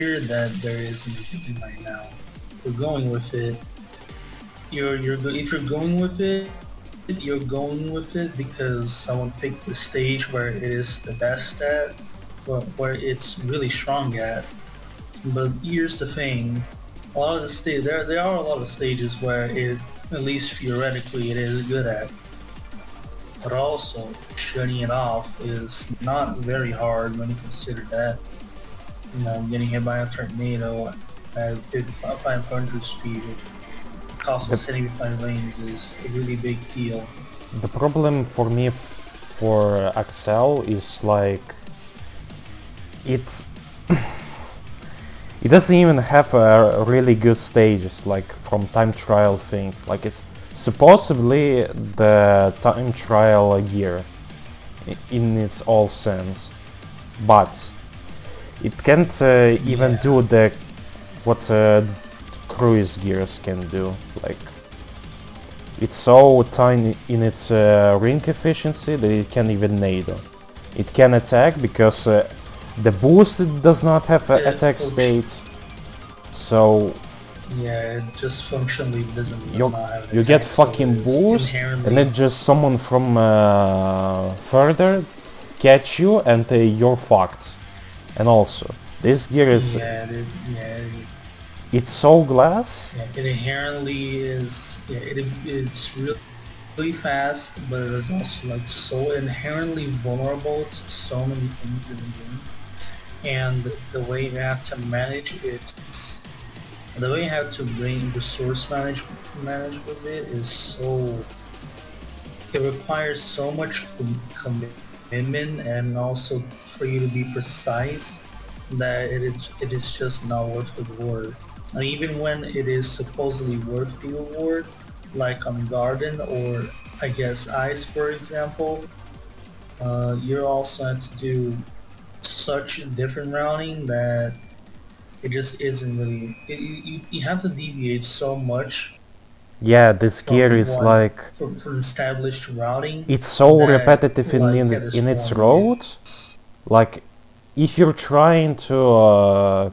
that there is in the game right now. We're going with it. If you're going with it, you're going with it because someone picked the stage where it is the best at, where it's really strong at. But here's the thing: a lot of the there are a lot of stages where it, at least theoretically, it is good at. But also, shutting it off is not very hard when you consider that. You know, getting hit by a tornado at 500 speed, which costs The, 75 lanes, is a really big deal. the problem for me for Axel is like it's it doesn't even have a really good stages like from time trial thing. Like it's supposedly the time trial gear in its all sense, but it can't even do the what cruise gears can do. Like it's so tiny in its ring efficiency that it can't even nado. It can attack because the boost does not have an attack state, so yeah, it just functionally does not have an you attack, get so fucking boost, and inherently then just someone from further catch you and you're fucked. And also, this gear is it's so glass. yeah, it inherently is. Yeah, it's really fast, but it's also like so inherently vulnerable to so many things in the game. And the way you have to manage it, the way you have to bring resource manage with it is so. It requires so much commitment, and also for you to be precise, that it is just not worth the reward. And even when it is supposedly worth the reward, like on Garden or I guess Ice, for example, you're also have to do such different routing that it just isn't really. You have to deviate so much Yeah, this gear from is like from established routing it's so that, repetitive like at this in its point, road. Like if you're trying to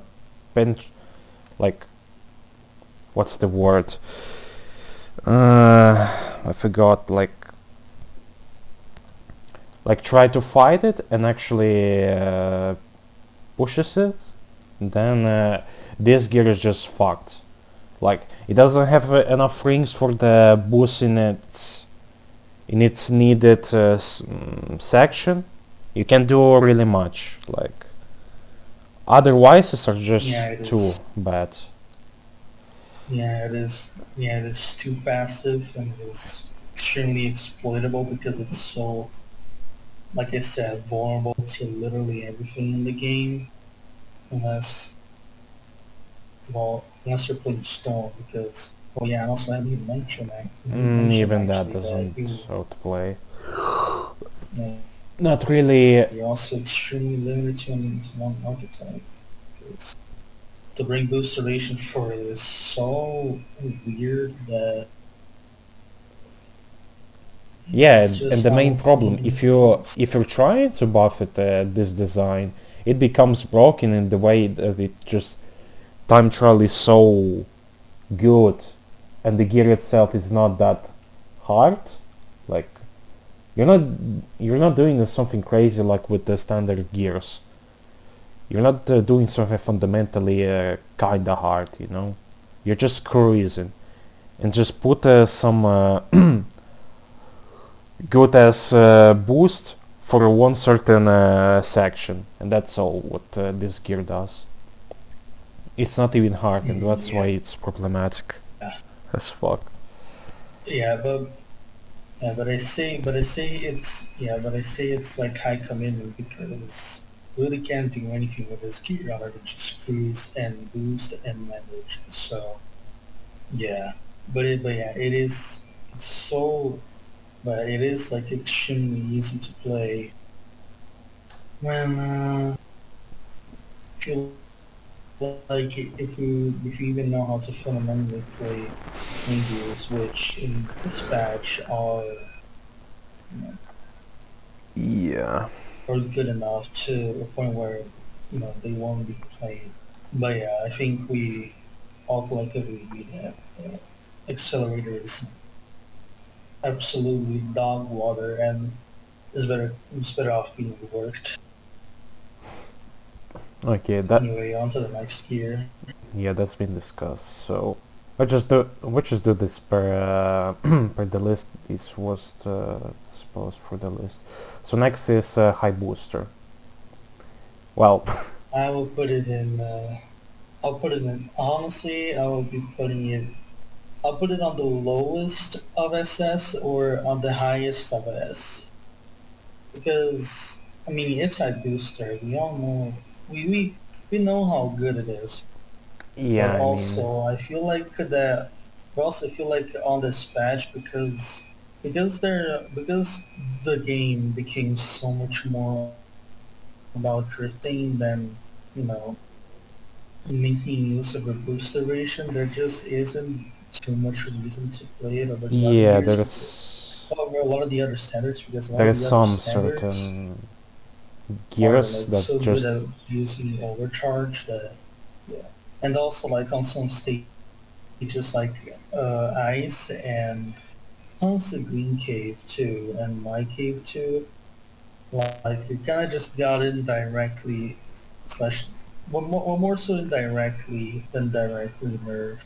like what's the word? I forgot. Like try to fight it and actually pushes it, then this gear is just fucked. Like it doesn't have enough rings for the boost in its needed section. You can do really much. Like otherwise, are just too bad. Yeah, it is. Yeah, it is too passive and it is extremely exploitable because it's so, like I said, vulnerable to literally everything in the game, unless, unless you're playing Storm, because, oh yeah, and also I didn't mention that. Even that Actually that doesn't outplay. yeah, Not really. you're also extremely limited to one archetype. Because the ring boost duration for it is so weird that Yeah, it's and just the not main worth problem, it. if you're trying to buff it this design, it becomes broken in the way that it just time trial is so good, and the gear itself is not that hard. Like you're not doing something crazy like with the standard gears. You're not doing something fundamentally kinda hard, you know. You're just cruising, and just put some good as boost for one certain section, and that's all what this gear does. It's not even hard, and that's why it's problematic as fuck. Yeah, but I say it's like high commitment because you really can't do anything with this gear other than just cruise and boost and manage. So yeah, but yeah, it is so, but it is like extremely easy to play when if you like if you even know how to fundamentally play gears, which in dispatch are, you know, Yeah. are good enough to a point where, you know, they won't be played. But yeah, I think we all collectively agree that Accelerator is absolutely dog water and is better off being reworked. Okay, that Anyway, on to the next gear. yeah, that's been discussed. So let's just do this per per the list. This was supposed for the list. So next is high booster. Well, I will put it in. I'll put it in. Honestly, I will be putting it. I'll put it on the lowest of SS or on the highest of S because I mean it's a booster. We all know we know how good it is, but yeah, I mean, also I feel like that. I also feel like on this patch because the game became so much more about drifting than you know making use of a booster ration, there just isn't too much reason to play it over the other yeah, gears because over a lot of the other standards because a lot there of is the other some standards certain are gears like that so good just at using overcharge that yeah. And also like on some stages like ice and also green cave too and my cave too, like you kind of just got in directly slash more so indirectly than directly nerfed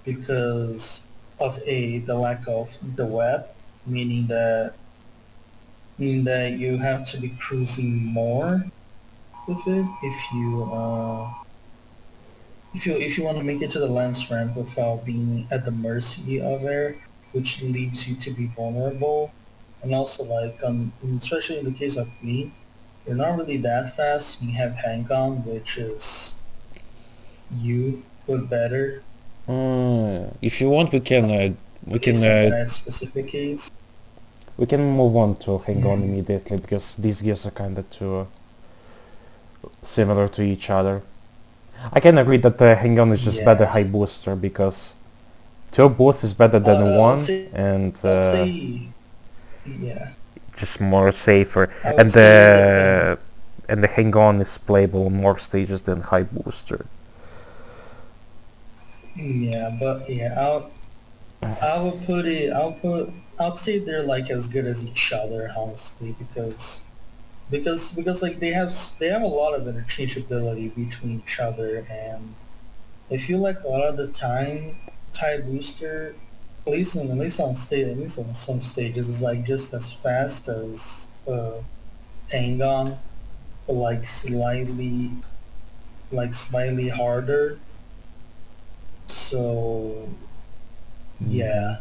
because of the lack of the web, meaning that you have to be cruising more with it if you want to make it to the lance ramp without being at the mercy of air, which leaves you to be vulnerable. And also like especially in the case of me, you're not really that fast. You have hang on, which is you but better, if you want, we at can least on that specific case. we can move on to hang on Mhm. immediately because these gears are kind of too similar to each other. I can agree that hang on is just better Yeah. high booster because two boost is better than I would one say and I would say yeah. just more safer. I would And say yeah. the hang on is playable on more stages than high booster. Yeah, but yeah, I would put it. I'll say they're like as good as each other, honestly, because like they have a lot of interchangeability between each other, and I feel like a lot of the time, high booster, at least on stage, at least on some stages, is like just as fast as Hang On, but slightly harder. So Mm-hmm. yeah.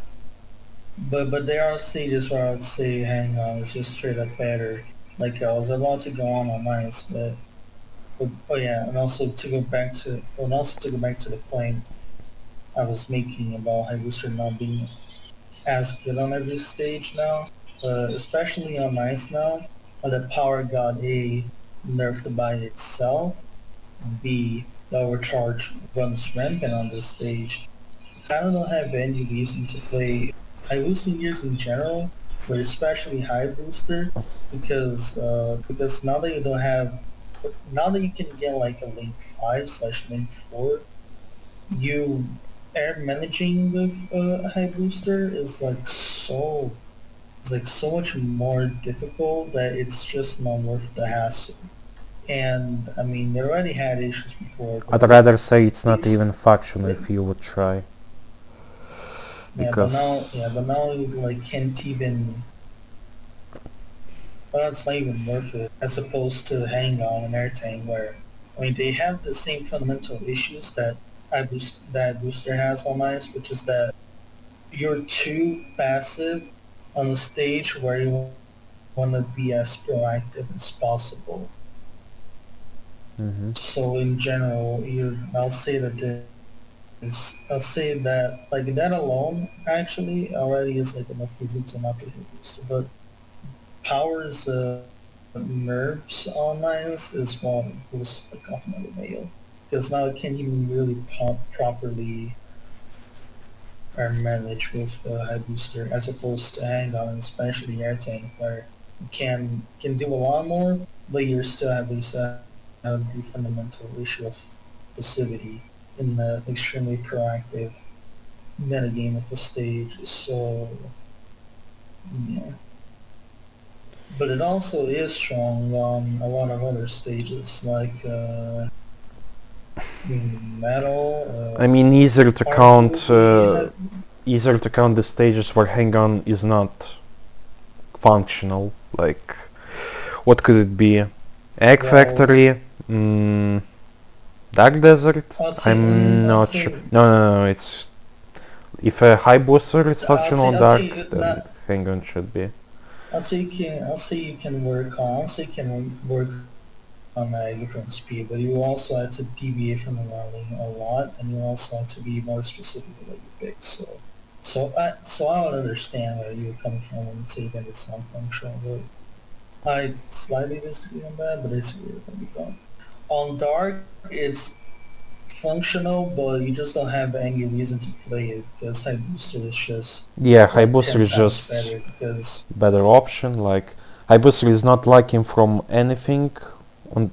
But there are stages where I would say hang on, it's just straight up better. Like I was about to go on ice, but oh yeah, and also to go back to the point I was making about Haibutsu not being as good on every stage now, especially on ice now. The power got A nerfed by itself, B the overcharge runs rampant on this stage. I don't have any reason to play high booster gears in general, but especially high booster because now that you can get like a link 5 slash link 4, you air managing with a high booster is like so much more difficult that it's just not worth the hassle. And I mean, they already had issues before, but I'd at rather say it's not least even factional but if you would try but because now you like can't even. Well, it's not even worth it as opposed to Hang On and Airtang, where I mean they have the same fundamental issues that Booster has on Ice, which is that you're too passive on a stage where you want to be as proactive as possible. hmm So in general, I'll say that like that alone actually already is like enough reason to not play Booster, but powers nerves on Nines is what was the coffin of the nail. Because now it can't even really properly or manage with high booster as opposed to hang on, especially air tank where you can do a lot more, but you're still at least have the fundamental issue of passivity in the extremely proactive metagame of the stage. So yeah, but it also is strong on a lot of other stages like metal, I mean, arguably. easier to count the stages where hang-on is not functional. Like, what could it be? Egg Well, Factory, Dark Desert. I'm I'd not sure. say No. It's if a high booster is functional I'd say dark, then not. hang-on should be. I'll say you can work on. I'll say you can work on different speed, but you also have to deviate from the routing a lot, and you also have to be more specific with what you pick. So I would understand where you're coming from when you say that it's not functional. But I slightly disagree on that, but it's where you're coming from. On dark, it's functional, but you just don't have any reason to play it because high booster is just Yeah, high like booster 10 is times just better because better option. Like high booster is not lacking from anything on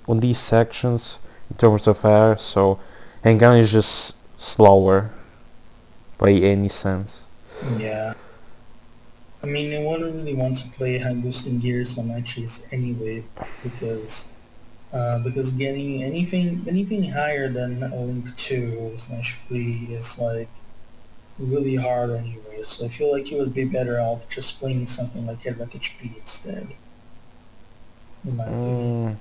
on these sections in terms of air, so hang-on is just slower by any sense. yeah. I mean, you wouldn't really want to play high boosting gears on matches anyway because getting anything higher than a Link 2 slash 3 is like really hard anyway. So I feel like you would be better off just playing something like Advantage P instead, in my opinion.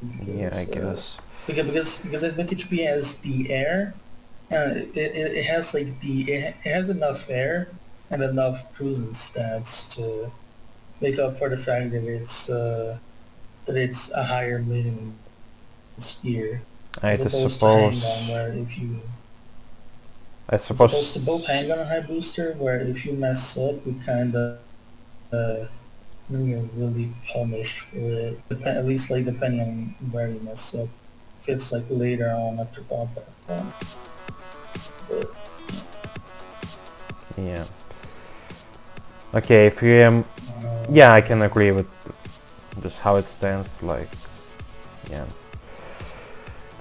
Mm, yeah, I Because guess. because Advantage P has the air. It has like it has enough air and enough cruising stats to make up for the fact that it's a higher minimum skier I as just opposed to Hang On, suppose. where if you I as opposed to both suppose. Hang On and High Booster, where if you mess up, you kind of uh, you're really punished for it. At least like depending on where you mess up. If it's like later on after top F1, but Yeah. Okay, if you yeah, I uh, can agree with just how it stands. Like, yeah.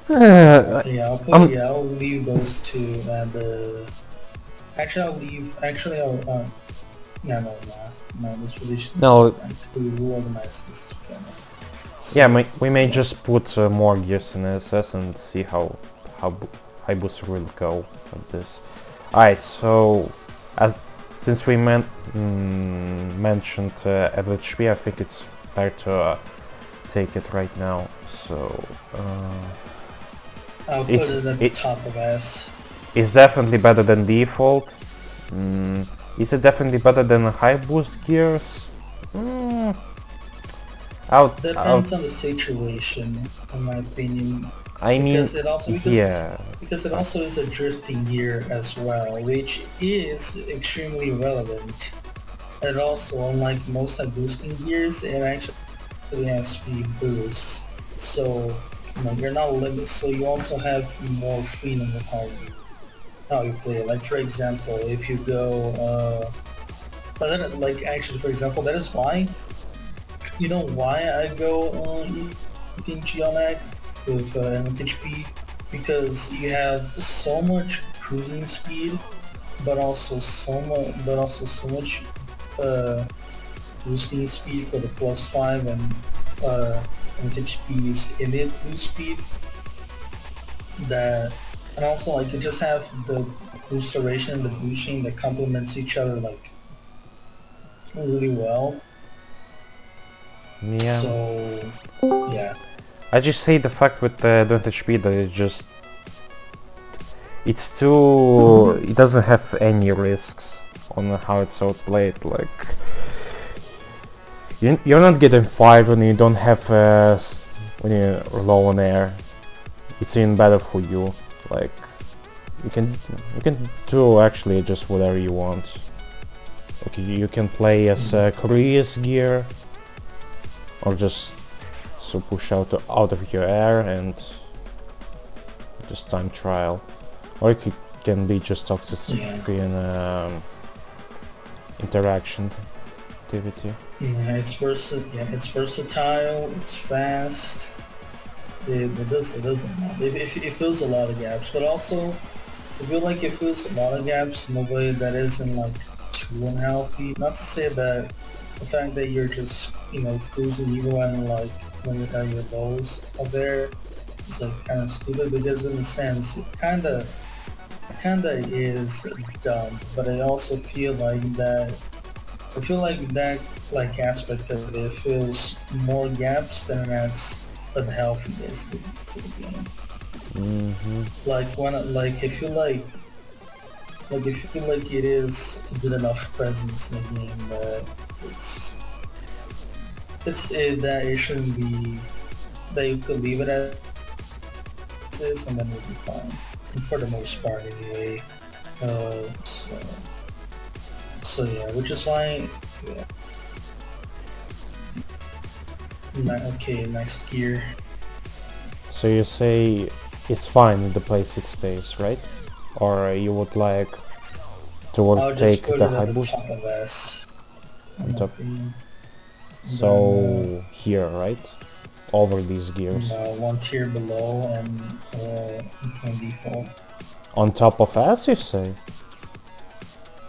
yeah, Um, I'll leave those two and actually no, this position is no, and who organized this together. yeah, So we may yeah, just put more gears in SS and see how high booster will go with this. Alright, so as since we mentioned FHP, I think it's fair to take it right now. So I'll put it's it at the it top of S. is definitely better than default. Is it definitely better than high boost gears? Mm, out. Depends on the situation, in my opinion, I mean, because it also yeah. because it Uh, also is a drifting gear as well, which is extremely relevant. And also, unlike most high boosting gears, it actually has speed boosts. So you're not limited. So you also have more freedom with how you play it. Like for example, if you go, like actually for example, that is why why I go eating Geonac with MTHP because you have so much cruising speed, but also so much uh, boosting speed for the +5 and MTHP's innate boost speed that, and also like you just have the boost duration and the boosting that complements each other like really well. yeah. So yeah. I just hate the fact with the don't HP that it's too it doesn't have any risks on how it's outplayed. Like you're not getting fired when you don't have when you're low on air. It's even better for you. Like you can do actually just whatever you want. Like you can play as a cruise gear or just so push out of your air and just time trial, or it can be just toxic Yeah. and interaction activity. Yeah, it's versatile. It's fast. it does a lot. It fills a lot of gaps, but also I feel like it fills a lot of gaps in a way that isn't like too unhealthy. Not to say that the fact that you're just cruising even when you have your lows up there is like kind of stupid because in a sense it kinda is dumb, but I also feel like that I feel like that like aspect of it fills more gaps than it adds unhealthiness to the game. Mm-hmm. Like when like I feel like it is a good enough presence in the game that it's that it shouldn't be that you could leave it as is and then it'll be fine. For the most part anyway. So yeah, which is why yeah. Okay, next gear. So you say it's fine in the place it stays, right? Or you would like to I'll just take put the it high at the boost top of S in on my top? opinion. Then So here, right? Over these gears. one tier below and from default. On top of S, you say?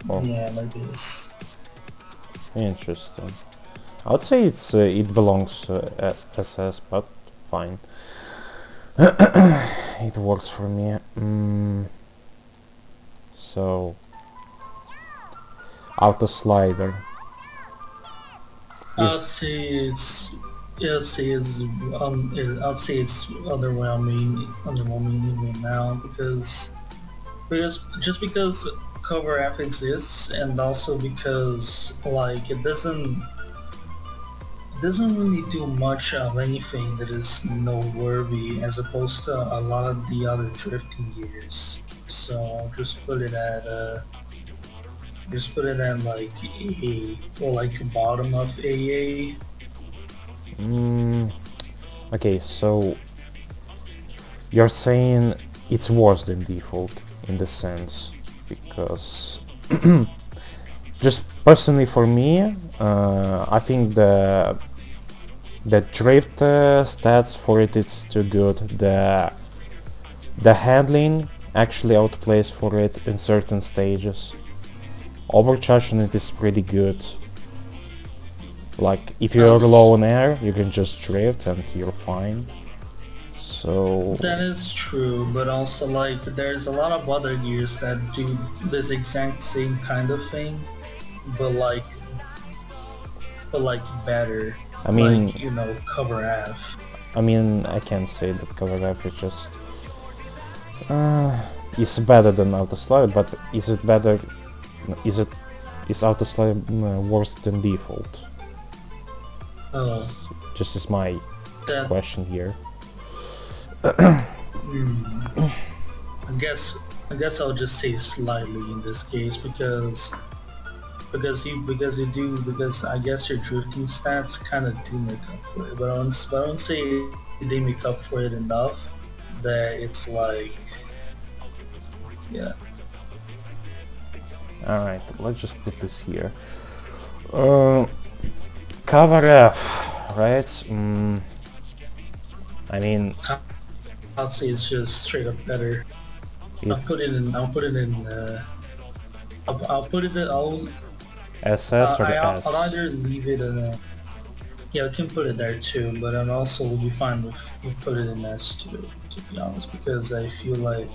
Oh, Yeah, like this. interesting. I would say it belongs at SS, but fine. It works for me. So auto slider. I'd say it's yeah, I'd say it's underwhelming even now because just because cover F exists and also because like it doesn't really do much of anything that is noteworthy as opposed to a lot of the other drifting gears. So I'll just put it at like A or like bottom of AA. Mm, okay, so you're saying it's worse than default in the sense because just personally for me, I think the drift stats for it's too good. The handling actually outplays for it in certain stages. Overcharge on it is pretty good. Like if you're low on air, you can just drift and you're fine. So That is true, but also like there's a lot of other gears that do this exact same kind of thing, but better. I mean, Like cover F. I can't say that cover F is just is better than auto slide, but is it better? Is it is auto slide worse than default? Oh, Just is my that. question here. Hmm. I guess I'll just say slightly in this case because I guess your drifting stats kind of do make up for it, but I don't say they make up for it enough that it's like yeah. Alright, let's just put this here. Cover F, right? I mean, I'll say it's just straight up better. I'll it's put it in. I'll put it in. I'll put it in. SS or I'll S? either leave it in. Yeah, I can put it there too, but I'm also will be fine with we put it in S2 to be honest, because I feel like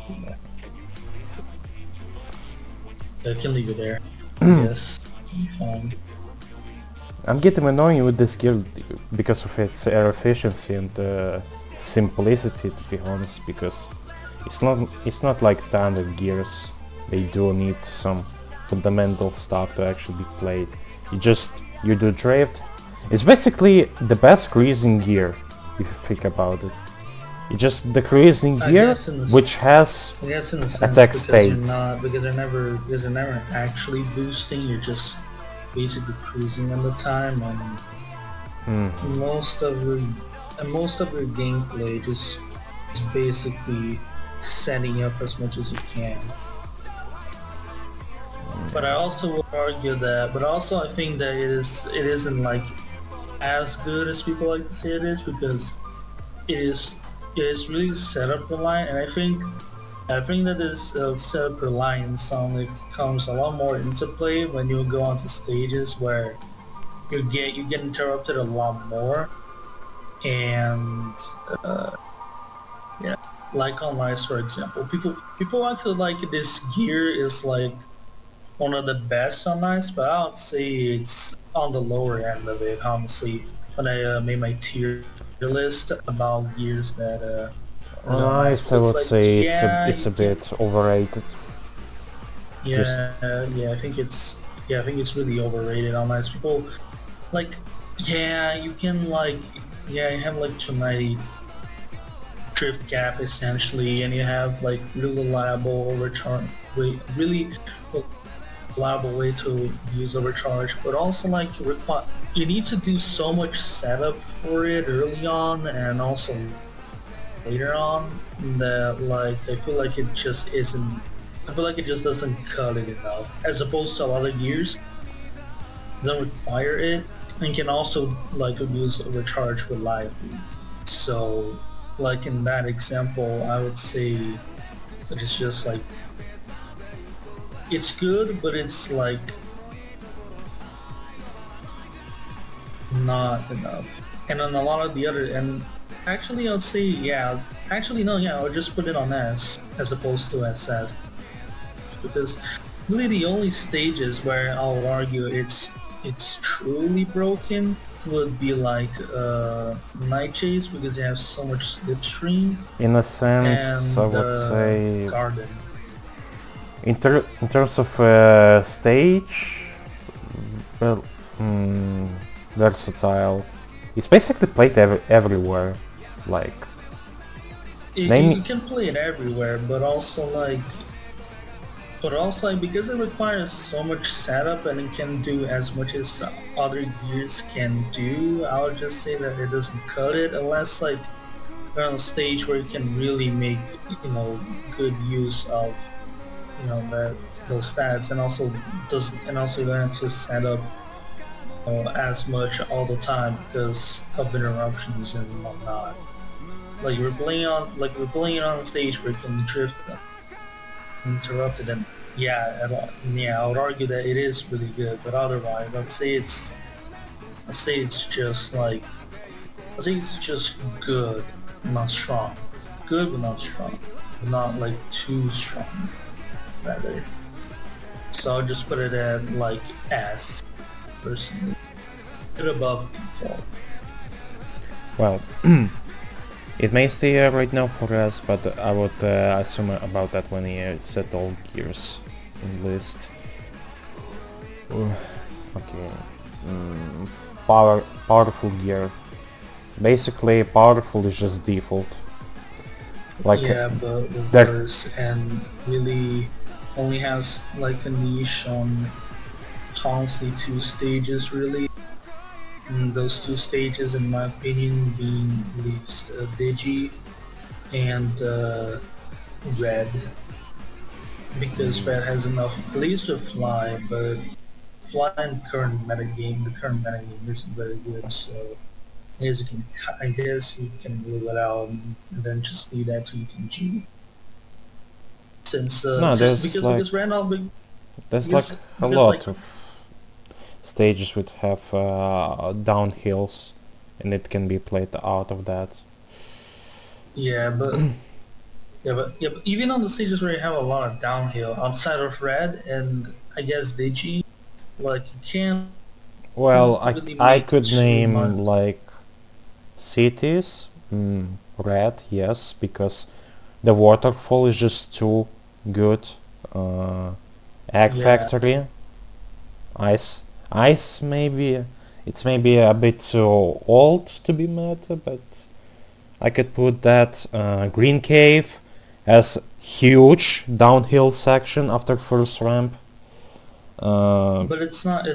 I can leave it there. Yes, be fine. I'm getting annoying with this gear because of its air efficiency and simplicity, to be honest, because it's not like standard gears. They do need some fundamental stuff to actually be played. You do drift. It's basically the best cruising gear if you think about it. It's just the cruising gear which has I guess in a sense attack because state. you're not because they're never actually boosting. You're just basically cruising on the time, and most of your gameplay just is basically setting up as much as you can. But I also would argue that, but also I think that it isn't like as good as people like to say it is because it is it's really setup reliant, and I think that this setup reliance only comes a lot more into play when you go onto stages where you get interrupted a lot more, and uh, yeah, like on ice, for example, people act like this gear is like one of the best on ice, but I would say it's on the lower end of it. Honestly, when I made my tier list about gears that On on ice, ice, but I it's would like say yeah, it's you a can bit overrated. Just yeah, I think it's really overrated on ice. People like yeah, you can like yeah, you have like 290 drift gap essentially, and you have like really reliable overcharge, really reliable way to use overcharge, but also like you need to do so much setup for it early on and also later on that like I feel like it just isn't. I feel like it just doesn't cut it enough, as opposed to a lot of gears don't require it and can also like use overcharge reliably. So like in that example, I would say that it's just like it's good, but it's like not enough. And on a lot of the other, and actually I'd say, yeah, actually no, yeah, I'll just put it on S as opposed to SS, because really the only stages where I'll argue it's truly broken would be like Night Chase because you have so much slipstream in a sense, I and would say Garden. in terms of stage, well, versatile. It's basically played everywhere. Like, name You can play it everywhere, but also like, because it requires so much setup and it can do as much as other gears can do, I would just say that it doesn't cut it unless like you're on a stage where you can really make good use of that those stats, and also you don't have to set up as much all the time because of interruptions and whatnot. We're playing on a stage where you can drift interrupted, and yeah, I would argue that it is really good, but otherwise I'd say it's just like I think it's just good, not strong. Good but not strong. Not like too strong, rather. So I'll just put it at like S personally. Bit above default. well, it may stay right now for us, but I would assume about that when you set all gears in list. Okay. Powerful gear. Basically, powerful is just default. Like Yeah, but that. reverse and really only has like a niche on honestly two stages really. And those two stages, in my opinion, being least Digi and Red, because Red has enough at least to fly, but fly in the current meta game isn't very good. So I guess you can rule it out and then just leave that to ETG. No, Because Randall there's like a because like lot of stages which have downhills, and it can be played out of that. yeah, but yeah, but even on the stages where you have a lot of downhill outside of Red and I guess Digi, like you can't Well, really I make could too much. name like cities, red, yes, because the waterfall is just too good. Uh, Egg Yeah, Factory, ice maybe. It's maybe a bit too old to be meta, but I could put that. Green Cave has huge downhill section after first ramp. Uh, but it's not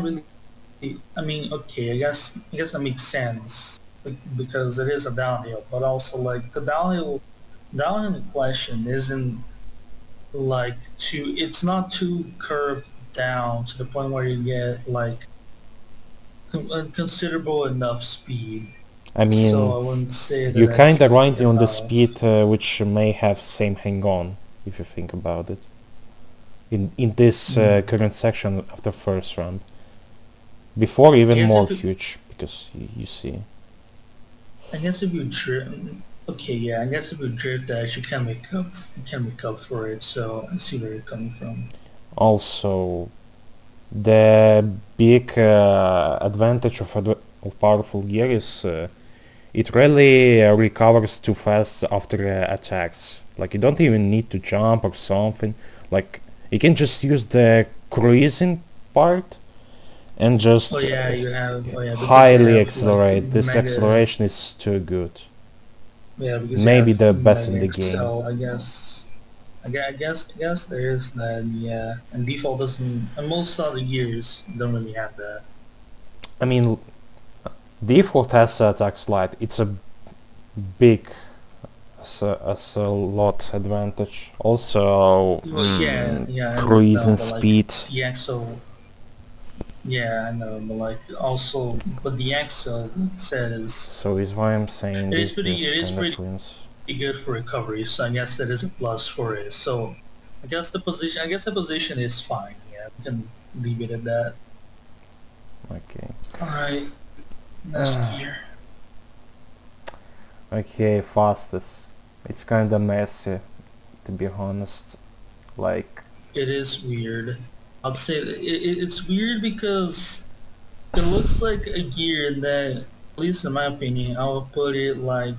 really. I mean, okay, I guess that makes sense because it is a downhill, but also like the downhill in question isn't like too. It's not too curved down to the point where you get like considerable enough speed. I So mean, I wouldn't say that you that's kinda like ride on the enough. speed which may have same hang-on, if you think about it. In this Mm. current section of the first round. Before I even guess more if you, huge, because you see. I guess if you drift, okay, yeah, I guess if you drift that, you can make up for it. So I see where you're coming from. Also, the big advantage of powerful gear is it really recovers too fast after attacks. Like you don't even need to jump or something. Like you can just use the cruising part and Oh just yeah, you have, oh yeah, because you highly have like accelerate. This mega, acceleration is too good. yeah, because you Maybe have the best in mega the game. excel. I guess. I guess there is that. Yeah, and default doesn't. And most other gears don't really have that. I mean, default has attack slide. It's a big as a lot advantage. Also, Well, yeah, yeah, I know, cruising but like speed. the Excel, yeah, I know, but like also, but the Excel says So is why I'm saying this it gears is kinda pretty twins. good for recovery. So I guess that is a plus for it. So I guess the position is fine. Yeah, we can leave it at that. Okay. All right, next gear. Okay, fastest. It's kinda messy, to be honest. Like, It is weird. I'd say that it's weird because it looks like a gear that, at least in my opinion, I would put it like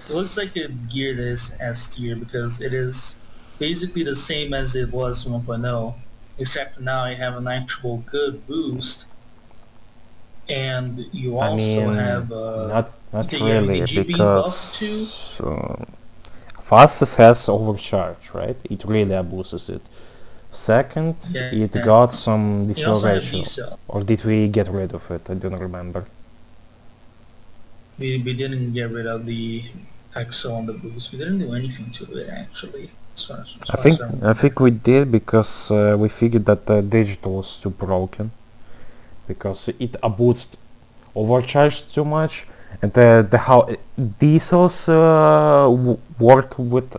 it looks like a gear that is S tier because it is basically the same as it was 1.0, except now you have an actual good boost, and you I also mean, have not you have really, ETG being buffed too. because fastest has overcharge, right? It really abuses it. Second, Yeah, it got some you also have deceleration. decel. Or did we get rid of it? I don't remember. We didn't get rid of the Exo on the boost. We didn't do anything to it actually, as I far as think I I remember. think we did because we figured that the digital was too broken because it abused overcharged too much and the how diesels worked with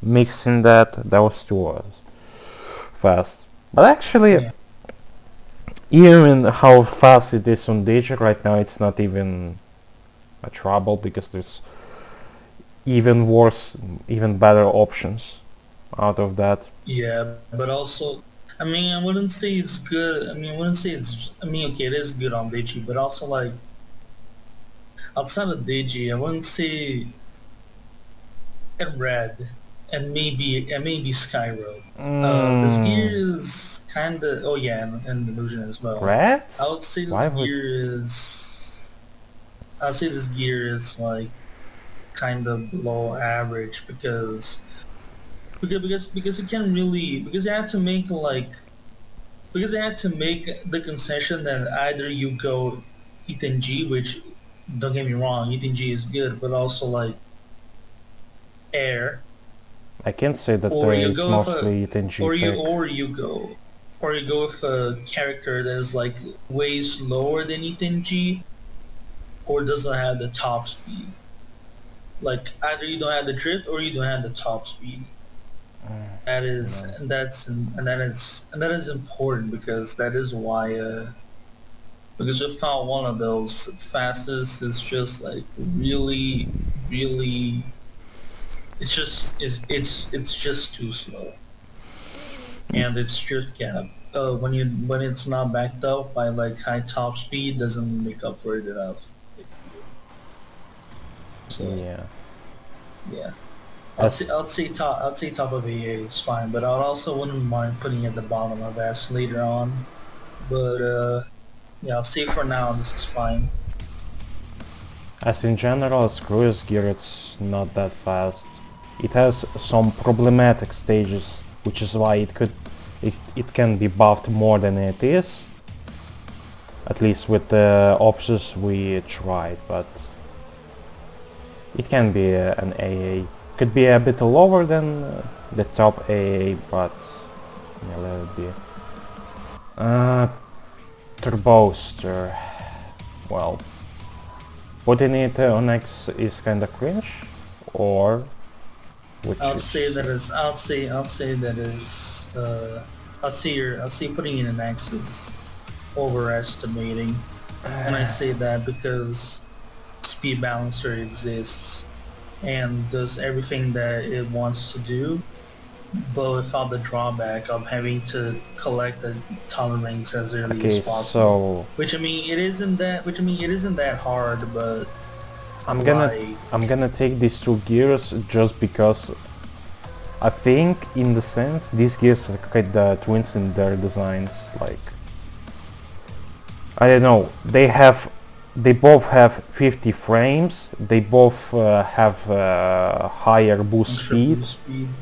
mixing that was too fast. But actually, Yeah. even how fast it is on Digi right now, it's not even a trouble because there's even worse, even better options out of that. Yeah, but also, I mean, I wouldn't say it's good. I mean, I wouldn't say it's. I mean, okay, it is good on Digi, but also like outside of Digi, I wouldn't say and Red and maybe Skyroad. This Mm, gear is kind of. Oh yeah, and Illusion as well. Red? I would say this Why would? gear is. I'd say this gear is like kind of below average because you can really because you had to make like because they had to make the concession that either you go Ethan G, which don't get me wrong, Ethan G is good, but also like air, I can't say that or you it's go with a, mostly TNG pick. or you go with a character that is like way slower than Ethan G, or doesn't have the top speed. Like either you don't have the drift or you don't have the top speed. That is, No. and that is important because that is why because I found one of those fastest is just like really it's just too slow and it's just when it's not backed up by like high top speed doesn't make up for it enough. So Yeah. yeah, As I'd say top of AA is fine, but I also wouldn't mind putting it at the bottom of S later on. But yeah, I'll say for now this is fine. as in general, as cruise gear, it's not that fast. It has some problematic stages, which is why it can be buffed more than it is. At least with the options we tried, but it can be an AA. Could be a bit lower than the top AA, but yeah, let it be. Uh, Turboster. Well, putting it on X is kinda cringe, or which I'll is... say that is. I'll say that is. I'll say putting in an X is overestimating, and I say that because Speed Balancer exists and does everything that it wants to do, but without the drawback of having to collect a ton of rings as early as Okay, possible. so Which I mean, it isn't that. Which I mean, it isn't that hard, but I'm like, gonna take these two gears just because I think, in the sense, these gears are kinda twins in their designs. Like, I don't know, they both have 50 frames. They both have higher boost extra speed. boost speed.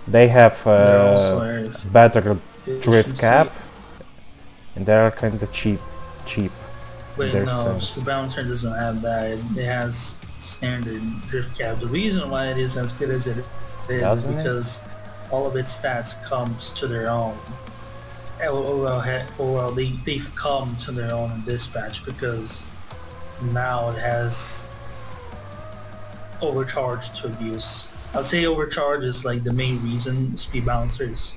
They have They're also air better drift efficiency. cap, and they're kinda cheap in But their no, sense. Speed Balancer doesn't have that. It has standard drift cap. The reason why it is as good as it is Doesn't it? because all of its stats comes to their own. Well, they've come to their own in Dispatch because now it has overcharge to abuse. I'll say overcharge is like the main reason Speed Balancer is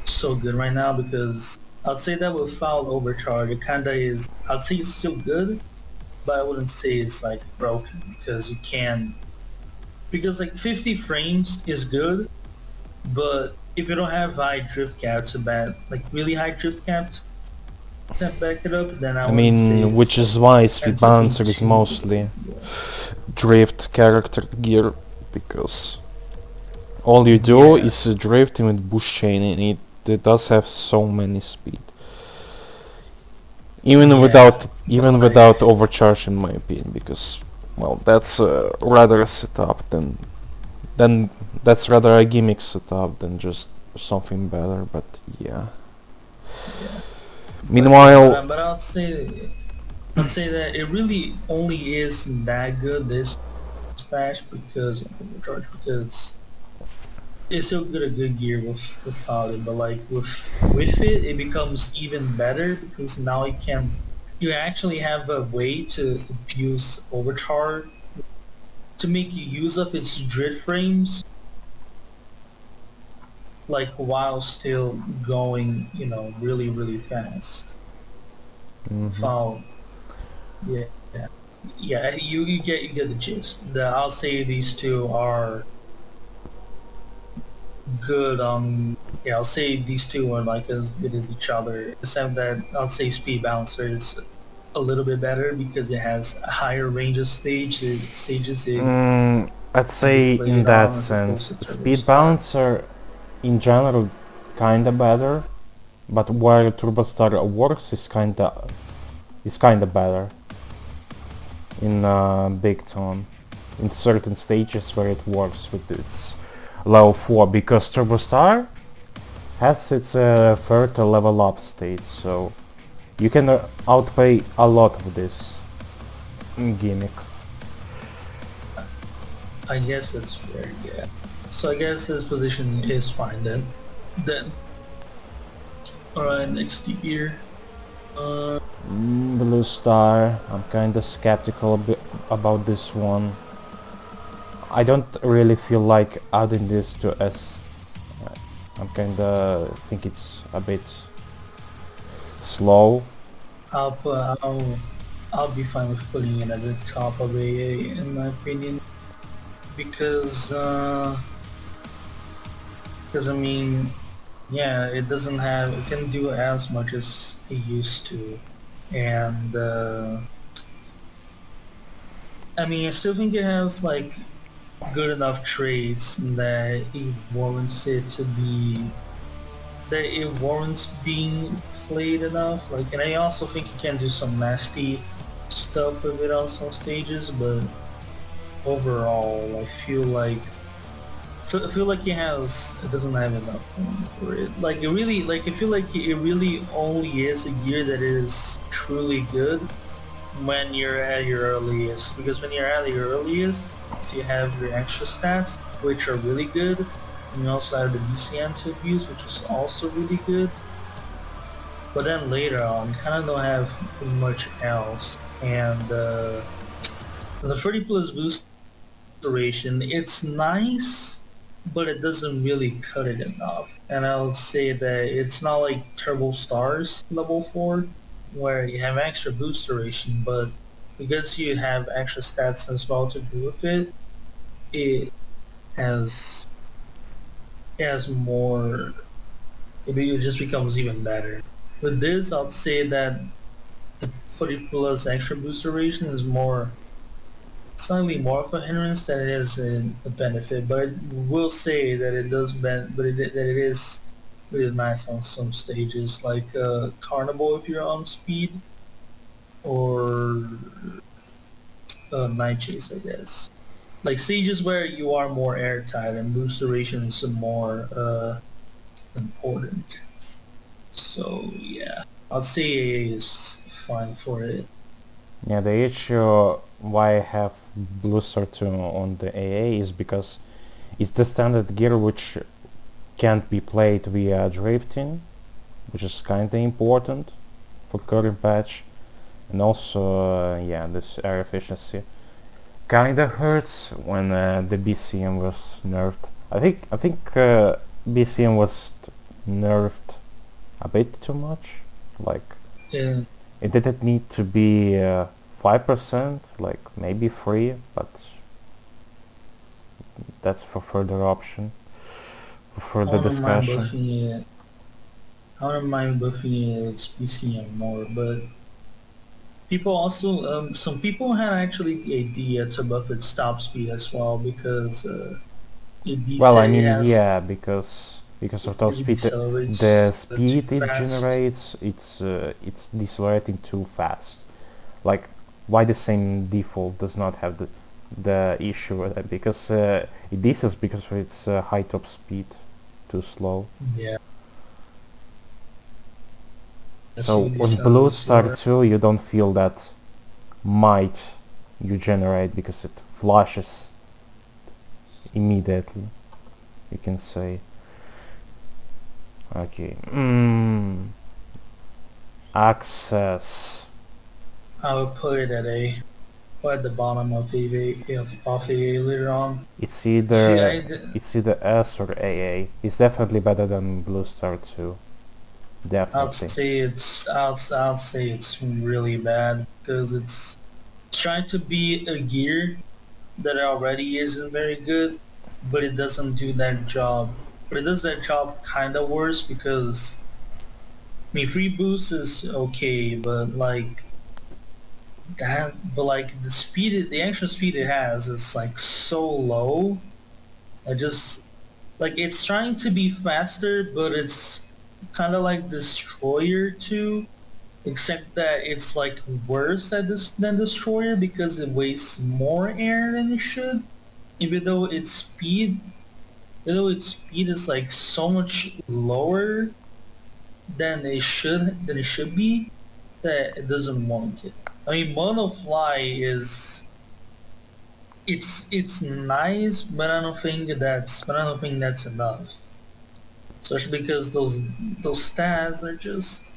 so good right now because I'll say that without overcharge it kinda is, I'd say it's still good, but I wouldn't say it's like broken because you can, because like 50 frames is good, but if you don't have high drift cap to back, like really high drift cap to back it up, then I I wouldn't say mean, it's which like is why Speed ends up being Balancer is too, mostly yeah. drift character gear, because all you do Yeah, is drifting with boost chain, and it does have so many speed. yeah, Even but without like, overcharge, in my opinion, because, well, that's rather a setup than that's rather a gimmick setup than just something better. But yeah. yeah, but yeah, Meanwhile, but I'd say that it really only is that good this patch because of overcharge because it's still good a good gear without it, but like with it, it becomes even better because now you actually have a way to abuse overcharge to make you use of its drift frames, like while still going, really fast. mhm. Without, yeah, yeah, you get the gist. I'll say these two are good. Yeah, I'll say these two are like as good as each other, except that I'll say Speed Balancer is a little bit better because it has a higher range of stages it I'd can be say in played that on as opposed sense, to Turbo Speed Star. Balancer in general kinda better, but where Turbostar works is kinda better in Big Tom, in certain stages where it works with its level 4, because Turbostar has its third level up stage, so you can outplay a lot of this gimmick. I guess that's fair, yeah. So I guess this position is fine then. Alright, next gear. Blue Star, I'm kinda skeptical about this one. I don't really feel like adding this to S. I'm kinda think it's a bit slow. I'll put I'll be fine with putting it at the top of AA in my opinion because I mean, yeah, it can do as much as it used to, and I mean, I still think it has like good enough traits that it warrants it to be that it warrants being played enough. Like, and I also think you can do some nasty stuff with it on some stages, but overall, I feel like it doesn't have enough for it. Like it really, like I feel like it really only is a gear that is truly good when you're at your earliest. Because when you're at your earliest, you have your extra stats, which are really good. And you also have the DCN to abuse, which is also really good. But then later on, you kind of don't have much else. And The 30 plus boost duration, it's nice, but it doesn't really cut it enough. And I would say that it's not like Turbo Stars level 4, where you have extra boost duration, but because you have extra stats as well to do with it, it has it has more. It just becomes even better. With this, I'd say that the 40 plus extra boost duration is more slightly more of a hindrance than it is a benefit, but I will say that it does that it is really nice on some stages, like Carnival if you're on speed, or Night Chase, I guess. Like stages where you are more airtight and boost duration is more important. So yeah, I'd say AA is fine for it. Yeah, the issue why I have Blue Star 2 on the AA is because it's the standard gear which can't be played via drifting, which is kinda important for current patch, and also yeah, this air efficiency kinda hurts when the BCM was nerfed. I think BCM was nerfed a bit too much. Like Yeah. it didn't need to be 5%, like maybe 3, but that's for further option, for I further wouldn't mind discussion. buffing it. I wouldn't mind buffing its BCM more, but people also, some people had actually the idea to buff its stop speed as well because it Well, I said it mean, has yeah, because of top it speed, the decelerates too speed it fast. generates, it's decelerating too fast. Like, why the same default does not have the issue with it? Because it decels because of its high top speed, too slow. Yeah, that's So what on Blue decelerates Star slower. 2 you don't feel that might you generate because it flashes immediately, you can say. Okay. Access. I would put it at A, or at the bottom of AA later on. It's See, either it's either S or AA. It's definitely better than Blue Star 2. Definitely. I'll say it's really bad because it's trying to be a gear that already isn't very good, but it doesn't do that job. But it does that job kind of worse because I mean, free boost is okay, but like the speed, the actual speed it has is like so low. I just like it's trying to be faster, but it's kind of like Destroyer too, except that it's like worse than Destroyer because it wastes more air than it should. Even though its speed, is like so much lower than it should be, that it doesn't want it. I mean, Monofly is it's nice, but I don't think that's enough. Especially because those stats are just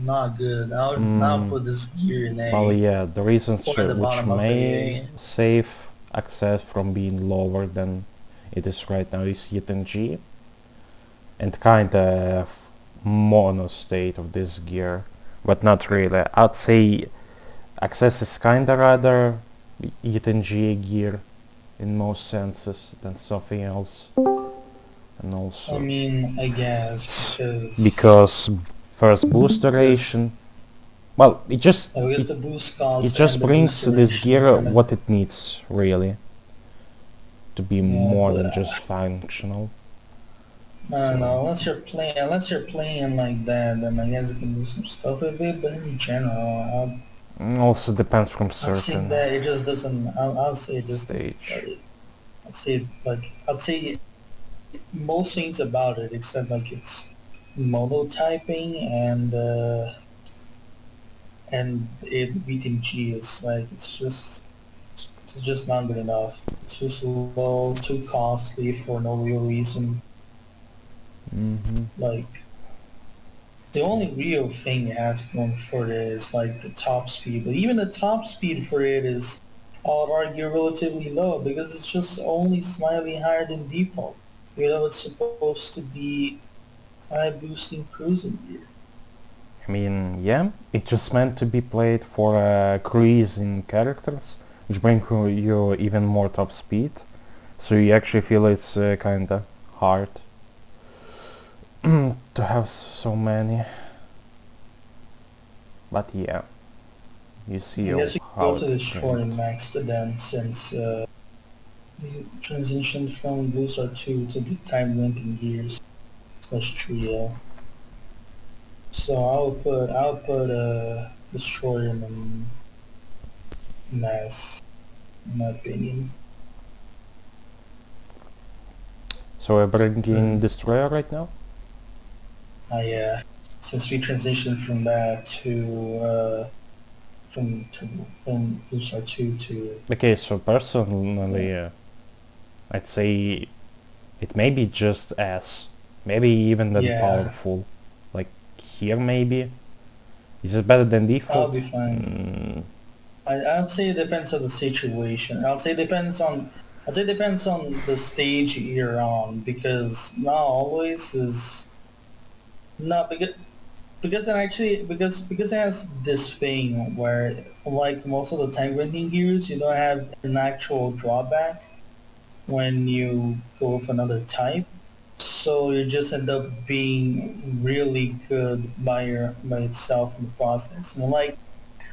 not good. I'll Mm, put this gear in well, A yeah, the reasons or at the which bottom of may AA. save access from being lower than it is right now is Yit and G, and kinda mono state of this gear, but not really. I'd say access is kinda rather Yit and G gear in most senses than something else, and I also mean, I guess because first boost because duration. Well, it just because it the boost it cost just and the brings boost this duration gear kind of what it needs really to be yeah, more but than just functional. I don't So know. Unless you're playing like that, then I guess you can do some stuff with it. But in general, also depends from I'd say certain that it just doesn't. I'll say it just doesn't cut stage. it. I'd say most things about it, except like it's monotyping and it beating G is like it's just not good enough. Too slow, too costly for no real reason. Hmm. Like The only real thing it has going for it is like the top speed, but even the top speed for it is, I would argue, relatively low because it's just only slightly higher than default. You know, it's supposed to be high boosting cruising gear. I mean, yeah, it's just meant to be played for cruising characters, which bring you even more top speed. So you actually feel it's kinda hard to have so many. But yeah, you see I guess we how go to it destroy went. Max then since we transitioned from Booster 2 to the time renting gears slash trio. So I'll put destroy him in Mass, in my opinion. So we're bringing Mm. Destroyer right now? Yeah, since we transitioned from that to from Booster 2 to Okay, so personally, I'd say it may be just as, maybe even than yeah, powerful. Like here maybe. Is it better than I'll default? be fine. Mm, I'd say it depends on the situation. I'd say it depends on the stage you're on because not always is not because it actually because it has this thing where like most of the tank renting gears you don't have an actual drawback when you go with another type. So you just end up being really good by itself in the process. And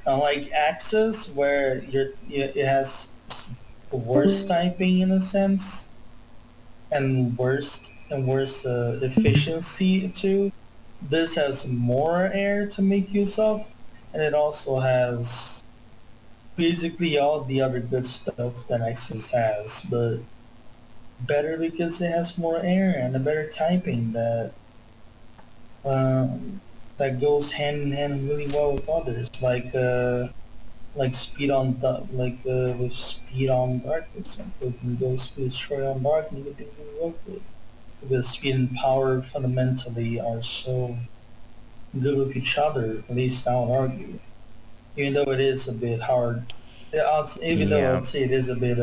unlike Axis, where it has worse typing in a sense and worse efficiency too. This has more air to make use of, and it also has basically all the other good stuff that Axis has, but better because it has more air and a better typing um, that goes hand in hand really well with others, like speed on with speed on dark, for example. You can go speed destroy on dark and you can do really well with it. Because speed and power fundamentally are so good with each other, at least I would argue. Even though it is a bit hard, even though yeah, I'd say it is a bit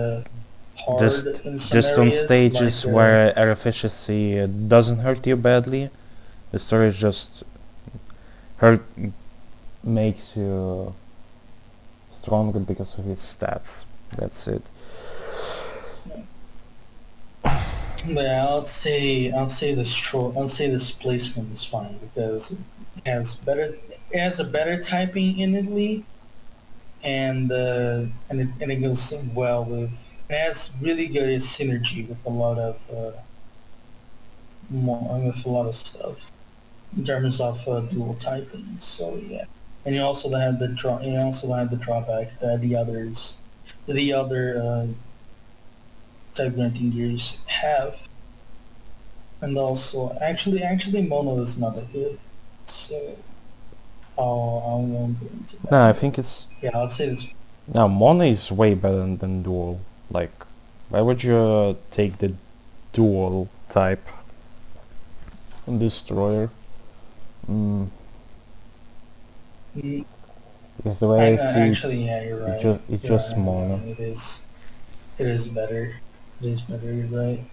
hard just in some just on areas, stages where air efficiency doesn't hurt you badly, the storage just hurt makes you stronger because of its stats. That's it. but I'd say this placement is fine because it has a better typing innately and it goes well with it has really good synergy with with a lot of stuff in terms of dual typing. So yeah, and you also have the drawback that the other type granting gears have, and also actually mono is not that good. So I won't go into No, that, I but think it's yeah, I'd say this. now mono is way better than dual. Like, why would you take the dual type destroyer? Mm, Mm, because the way I see actually, yeah, you're right. it's just You're mono. right. It is better. It is better. You're right.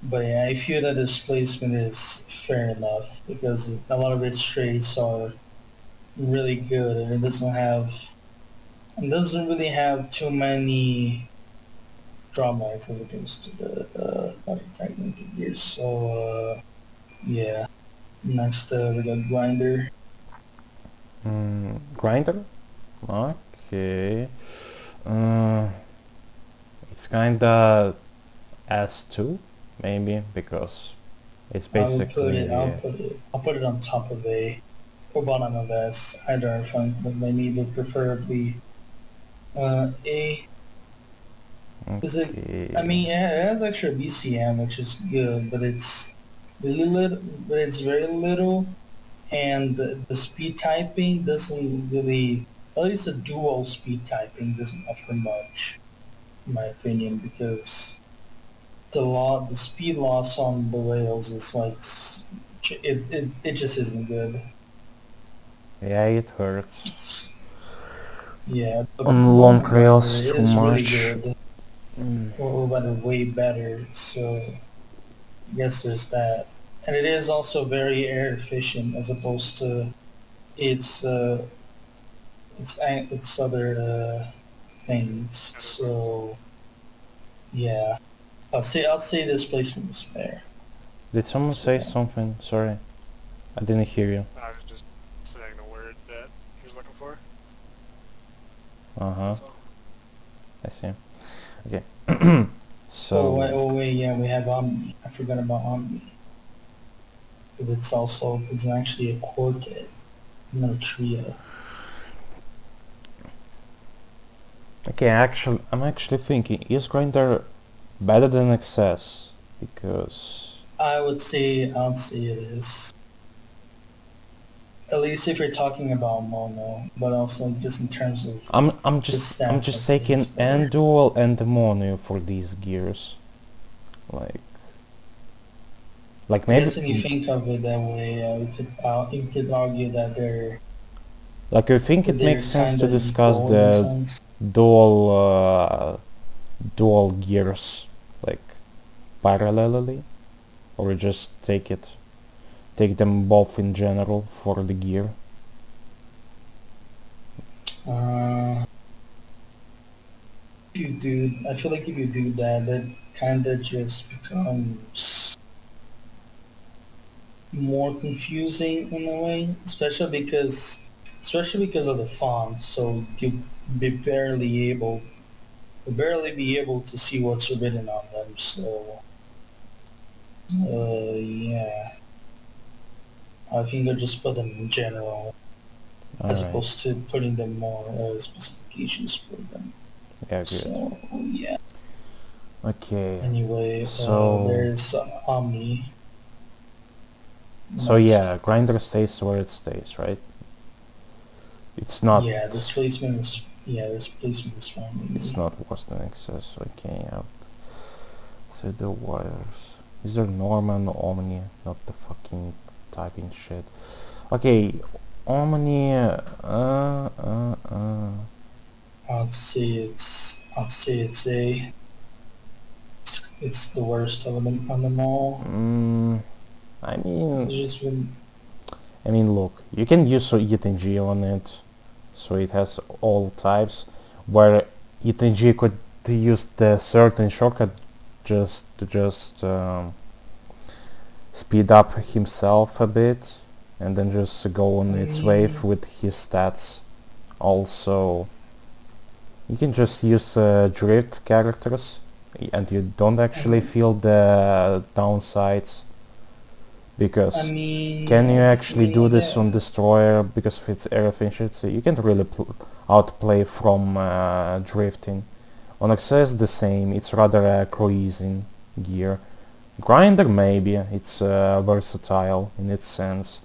But yeah, I feel that displacement is fair enough because a lot of its traits are really good and it doesn't really have too many drawbacks as opposed to the other Titan gears. So yeah, next we got Grinder. Grinder? Okay. Uh, it's kinda S2, maybe, because it's basically I'll put it on top of A or bottom of S. Either are fine with my me, but preferably A. Is it? I okay. mean, it has extra BCM, which is good, but it's really little. But it's very little, and the speed typing doesn't really. At least the dual speed typing doesn't offer much, in my opinion, because the speed loss on the rails is like it just isn't good. Yeah, it hurts. Yeah, the On long moment render rails too is really much. good, Mm. or but way better. So I guess there's that, and it is also very air efficient as opposed to its its other things. So yeah, I'll say displacement is fair. Did someone That's say fair. something? Sorry, I didn't hear you. I was just saying the word that he was looking for. Uh-huh, That's all. I see. Okay. Oh So, wait, yeah, we have Omni. I forgot about Omni because it's actually a quartet, not a trio. okay, I'm actually thinking, is Grinder better than XS? Because I'd say it is. At least if you're talking about mono, but also just in terms of just I'm stats, I'd just say it's taking better. and dual and mono for these gears. Like I maybe guess if you think of it that way, you could argue like I think that it they're makes sense kind to of discuss equal in a the sense. dual dual gears like parallelly, or just take them both in general for the gear. Uh, if you do, I feel like if you do that, that kind of just becomes more confusing in a way, especially because of the font. So you be barely be able to see what's written on them. So yeah, I think I just put them in general as Alright, opposed to putting them more specifications for them. yeah, good. So yeah. Okay, Anyway, so there's Omni so next. yeah, grinder stays where it stays, right? It's not Displacement is fine with it's me. not worse than excess. Okay, out. So the wires. Is there Norman Omni? Not the fucking typing shit. Okay, Omni. I'd say it's the worst of them on them all. Mm, I It's mean, just been look, you can use ETG on it, so it has all types. Where ETG could use the certain shortcut just speed up himself a bit, and then just go on I its wave mean with his stats. Also, you can just use drift characters, and you don't actually I, feel the downsides, I because can you mean actually do I this on get Destroyer because of its air efficiency? You can't really outplay from drifting. On XS the same, it's rather a cruising gear. Grinder maybe, it's versatile in its sense.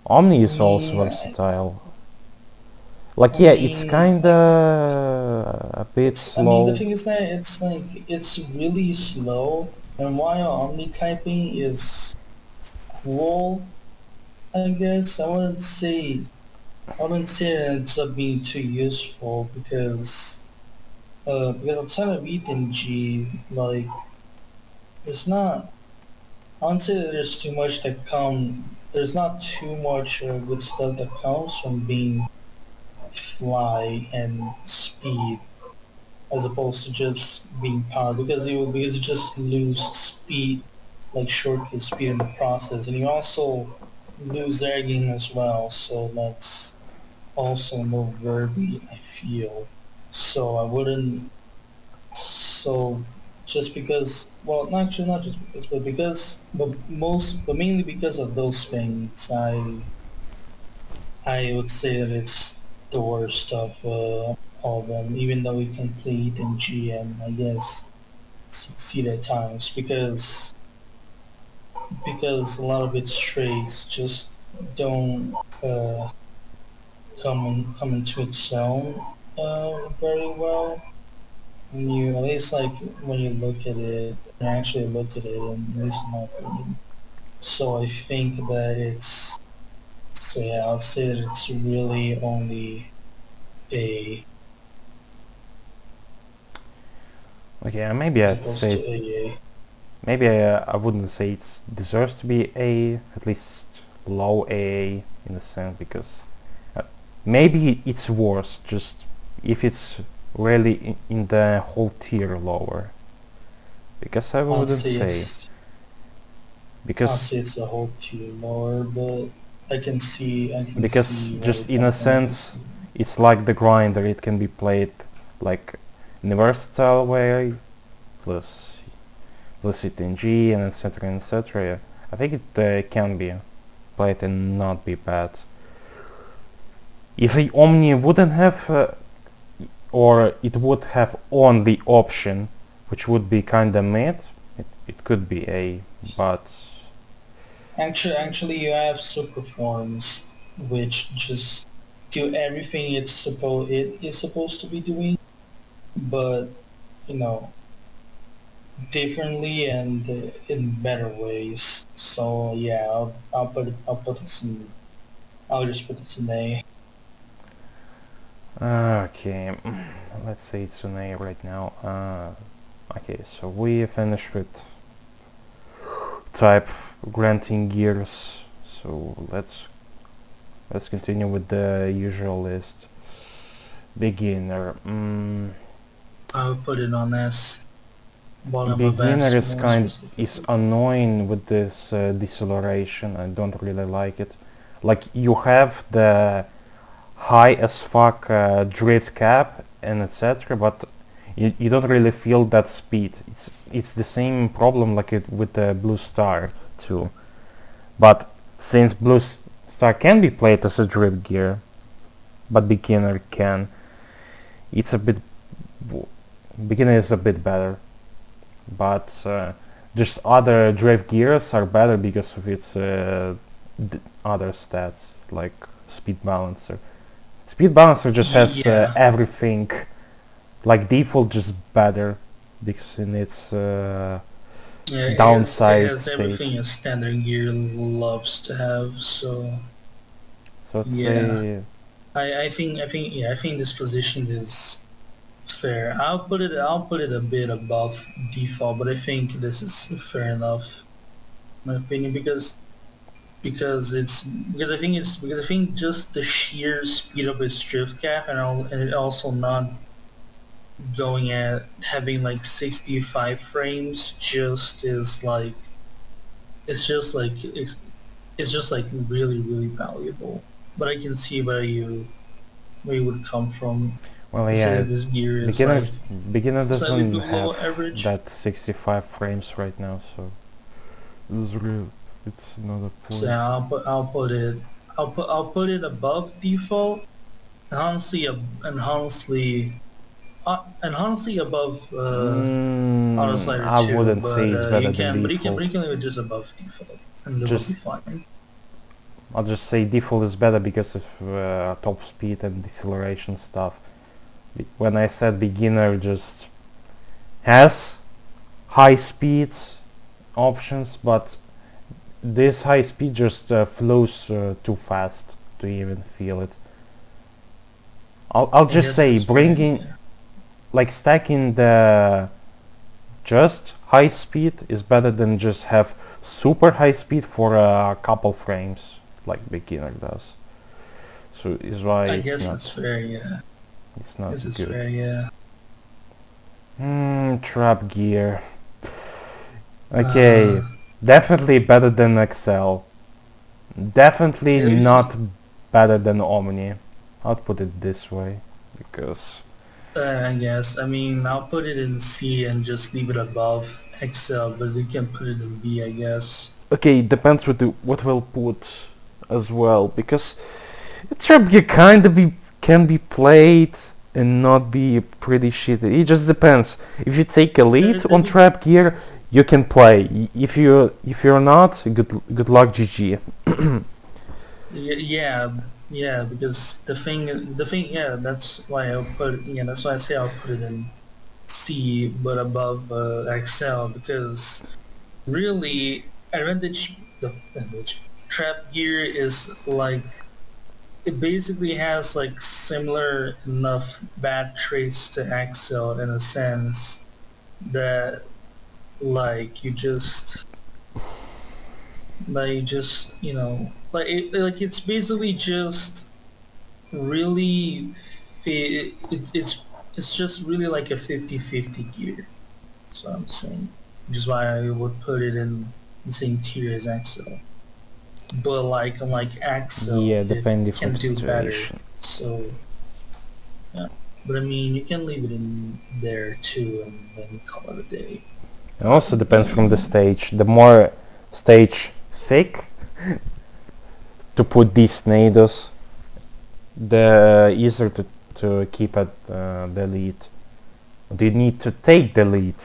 Omni I is also mean versatile. Like I yeah, it's mean kinda a bit the slow. thing is that it's like it's really slow, and while omni-typing is cool, I guess I wouldn't say it ends up being too useful because outside of Ethan G, like it's not. I wouldn't say that there's not too much good stuff that comes from being fly and speed as opposed to just being power because you just lose speed, like shortcut speed in the process, and you also lose airgain as well. So that's also noteworthy, I feel. So I wouldn't. So just because, well, not just because, but mainly because of those things, I would say that it's the worst of all of them, even though we can play it in GM, I guess succeed at times because a lot of its traits just don't come into its own very well when you at least like when you look at it and actually look at it, and at least in my opinion. So I think that it's, so yeah, I'll say that it's really only a, Okay, maybe as I'd opposed to say AA. maybe I wouldn't say it deserves to be A, at least low A in a sense, because uh, maybe it's worse just if it's really in the whole tier lower. Because I I'll wouldn't say say it's, I'll because say it's a whole tier lower, but I can because see where you're just in a coming from. I can sense see. it's like the grinder. It can be played like in a versatile way, plus it in G and etc. etc. I think it can be played and not be bad. If the Omni wouldn't have, or it would have only option, which would be kinda mid, it could be A, but Actually, you have super forms which just do everything it is supposed to be doing, but you know, differently and in better ways. So yeah, I'll put this in, I'll just put this in A. okay, let's say it's an A right now. Okay, so we finished with type granting gears. So let's continue with the usual list. Beginner. I'll put it on S. Bottom of Beginner S is more is specifically. annoying with this deceleration. I don't really like it. Like you have the high as fuck drift cap and etc. But you don't really feel that speed. It's the same problem like it with the Blue Star too. But since Star can be played as a drift gear, but beginner can, it's a bit beginner is a bit better. But just other drift gears are better because of its other stats like speed balancer. Speed balancer just has Yeah, everything like default, just better because in its yeah, it downside has state. everything a standard gear loves to have. So So let's yeah, say I think this position is fair. I'll put it a bit above default, but I think this is fair enough, in my opinion, because I think just the sheer speed of its drift cap and it also not going at having like 65 frames just is like it's just like it's just like really valuable. But I can see where you would come from well, to say yeah, that this gear is beginner like beginner slightly doesn't below have average. that 65 frames right now, so it's real. It's not a So point. I'll put it above default and honestly and honestly above auto slider I too. wouldn't But say it's better than but default. you can leave it just above default and it will be Just fine. I'll just say default is better because of top speed and deceleration stuff. When I said beginner just has high speeds options, but this high speed just flows too fast to even feel it. I'll I just guess say that's fair. bringing Yeah. like stacking the just high speed is better than just have super high speed for a couple frames like beginner does. So is why I guess that's fair. Yeah. it's I not guess it's good. fair. Yeah. Trap gear. Okay, Uh, definitely better than Excel. Definitely there's not better than Omni. I'll put it this way because I guess. I mean, I'll put it in C and just leave it above Excel, but you can put it in B, I guess. okay, it depends what we'll put as well because trap gear kind of can be played and not be pretty shitty. It just depends. If you take elite The on trap gear, you can play. If you're not, good luck, GG. Yeah, yeah, because yeah, that's why I say I'll put it in C, but above Excel, because really, which trap gear is like it basically has like similar enough bad traits to Axel in a sense that like you know like it's basically just really it's just really like a 50-50 gear. That's what I'm saying. Which is why I would put it in the same tier as Axel. But like unlike Axel, Yeah, it depending from can do better. situation. So yeah. But I mean, you can leave it in there too, and then call it a day. It also depends from the stage. The more stage thick to put these nados, the easier to keep at the lead. You need to take the lead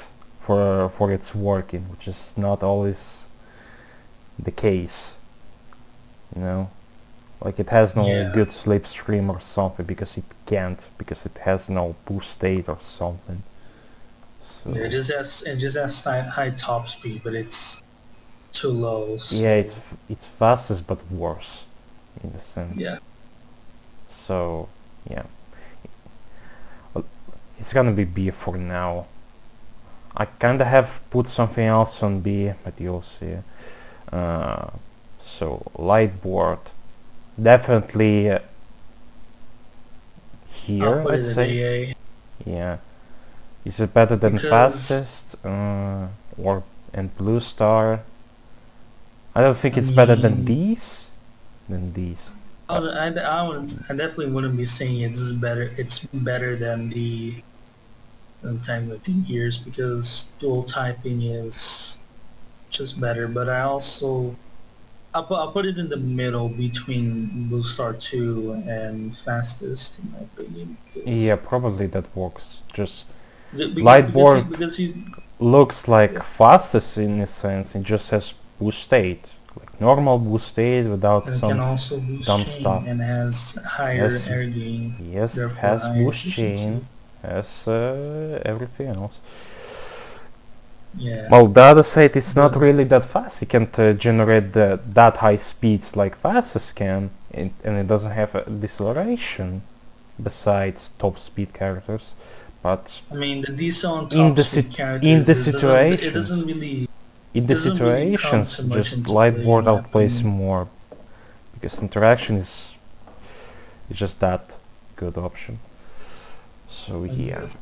for its working, which is not always the case. You know, like it has no Yeah. good slipstream or something because it can't, because it has no boost state or something. So Yeah, it just has high top speed, but it's too low. So yeah, it's fastest but worse in a sense. yeah. So yeah, well, it's gonna be B for now. I kinda have put something else on B, but you'll see. So light board, definitely I'll here, put I'd it at say. AA Yeah, is it better than because fastest or and blue star? I don't think I it's better than mean, these. Than these. I definitely wouldn't be saying it's better. It's better than the time lifting gears because dual typing is just better. But I'll put it in the middle between Blue Star 2 and Fastest in my opinion Yeah, because probably that works. Just because light because you, board because you looks like yeah. fastest in a sense. It just has boost state, like normal boost state without And it can some also boost dumb chain stuff. and has higher Yes, air gain, yes, it therefore has higher boost chain, efficiency. has everything else. Yeah, Well, the other side is not but really that fast. It can't generate that high speeds like fastest can, and it doesn't have a deceleration besides top speed characters. But I mean the diesel on in top the speed in characters the it situations, in the doesn't really come situations, too much just into light play in board my outplays opinion. more because interaction is just that good option. So I yeah. guess.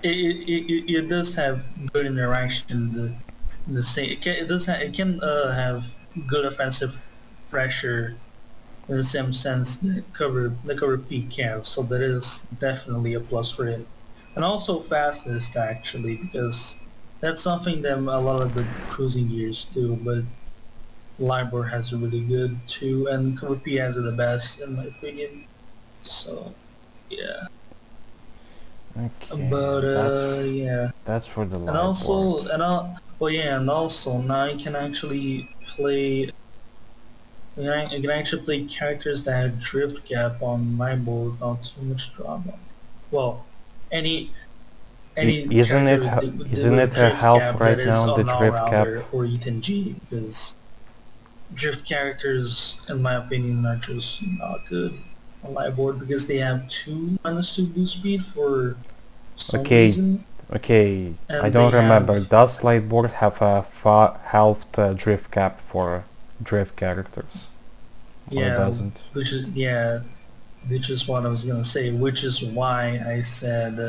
It does have good interaction. The same it can have good offensive pressure in the same sense that cover peak can. So that is definitely a plus for it, and also fastest actually because that's something that a lot of the cruising gears do. But Libor has a really good too, and cover P has it the best in my opinion. So yeah, Okay, but yeah. that's for the And light board. also, well, yeah, and also now you can actually play. You can actually play characters that have drift gap on my board without too much drama. Well, any Isn't character it isn't with a it a drift half gap that right is now a the null drift cap? rounder or Ethan G because drift characters, in my opinion, are just not good on my board because they have -2 boost speed for some Okay, reason, okay, I and they don't remember. have Does Lightboard have a halved drift cap for drift characters? Or it yeah, doesn't? which is what I was gonna say, which is why I said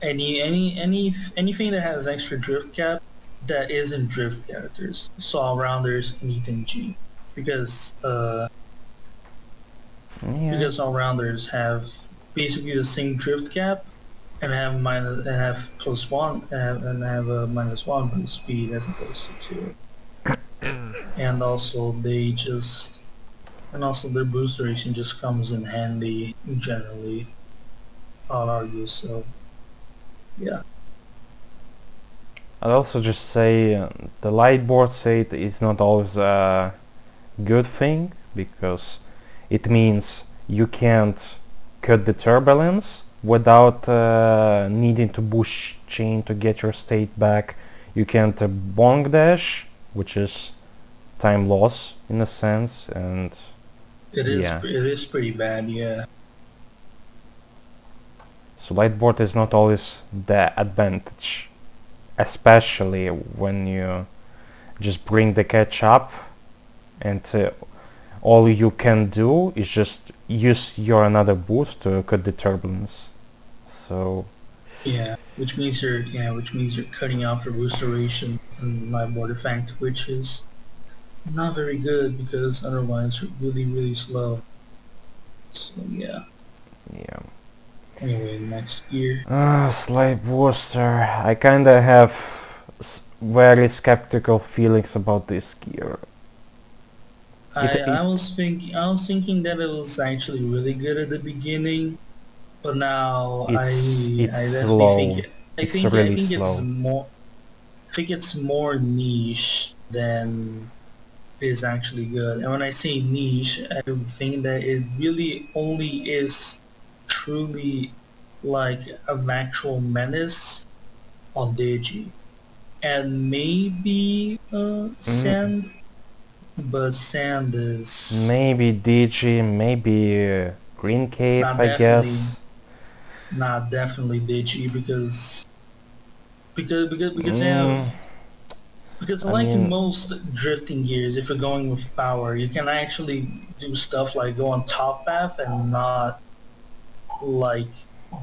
anything that has extra drift cap that isn't drift characters, so all rounders and Ethan G, because Yeah. all rounders have basically the same drift cap and have +1 and have a -1 boost speed as opposed to 2, and also their boost duration just comes in handy generally. I'll argue so. Yeah. I'd also just say the lightboard state is not always a good thing because it means you can't cut the turbulence without needing to push chain to get your state back. You can't bonk dash which is time loss in a sense, and yeah. It is pretty bad, yeah. So lightboard is not always the advantage, especially when you just bring the catch up and all you can do is just use your another boost to cut the turbulence. So Yeah, which means you're cutting off your boost duration and lightboard effect, which is not very good because otherwise you're really slow. So yeah. yeah. Anyway, next gear. Slide booster. I kinda have very skeptical feelings about this gear. I was thinking that it was actually really good at the beginning, but now It's I definitely slow. It's I really think it's slow. more niche than it is actually good. And when I say niche, I think that it really only is truly like an actual menace on Digi. And maybe Sand, but Sand is Maybe DG, maybe Green Cave, not I definitely guess. not definitely Digi because they have Mm, because I like mean, most drifting gears, if you're going with power, you can actually do stuff like go on top path and not like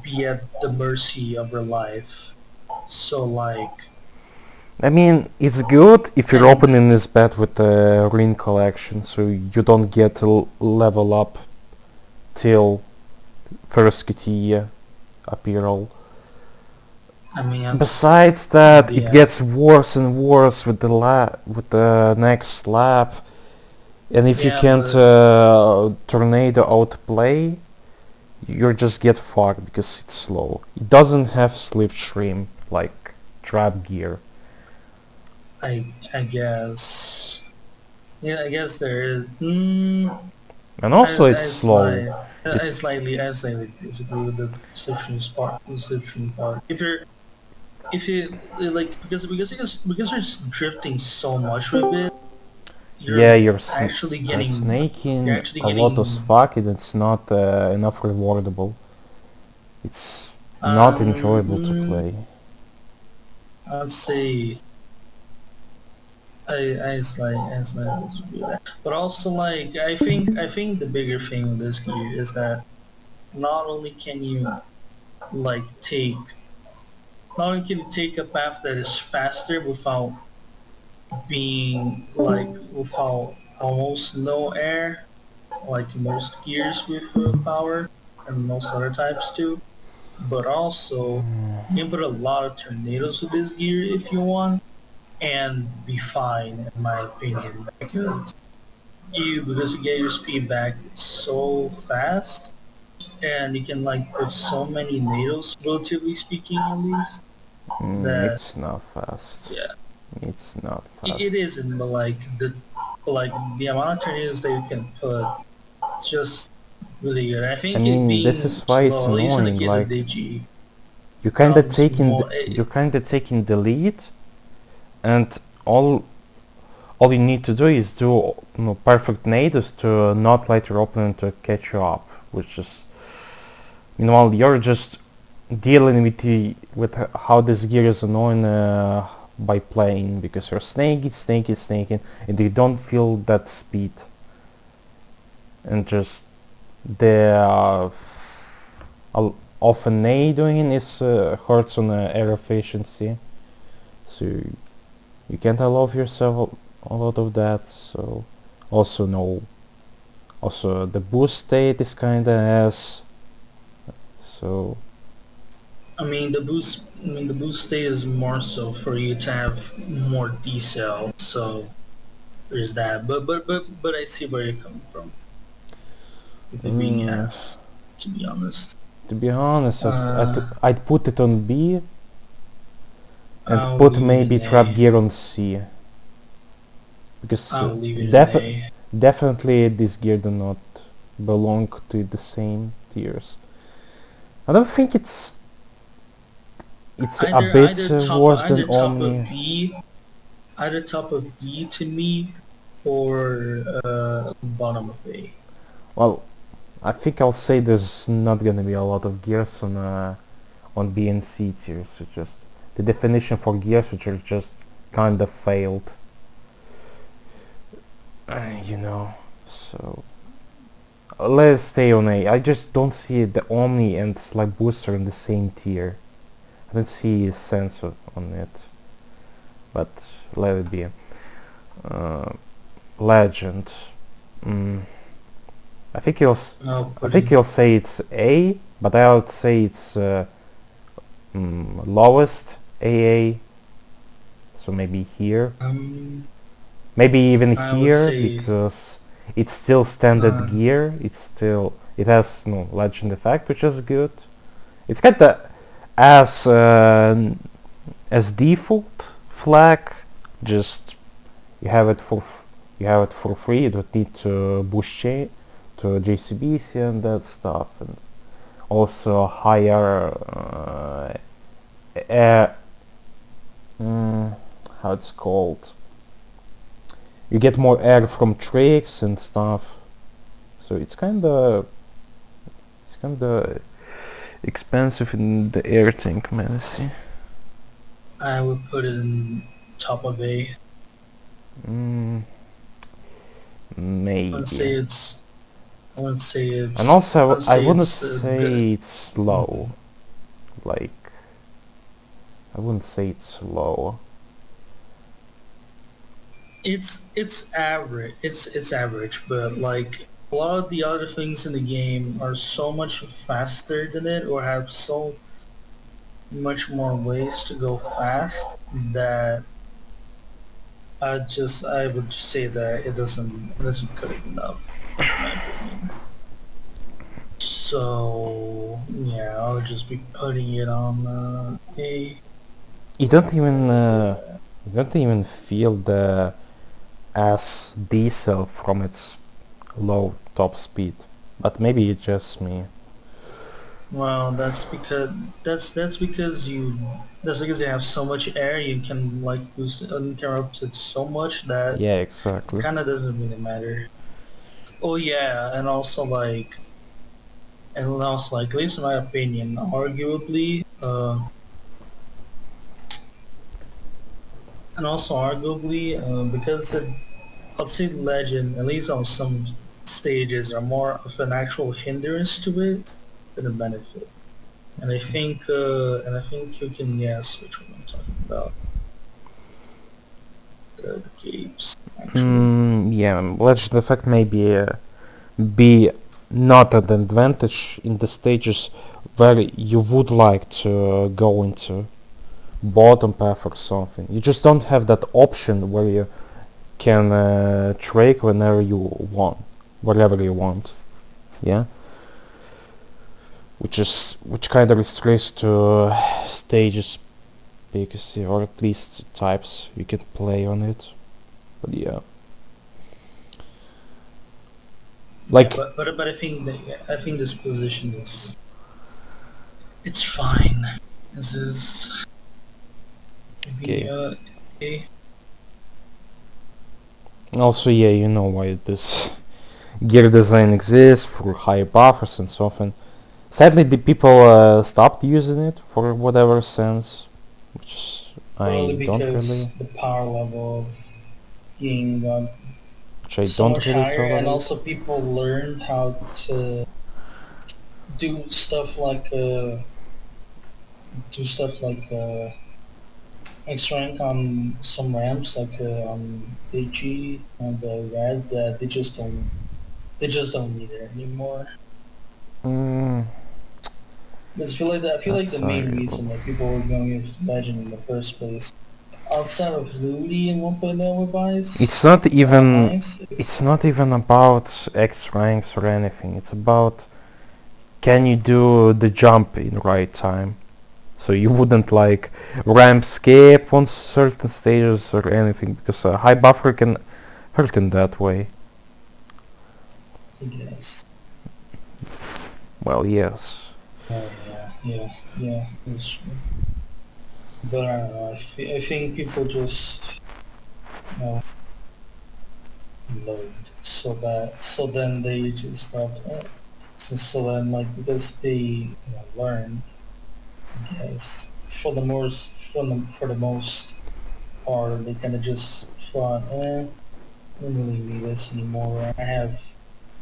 be at the mercy of your life. So like it's good if you're and opening this bet with the Green Collection, so you don't get to level up till first QTE apparel. I mean Besides that, it yeah. gets worse and worse with the next lap, and if you Yeah, can't but tornado outplay, you just get fucked because it's slow. It doesn't have slipstream like trap gear. I guess yeah, I guess there is. And also it's slow. It's I slightly disagree with the reception part. If you like because you're drifting so much with it, yeah, you're you're you're snaking actually a lot as getting fuck, and it's not enough rewardable. It's not enjoyable to um play. I'd say I slightly disagree with that. But also like I think the bigger thing with this gear is that not only can you like take not only can you take a path that is faster without being like without almost no air, like most gears with power and most other types too, but also you can put a lot of tornadoes with this gear if you want and be fine in my opinion because you get your speed back so fast and you can like put so many nados relatively speaking at least that It's not fast. yeah It's not it fast. isn't but like the amount of tornadoes that you can put it's just really good. I I think it mean, this is being why it's slow, at least in the annoying. case of Like Digi, you more. you're kinda taking the lead, and all all you need to do is do perfect nades to not let your opponent to catch you up, which is meanwhile you're just dealing with how this gear is annoying by playing because you're snaking, and you don't feel that speed, and just the often doing is hurts on air efficiency, so you can't allow yourself a lot of that. So also no, also the boost state is kinda ass. So The boost state is more so for you to have more decel. So there's that. But I see where you're coming from with it being mm, ass. To be honest, to be honest, uh, I'd put it on B and I'll put leave it maybe an trap A. gear on C because I'll leave it an A. definitely this gear do not belong to the same tiers. I don't think it's a bit worse than Either top of Omni. B either top of B to me or bottom of A. Well, I think I'll say there's not gonna be a lot of gears on B and C tiers. So just the definition for gears, which are just kind of failed. You know. So let's stay on A. I just don't see the Omni and Slide Booster in the same tier. I don't see a sense on it. But let it be. Legend. I think you'll say it's A, but I would say it's lowest AA. So maybe here. Maybe even I would here say because it's still standard gear. It has no legend effect, which is good. It's got the as default flag. Just you have it for free. You don't need to boost chain to JCBC and that stuff, and also higher how it's called. You get more air from tricks and stuff, so it's kinda expensive in the air tank, man. See. I would put it in top of A. Maybe. I wouldn't say it's. And also, I wouldn't it's say good. it's slow. Like, I wouldn't say it's slow. It's average. It's average, but like a lot of the other things in the game are so much faster than it, or have so much more ways to go fast that I would say that it doesn't cut it enough, in my opinion. So yeah, I would just be putting it on A. You don't even feel the as diesel from its low top speed, but maybe it's just me. Well, that's because you have so much air, you can like boost it uninterrupted so much that Yeah, it exactly. kind of doesn't really matter. Oh yeah, at least in my opinion, arguably, because I'd say Legend, at least on some stages, are more of an actual hindrance to it than a benefit. And I think you can guess which one I'm talking about. The capes, actually. Yeah, legend effect maybe be not an advantage in the stages where you would like to go into bottom path or something. You just don't have that option where you can trade whenever you want, whatever you want. Yeah, which kind of restricts to stages because or at least types you can play on it. But yeah, Yeah, like but I think this position is it's fine. This is maybe okay. A. Also, yeah, you know why this gear design exists for high buffers and so on. Sadly, the people stopped using it for whatever sense, which Probably I don't because really, the power level of game got which I so don't much really higher, and tolerate. also people learned how to do stuff like uh, do stuff like X rank on some ramps, like on AG and Red, that they just don't need it anymore. Mm, Because I feel like that's the main arguable. reason that people were going with Legend in the first place, outside of Ludi and 1.0 buys, It's not even nice. it's not even about X ranks or anything. It's about can you do the jump in right time. So you wouldn't like ramp skip on certain stages or anything because a high buffer can hurt in that way. I guess. Well, yes. Oh yeah, that's true. But I don't know. I think people just uh, load. So then they just stopped. So then like because they learned, I guess for the most part they kind of just thought, I don't really need this anymore. I have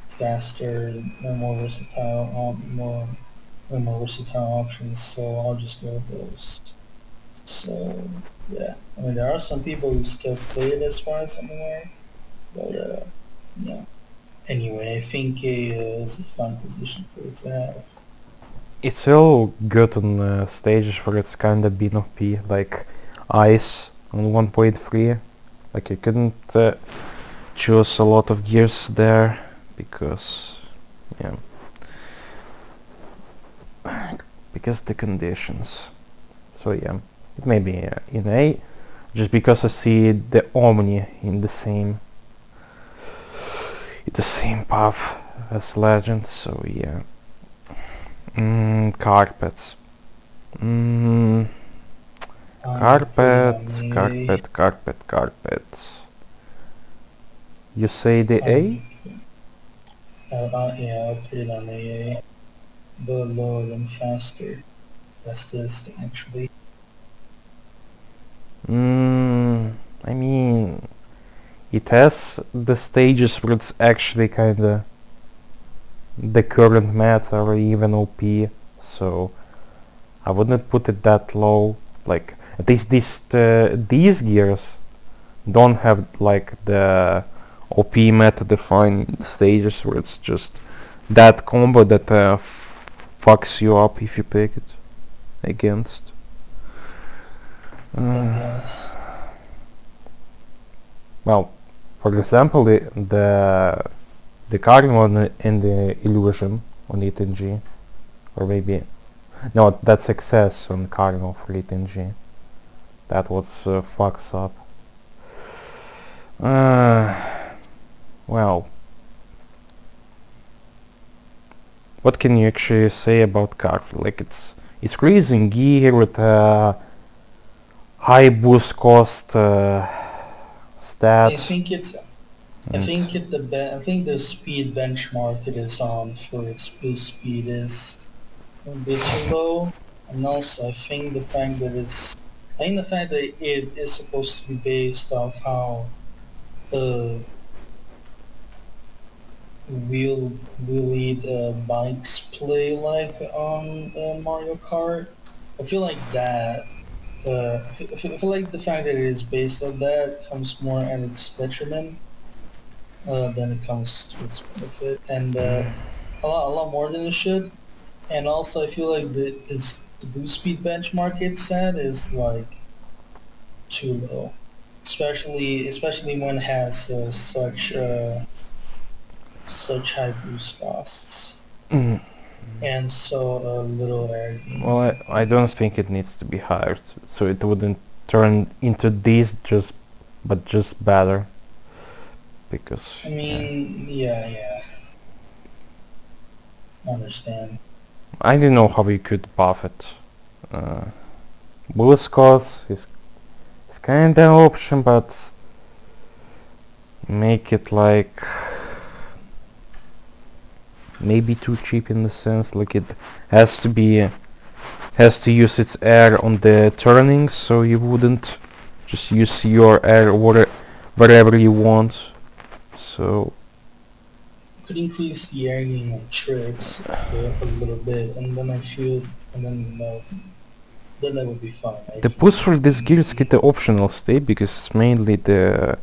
faster and more versatile, more versatile options, so I'll just go with those. So yeah, I mean there are some people who still play it as far as I'm aware, but yeah. Anyway, I think A is a fun position for it to have. It's all good on stages where it's kinda been OP, like Ice on 1.3. Like you couldn't choose a lot of gears there because, yeah, because the conditions. So yeah, it may be in A, just because I see the Omni in the same path as Legend. So yeah. Carpets. Mm, I'm putting on A. carpet. You say the A? Um, yeah, I'll put it on A. But lower than faster. Fastest actually. I mean, it has the stages where it's actually kinda the current meta or even OP, so I wouldn't put it that low. Like at least these gears don't have like the OP meta defined stages where it's just that combo that fucks you up if you pick it against. I guess. Well, for example, the Cardinal and the Illusion on 8NG, or maybe no, that's Excess on Cardinal for 8NG. That was fucks up. Well, what can you actually say about Cardinal? Like it's crazy in gear with high boost cost I stats. think it's. I think I think the speed benchmark it is on for its boost speed is a bit too low, and also I think the fact that it is supposed to be based off how the wheelie bikes play like on Mario Kart. I feel like that. I feel like the fact that it is based on that comes more at its detriment than it comes to its benefit, and a lot more than it should. And also, I feel like the boost speed benchmark it's set is like too low, especially when it has such high boost costs and so little air gain. Well, I don't think it needs to be higher, so it wouldn't turn into this but just better. Because I yeah, mean, yeah, I understand. I don't know how you could buff it. Uh, Boost cost is kinda an option, but make it like maybe too cheap in the sense like it has to be has to use its air on the turning, so you wouldn't just use your air wherever you want. So Could increase the air gain on tricks a little bit, and then I feel, and then that would be fine. I the think. boost for this gear is get the optional state because it's mainly the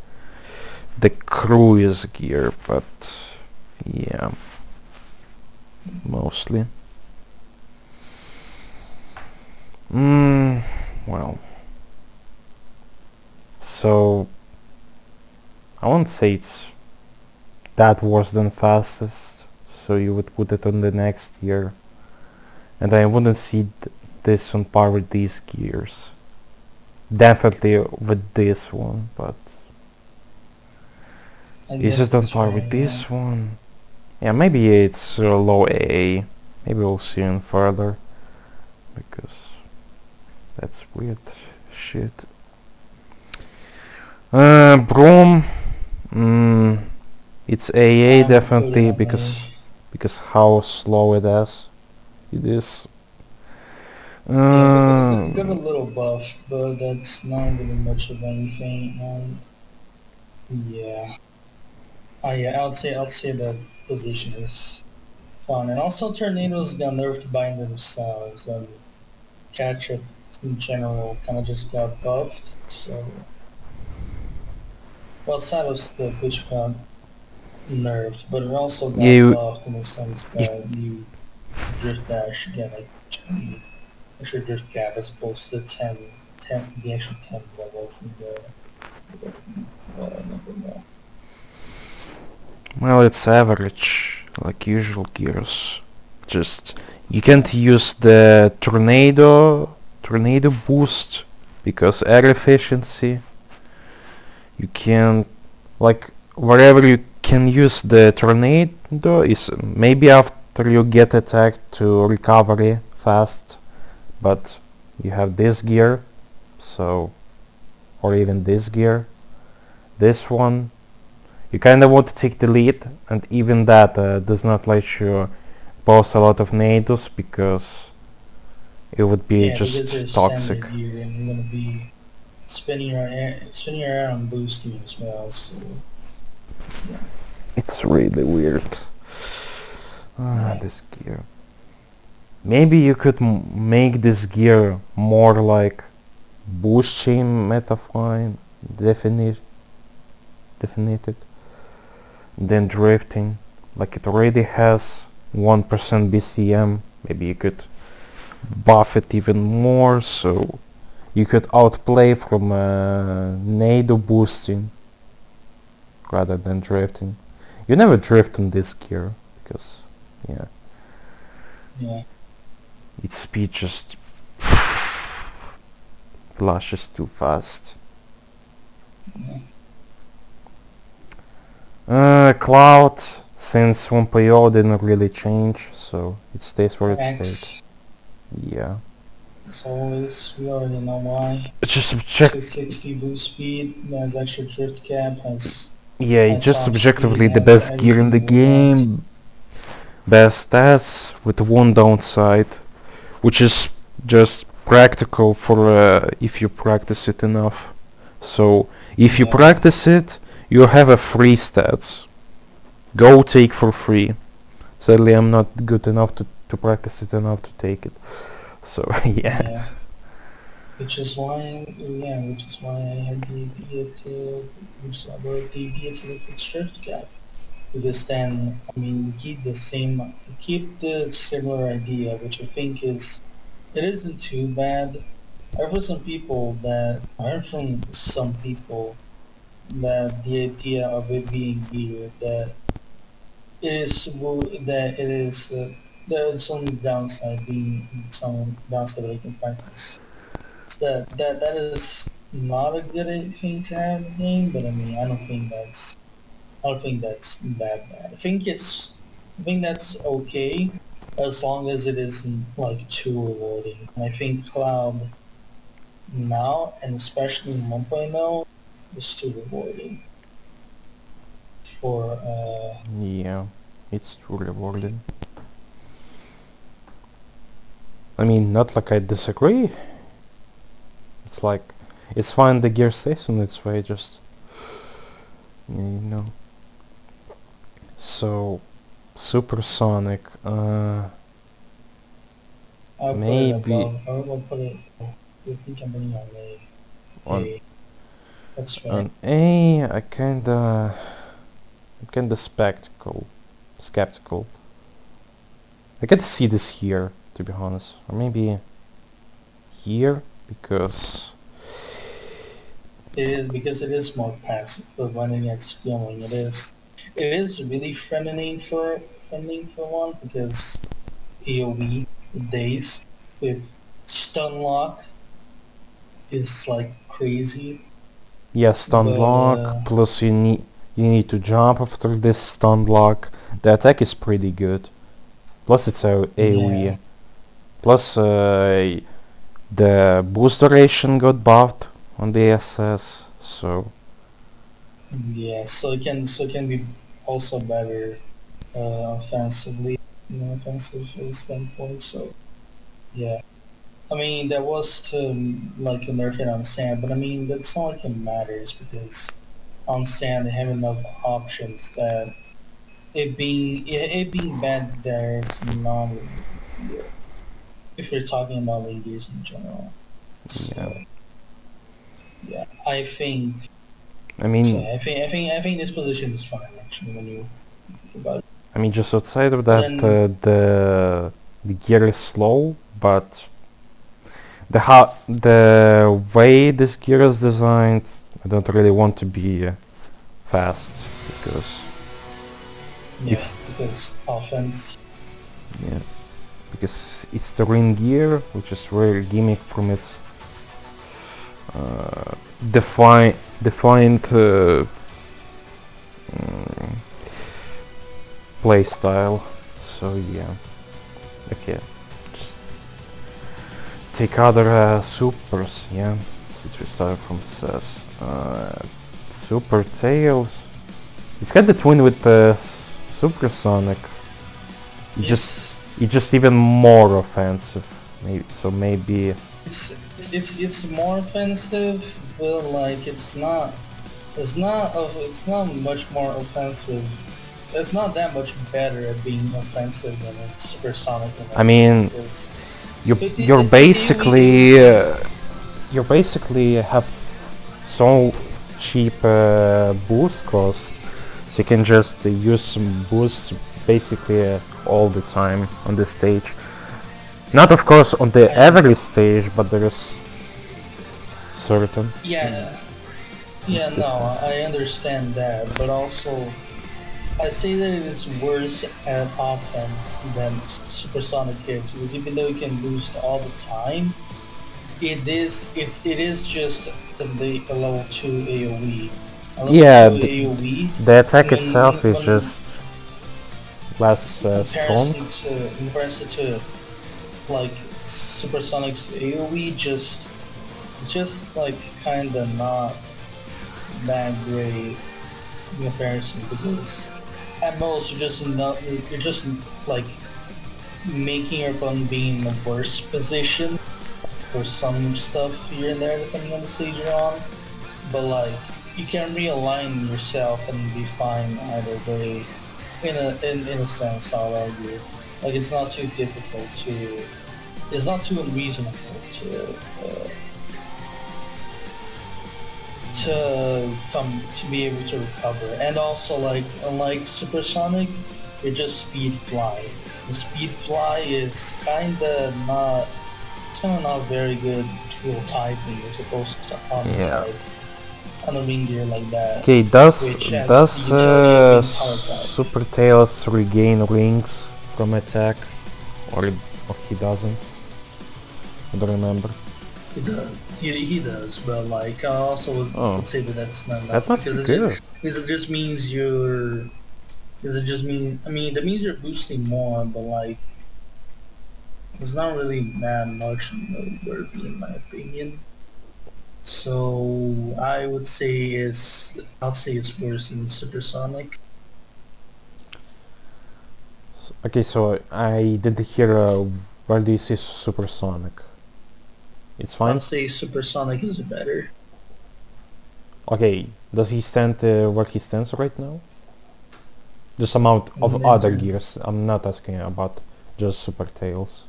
cruise gear, but yeah, mostly. Well, so I won't say it's that worse than fastest, so you would put it on the next year, and I wouldn't see this on par with these gears. Definitely with this one, but I is guess it on that's par fair, with yeah. this one? Yeah, maybe it's low AA. Maybe we'll see in further, because that's weird shit. Broom. Mm, it's AA I would put it definitely on A. because how slow it is. It is. Yeah, give a little buff, but that's not really much of anything. And yeah, yeah, I'll say that position is fun. And also, tornadoes got nerfed by themselves, and catch-up in general kind of just got buffed. So, well, Sados the which got nerfed, but it also Yeah, got buffed in the sense you, that you drift dash get like 20 extra drift gap as opposed to the 10 the actual 10 levels in the number more. well, it's average, like usual gears. Just you can't use the tornado boost because air efficiency. You can like wherever you can use the tornado is maybe after you get attacked to recovery fast, but you have this gear, so or even this gear, this one. You kind of want to take the lead, and even that does not let you post a lot of nados because it would be Yeah, because just there's toxic. standard gear and you're gonna be spinning around and boosting as well. So yeah, It's really weird. yeah, This gear. Maybe you could make this gear more like boost chain metafine definite definited than drifting. Like it already has 1% BCM. Maybe you could buff it even more so you could outplay from nado boosting rather than drifting. You never drift on this gear because yeah, yeah, its speed just flashes too fast. yeah. Cloud since 1.0 didn't really change, so it stays where it stayed. X. Yeah. As always, we already know why. Just It's check. got 60 boost speed, has extra drift cap, has Yeah, high it's just top speed, subjectively the has best gear in everything the you would want. game. Best stats with one downside, which is just practical for if you practice it enough. So if you Yeah, practice it, you have a free stats. Go take for free. Sadly, I'm not good enough to practice it enough to take it. So yeah, yeah. Which is why I had the idea to, which I wrote the idea to look at drift cap. Because then, I mean, keep the similar idea, which I think it isn't too bad. I heard from some people that the idea of it being weird, that it is, there's only downside being some downside that I can practice. That is not a good thing to have in the game, but I mean, I don't think that's that bad. I think that's okay as long as it isn't like too rewarding. And I think Cloud now, and especially in 1.0, is too rewarding for yeah, it's too rewarding. I mean, not like I disagree. It's like it's fine the gear stays on its way, just you know. So supersonic, I'll put it maybe above. I'll put it. I think I'm putting on A. on A. That's fair. on A. I'm kinda skeptical. I can see this here, to be honest, or maybe here because It is because it is more passive, but when it gets going, it is really friendly for one because AoE days with stun lock is like crazy. yeah, stun But lock plus you need to jump after this stun lock. The attack is pretty good. Plus it's a yeah, AoE. Plus the boost duration got buffed on the SS, so Yeah, so it can be also better offensively, offensive standpoint. So yeah, I mean that was to like nerf it on sand, but I mean that's not like it matters because on sand they have enough options that it being bad there it's not really a big deal if you're talking about ladies in general. Yeah. So yeah, I think I so. mean, I think this position is fine actually when you think about it. just outside of But that, then the gear is slow, but the way this gear is designed, I don't really want to be fast because yeah, it's because offense. yeah it's the ring gear, which is very gimmick from its uh, defined mm, play style. So yeah, okay. Just take other supers, yeah. Since we started from SS. Super Tails. It's got the twin with the Supersonic. It just It's it's just even more offensive. Maybe it's more offensive, but like it's not much more offensive. It's not that much better at being offensive than it's supersonic and I everything mean because you it, you're it, it, it, would be- it would basically be you basically have so cheap boost cost, so you can just use some boosts basically all the time on the stage. Not of course on the I every stage, but there is certain yeah yeah no difference. I understand that, but also I say that it is worse at offense than supersonic is because even though it can boost all the time, it is just a level 2 AoE. A level Yeah, 2 AoE the attack when itself is when just less strong. in comparison to like supersonic's AoE just it's just like kinda not that great in comparison because at most you're just like making your opponent be in a worse position for some stuff here and there depending on the stage you're on. But like you can realign yourself and be fine either way. In a sense, I'll argue. Like it's not too unreasonable to be able to recover. And also like unlike supersonic, it just speed fly. The speed fly is kinda not very good tool typing as opposed to armor Yeah. type on a ring gear like that, Okay, which has the does utility of being power type. Super Tails regain rings from attack, or he doesn't? I don't remember. He does. He does, but like I also Oh, would say that that's not that enough must be because good. it just means you're. Does it just mean? I mean, that means you're boosting more, but like it's not really that much noteworthy in my opinion. So I'll say it's worse than supersonic. Okay, so I didn't hear where do you see Supersonic? It's I'll fine? say supersonic is better. Okay, does he stand where he stands right now? Just amount of In other term, gears. I'm not asking about just Super Tails.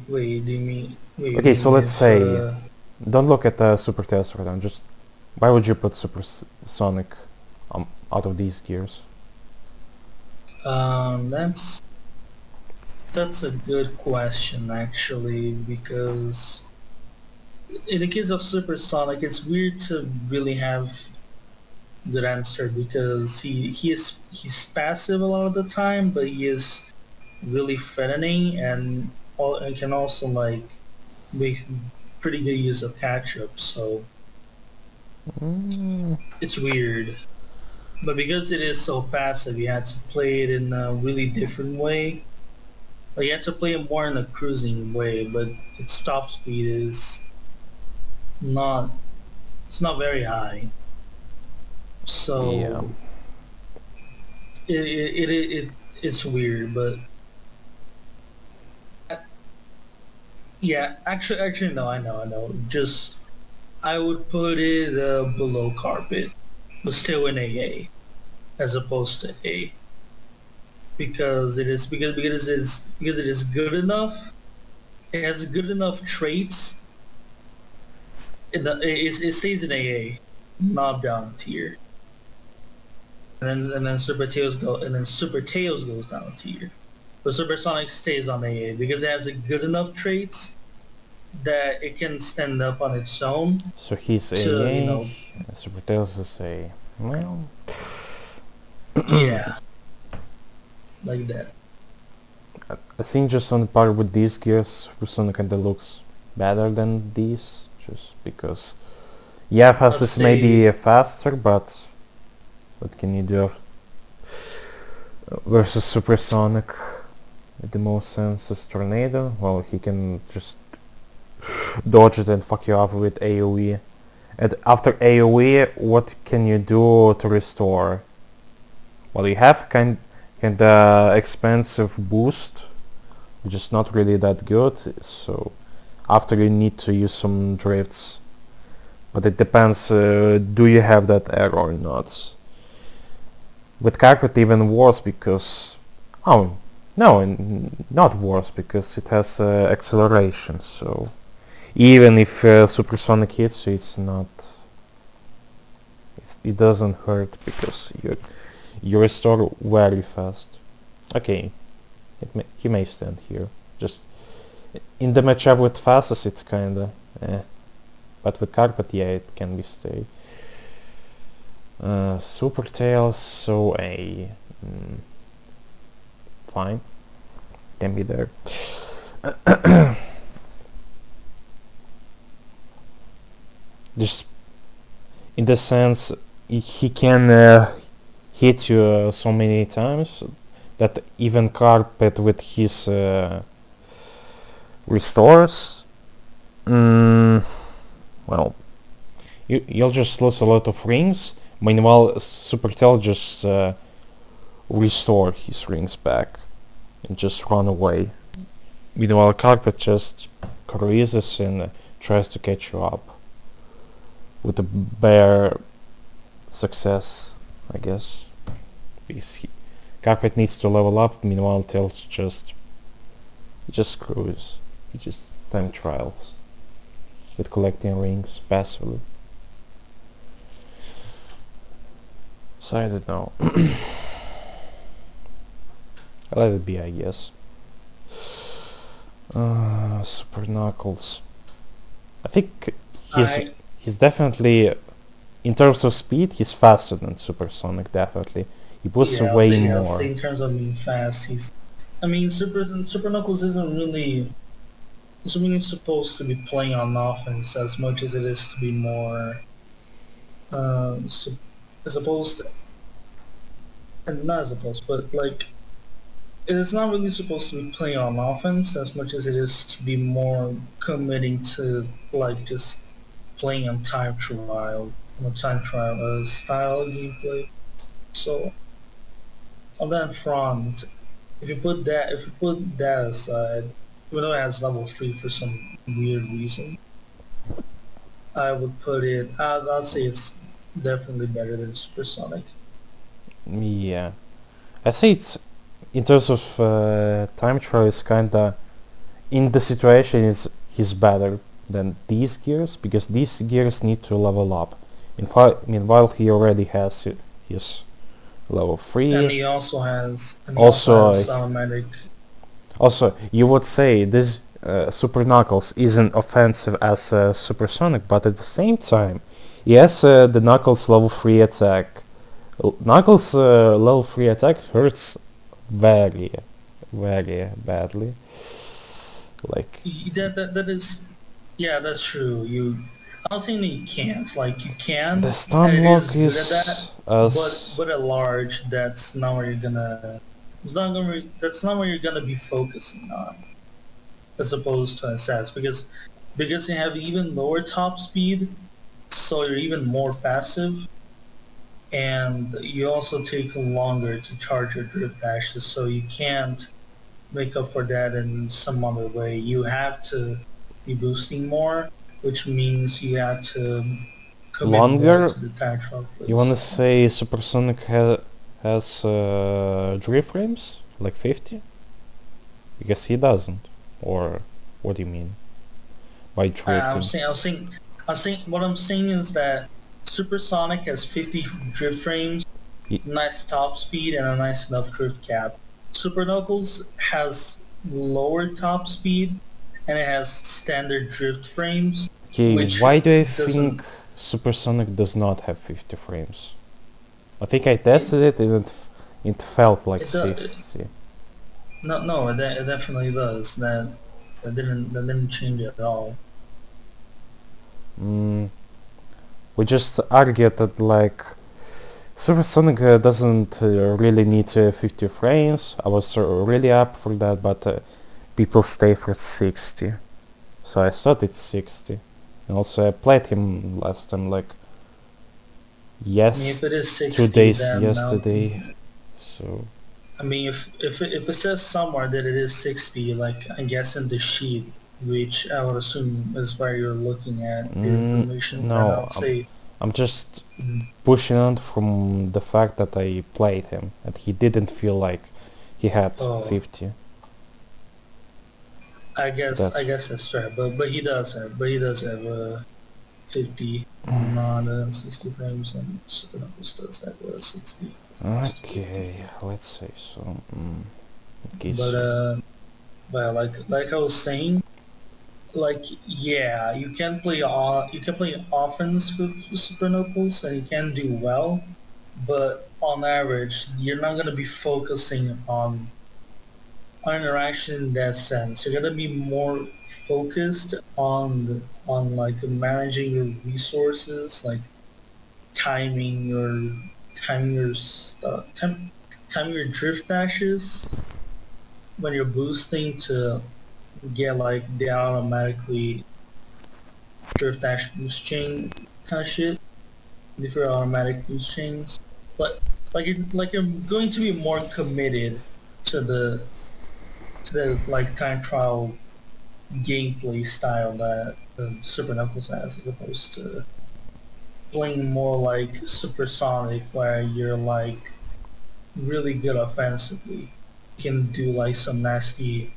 wait, do you mean wait? Okay, so Mean let's if say don't look at Super Tails right now. Just why would you put Supersonic out of these gears? that's a good question actually because in the case of supersonic, it's weird to really have good answer because he's passive a lot of the time, but he is really threatening and can also like make pretty good use of catch up. So Mm, it's weird. But because it is so passive, you had to play it in a really different way. Like you had to play it more in a cruising way, but its top speed is not It's not very high. Yeah. So it's weird, but yeah, actually, no, I know. Just I would put it below carpet, but still in AA as opposed to A, because it is good enough. It has good enough traits. It stays in AA, not down tier. And then Super Tails goes down a tier. But Supersonic stays on AA because it has a good enough traits that it can stand up on its own So he's to, you AA, know, Super Tails is A. Well, yeah, like that. I think just on par with these gears, Supersonic kinda looks better than these, just because... Yeah, fast Let's is maybe say, faster, but what can you do versus Supersonic? With the most sense is Tornado. Well, he can just dodge it and fuck you up with AoE. And after AoE, what can you do to restore? Well, you have kinda expensive boost, which is not really that good, so after you need to use some drifts. But it depends, do you have that arrow or not? With Carpet even worse because... Oh, no, not worse because it has acceleration, so... Even if Supersonic hits you, it's not... it doesn't hurt because you restore very fast. Okay, he may stand here. Just in the matchup with Fastest, it's kinda but with Carpet, yeah, it can be stay. Super Tails, so a fine, can be there. Just in the sense, he can hit you so many times that even Carpet with his restores, well, you'll just lose a lot of rings. Meanwhile, Supertail just restore his rings back and just run away. Meanwhile, Carpet just cruises and tries to catch you up with a bare success, I guess. Because Carpet needs to level up. Meanwhile, Tails just cruise. He just time trials with collecting rings passively. So I don't know. I'll let it be, I guess. Super Knuckles. I think he's definitely, in terms of speed, he's faster than Supersonic. Definitely, he boosts yeah, way I'll more. say in terms of being fast, Super Knuckles isn't really supposed to be playing on offense as much as it is to be more as opposed to, and not as opposed, but like it is not really supposed to be playing on offense as much as it is to be more committing to like just playing on time trial style gameplay. So on that front, if you put that aside, even though it has level 3 for some weird reason, I would put it, I'd say it's definitely better than Supersonic. Yeah, I say it's, in terms of time trial, is kinda, in the situation is he's better than these gears because these gears need to level up. Meanwhile, he already has his level 3. And he also has, Also, automatic. also, you would say this Super Knuckles isn't offensive as Supersonic, but at the same time, yes, the Knuckles level 3 attack. Knuckles level 3 attack hurts very, very badly. Like, That is, yeah, that's true. I'm not saying that you can't. Like you can, the and stun it lock is good at that. is as... But at large, that's not where you're gonna. It's not gonna. That's not where you're gonna be focusing on, as opposed to assess because you have even lower top speed. so you're even more passive, and you also take longer to charge your drift dashes, so you can't make up for that in some other way. You have to be boosting more, which means you have to commit more Longer? to the time trial You wanna plays. say Supersonic has drift frames? Like 50? Because he doesn't. Or what do you mean by I'm drifting? saying, what I'm saying is that Supersonic has 50 drift frames, Y- nice top speed, and a nice enough drift cap. Super Knuckles has lower top speed, and it has standard drift frames, Okay, which why do I doesn't. think Supersonic does not have 50 frames? I think I It tested it and it felt like it does. 60. No, it definitely does. That didn't change at all. Mm, we just argued that like Supersonic doesn't really need 50 frames. I was really up for that, but people stay for 60. So I thought it's 60. And also I played him last time, like, I mean, if yes, it is 2 60, days then yesterday. So, I mean, if it says somewhere that it is 60, like I guess in the sheet, which I would assume is where you're looking at the information, then no, I'll say, I'm just mm, pushing on from the fact that I played him and he didn't feel like he had oh, 50. I That's guess that's fair. But he does have 50, not 60 frames, and Super Knuckles does have 60 as opposed to 50. okay. Let's say so. Okay, But so like I was saying, like yeah, you can play offense with Super Knuckles and you can do well, but on average, you're not gonna be focusing on interaction in that sense. You're gonna be more focused on like managing your resources, like timing your timing your stuff, timing your drift dashes when you're boosting to get like the automatically drift dash boost chain kind of shit. If you're automatic boost chains, but like you're going to be more committed to the like time trial gameplay style that the Super Knuckles has, as opposed to playing more like Supersonic, where you're like really good offensively. You can do like some nasty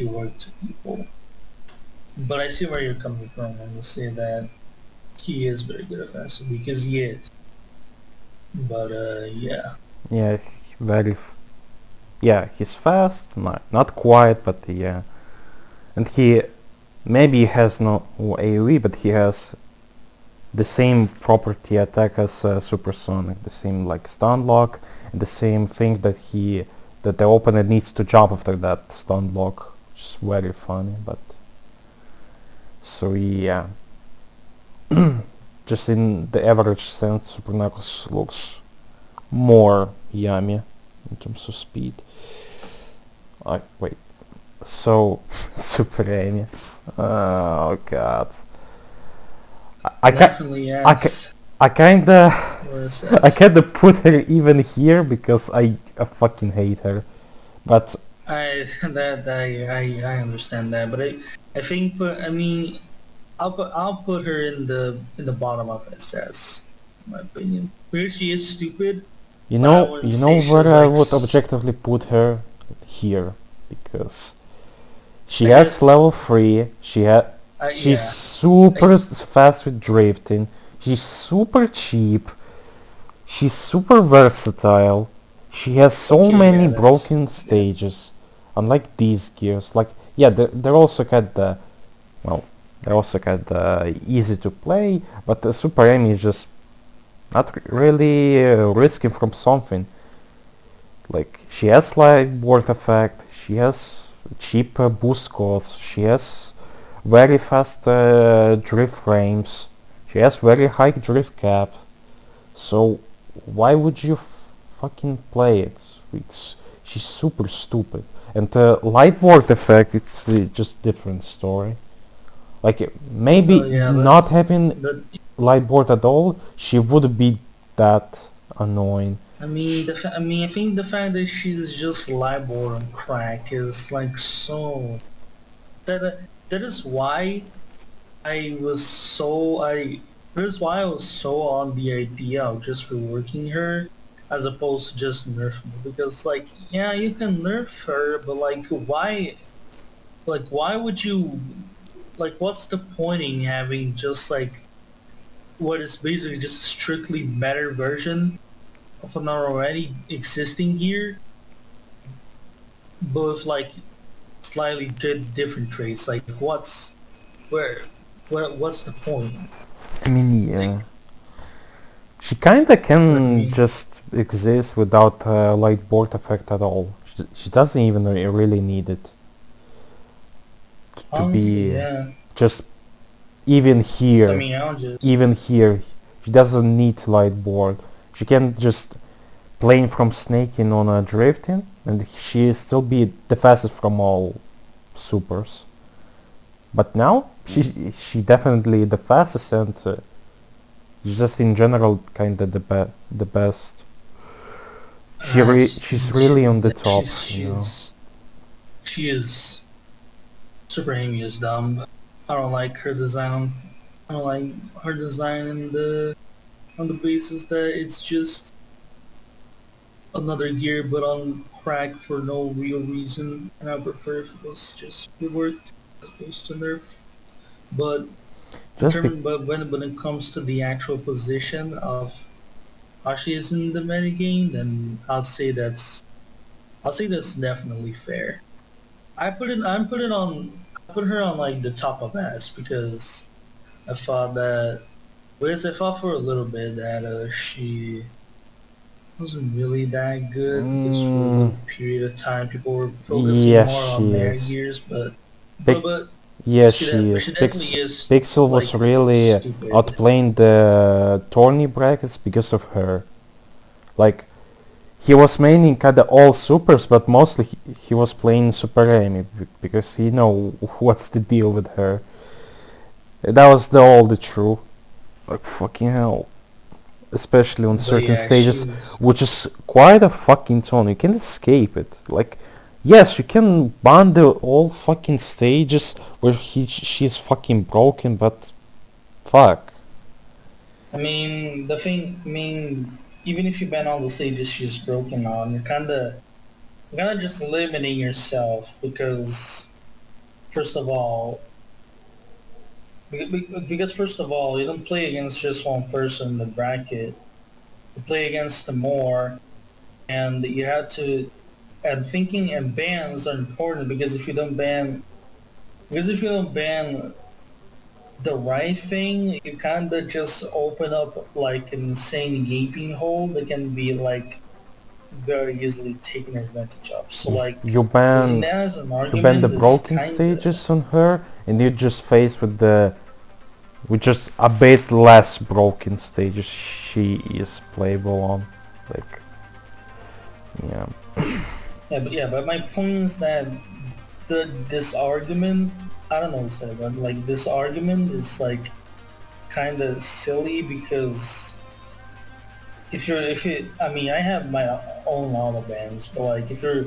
work to people. But I see where you're coming from when you say that he is very good offensively, because he is. But yeah, yeah, very. Yeah, he's fast. Not quite, but yeah. And he maybe has no AoE, but he has the same property attack as Supersonic, the same like stun lock, and the same thing that the opponent needs to jump after that stun block, which is very funny. But so yeah, just in the average sense, Super Knuckles looks more yummy in terms of speed. Wait, so Super Amy. Oh god. I can definitely I can yes. I kinda Whereas I kinda put her even here because I fucking hate her. But I understand that, but I think, but I mean, I'll put her in the bottom of SS, in my opinion. Because she is stupid, but I wouldn't you know say where she's I like. would objectively put her? Here. Because she I has guess. level 3, she's Yeah. super I fast with drifting, she's super cheap, she's super versatile. She has so okay. many Yeah. That's broken good. stages. Unlike these gears, like yeah, they also had the well, they also had the easy to play, but the Super M is just not really risky from something. Like she has like ward effect, she has cheap boost costs, she has very fast drift frames, she has very high drift cap. So why would you fucking play it? It's she's super stupid. And the light ward effect, it's just different story. Like maybe Yeah, not having that light board at all, she would be that annoying. I mean, I think the fact that she's just LIBOR and crack is like so. That is why I was so I. That is why I was so on the idea of just reworking her, as opposed to just nerfing her. Because like, yeah, you can nerf her, but like, why? Like, why would you? Like, what's the point in having just like what is basically just a strictly better version of an already existing gear, but with like slightly different traits? Like, what's the point? I mean, Like, yeah. She kinda I can mean, just exist without light board effect at all. She doesn't even really need it to honestly, be yeah. just even I here. mean, I'll just Even here, she doesn't need light board. She can just plane from snaking on a drifting, and she still be the fastest from all supers. But now she definitely the fastest, and just in general kinda the best. She's really on the top, she's you know. she is super Amy is dumb. I don't like her design. I don't like her design in the on the basis that it's just another gear but on crack for no real reason, and I prefer if it was just reworked as opposed to nerf. But Just be but when it comes to the actual position of how she is in the metagame, then I'll say that's definitely fair. I put her on like the top of S because I thought that whereas I thought for a little bit that she wasn't really that good because for a mm, little period of time people were focusing yeah, more on she their is. gears, Pic- but yeah, she she is. definitely is Pixel was like really stupid. outplaying the tourney brackets because of her. Like he was mainly kinda all supers, but mostly he was playing Super Amy because he know what's the deal with her. That was all the true. Like fucking hell. Especially on But certain yeah, stages, she's which is quite a fucking tone. You can't escape it. Like, yes, you can ban the all fucking stages where she's fucking broken, but fuck. I mean, even if you ban all the stages she's broken on, you're kinda just limiting yourself because first of all, because first of all, you don't play against just one person in the bracket. You play against the more, and you have to. And thinking and bans are important because if you don't ban the right thing, you kind of just open up like an insane gaping hole that can be like very easily taken advantage of. So like You using ban that as an you ban the argument is broken kind of stages on her, and you just face with just a bit less broken stages she is playable on. Like, yeah. but my point is that this argument, I don't know what to say, but like this argument is like kind of silly because if you I mean I have my own auto bans, but like if you're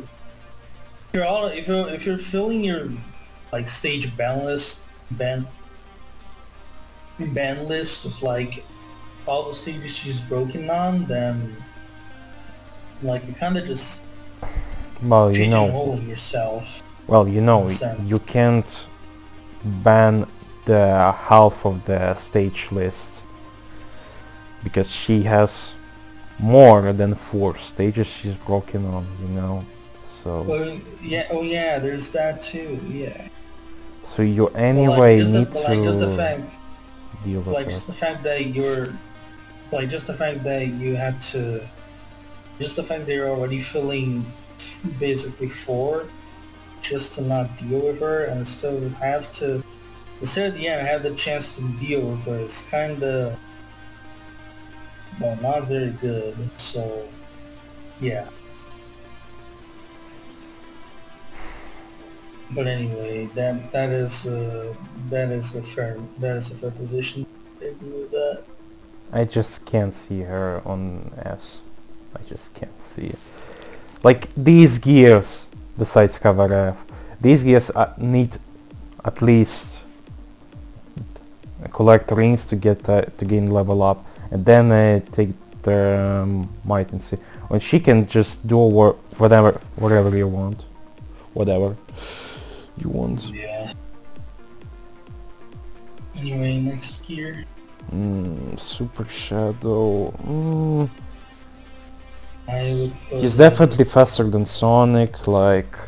filling your like stage ban list with like all the stages she's broken on, then like you kind of just Well, pigeonholing yourself in a you sense. can't ban the half of the stage list because she has more than 4 stages she's broken on, so Oh yeah, there's that too. Yeah, you but like anyway need to deal with that. just the fact that you're like just the fact that you had to just the fact that you're already filling basically four just to not deal with her and still have to instead yeah have the chance to deal with her. It's kind of well not very good. So yeah, But anyway, that is a fair position. I agree with that. I just can't see her on S. I just can't see it. Like these gears, besides cover F, these gears need at least collect rings to get to gain level up, and then take the might and see. When she can just do whatever you want, whatever you want. Yeah. Anyway, next gear. Super Shadow. I would put He's definitely faster than Sonic, like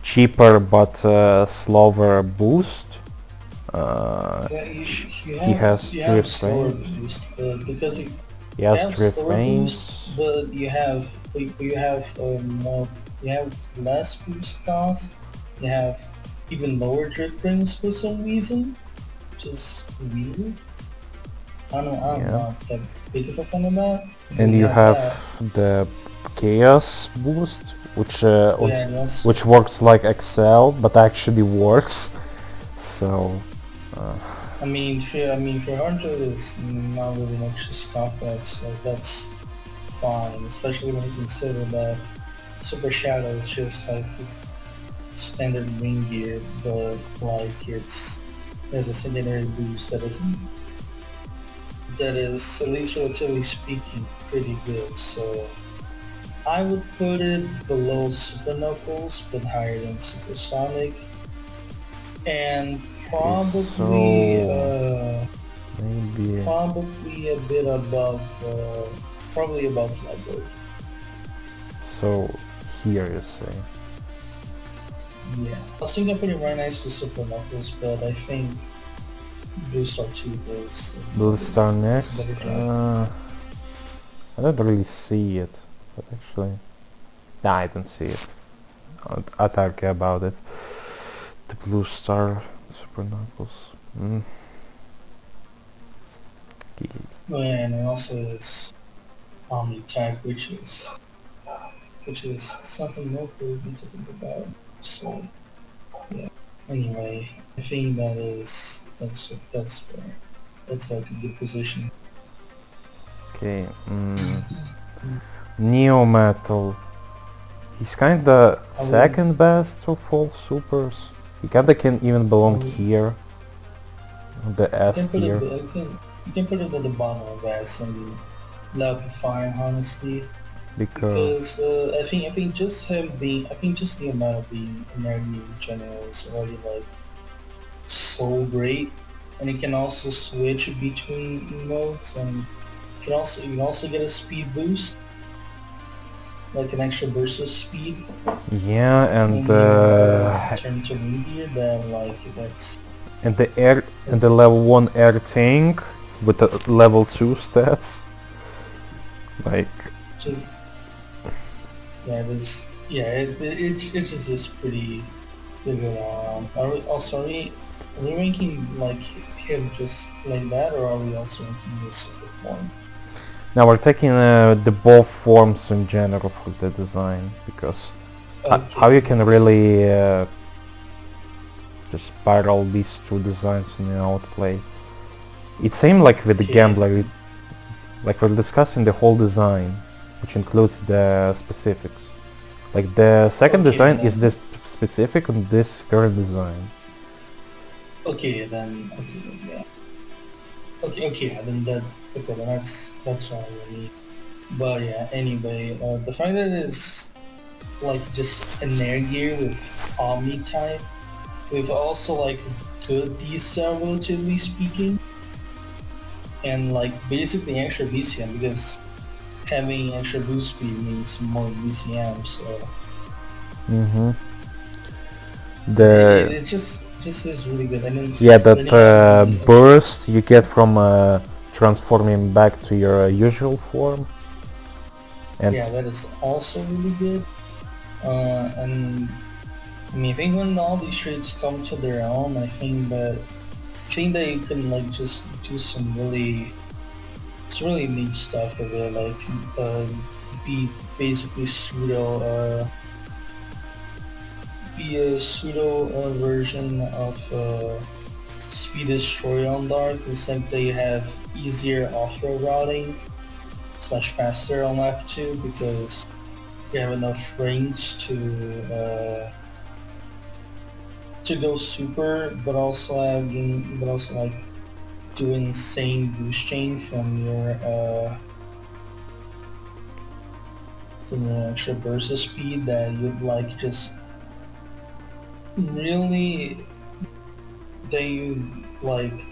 cheaper but slower boost. He has drift range. Because He has have drift slower range. boost, but you have more, you have less boost cost. You have even lower drift rings for some reason, which is weird. I'm Yeah. not that big of a fan of that. And you have the Chaos boost, which works like Excel, but actually works. So. I mean, for 100 is not really much to scoff at, so that's fine, especially when you consider that Super Shadow is just like standard ring gear, but like there's a secondary boost that is, at least relatively speaking, pretty good. So I would put it below Super Knuckles, but higher than Super Sonic, and probably maybe probably a bit above, probably above Flybird. So here you say. Yeah, I was thinking putting right next to Super Knuckles, but I think Blue Star 2 is... Blue Star next? It's a better job. I don't really see it, but actually... Nah, I don't see it. I'll talk about it. The Blue Star Super Knuckles. Okay. Oh yeah, and it also is Omni Tech, which is something more important to think about. So yeah. Anyway, I think that's fair. That's like a good position. Okay. Neo Metal. He's kinda second best of all supers. He kinda can even belong here. On the S tier. You can put it at the bottom of S, and that would be fine, honestly. Because I think just the amount of being American in general is already like so great, and it can also switch between emotes, and you can also get a speed boost, like an extra burst of speed. yeah, and turn to meteor, then like that's. And the level 1 air tank with the level 2 stats. Like Yeah, it's just pretty good all around. Are we ranking like him just like that, or are we also ranking his separate form? now we're taking the both forms in general for the design, because how you can really just spiral these two designs in the outplay. It seemed like with the Gambler, like we're discussing the whole design, which includes the specifics. Like the second design is this specific on this current design. Then that's all I need. But yeah, anyway, the fact that it's like just an air gear with Omni type, with also like good decel relatively speaking, and like basically extra BCM, because having extra boost speed means more BCM, so it just is really good. And then that burst you get from transforming back to your usual form. And yeah, that is also really good. And I mean, I think when all these traits come to their own, I think that you can like just do some really neat stuff with it, like be basically be a pseudo version of Speed Destroyer on Dark, except they have easier off-road routing slash faster on lap 2 because you have enough range to go super, but also like do insane boost chain from your extra burst of speed that you'd like just really that you like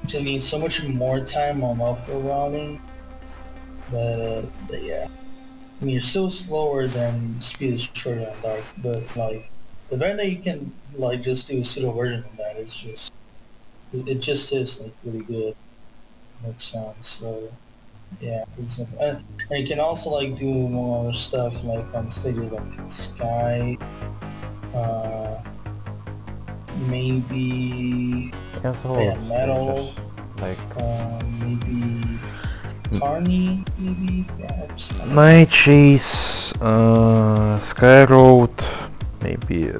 just need so much more time on off-road routing that yeah. I mean, you're still slower than Speed Destroyer on Dark, but like the fact that you can like just do a pseudo version of that is just it just is like really good. That sounds so yeah. And you can also like do more stuff like on stages like Sky, uh, maybe There's a lot of Metal, stages. Like maybe Carney, maybe perhaps. Night Chase, Sky Road, maybe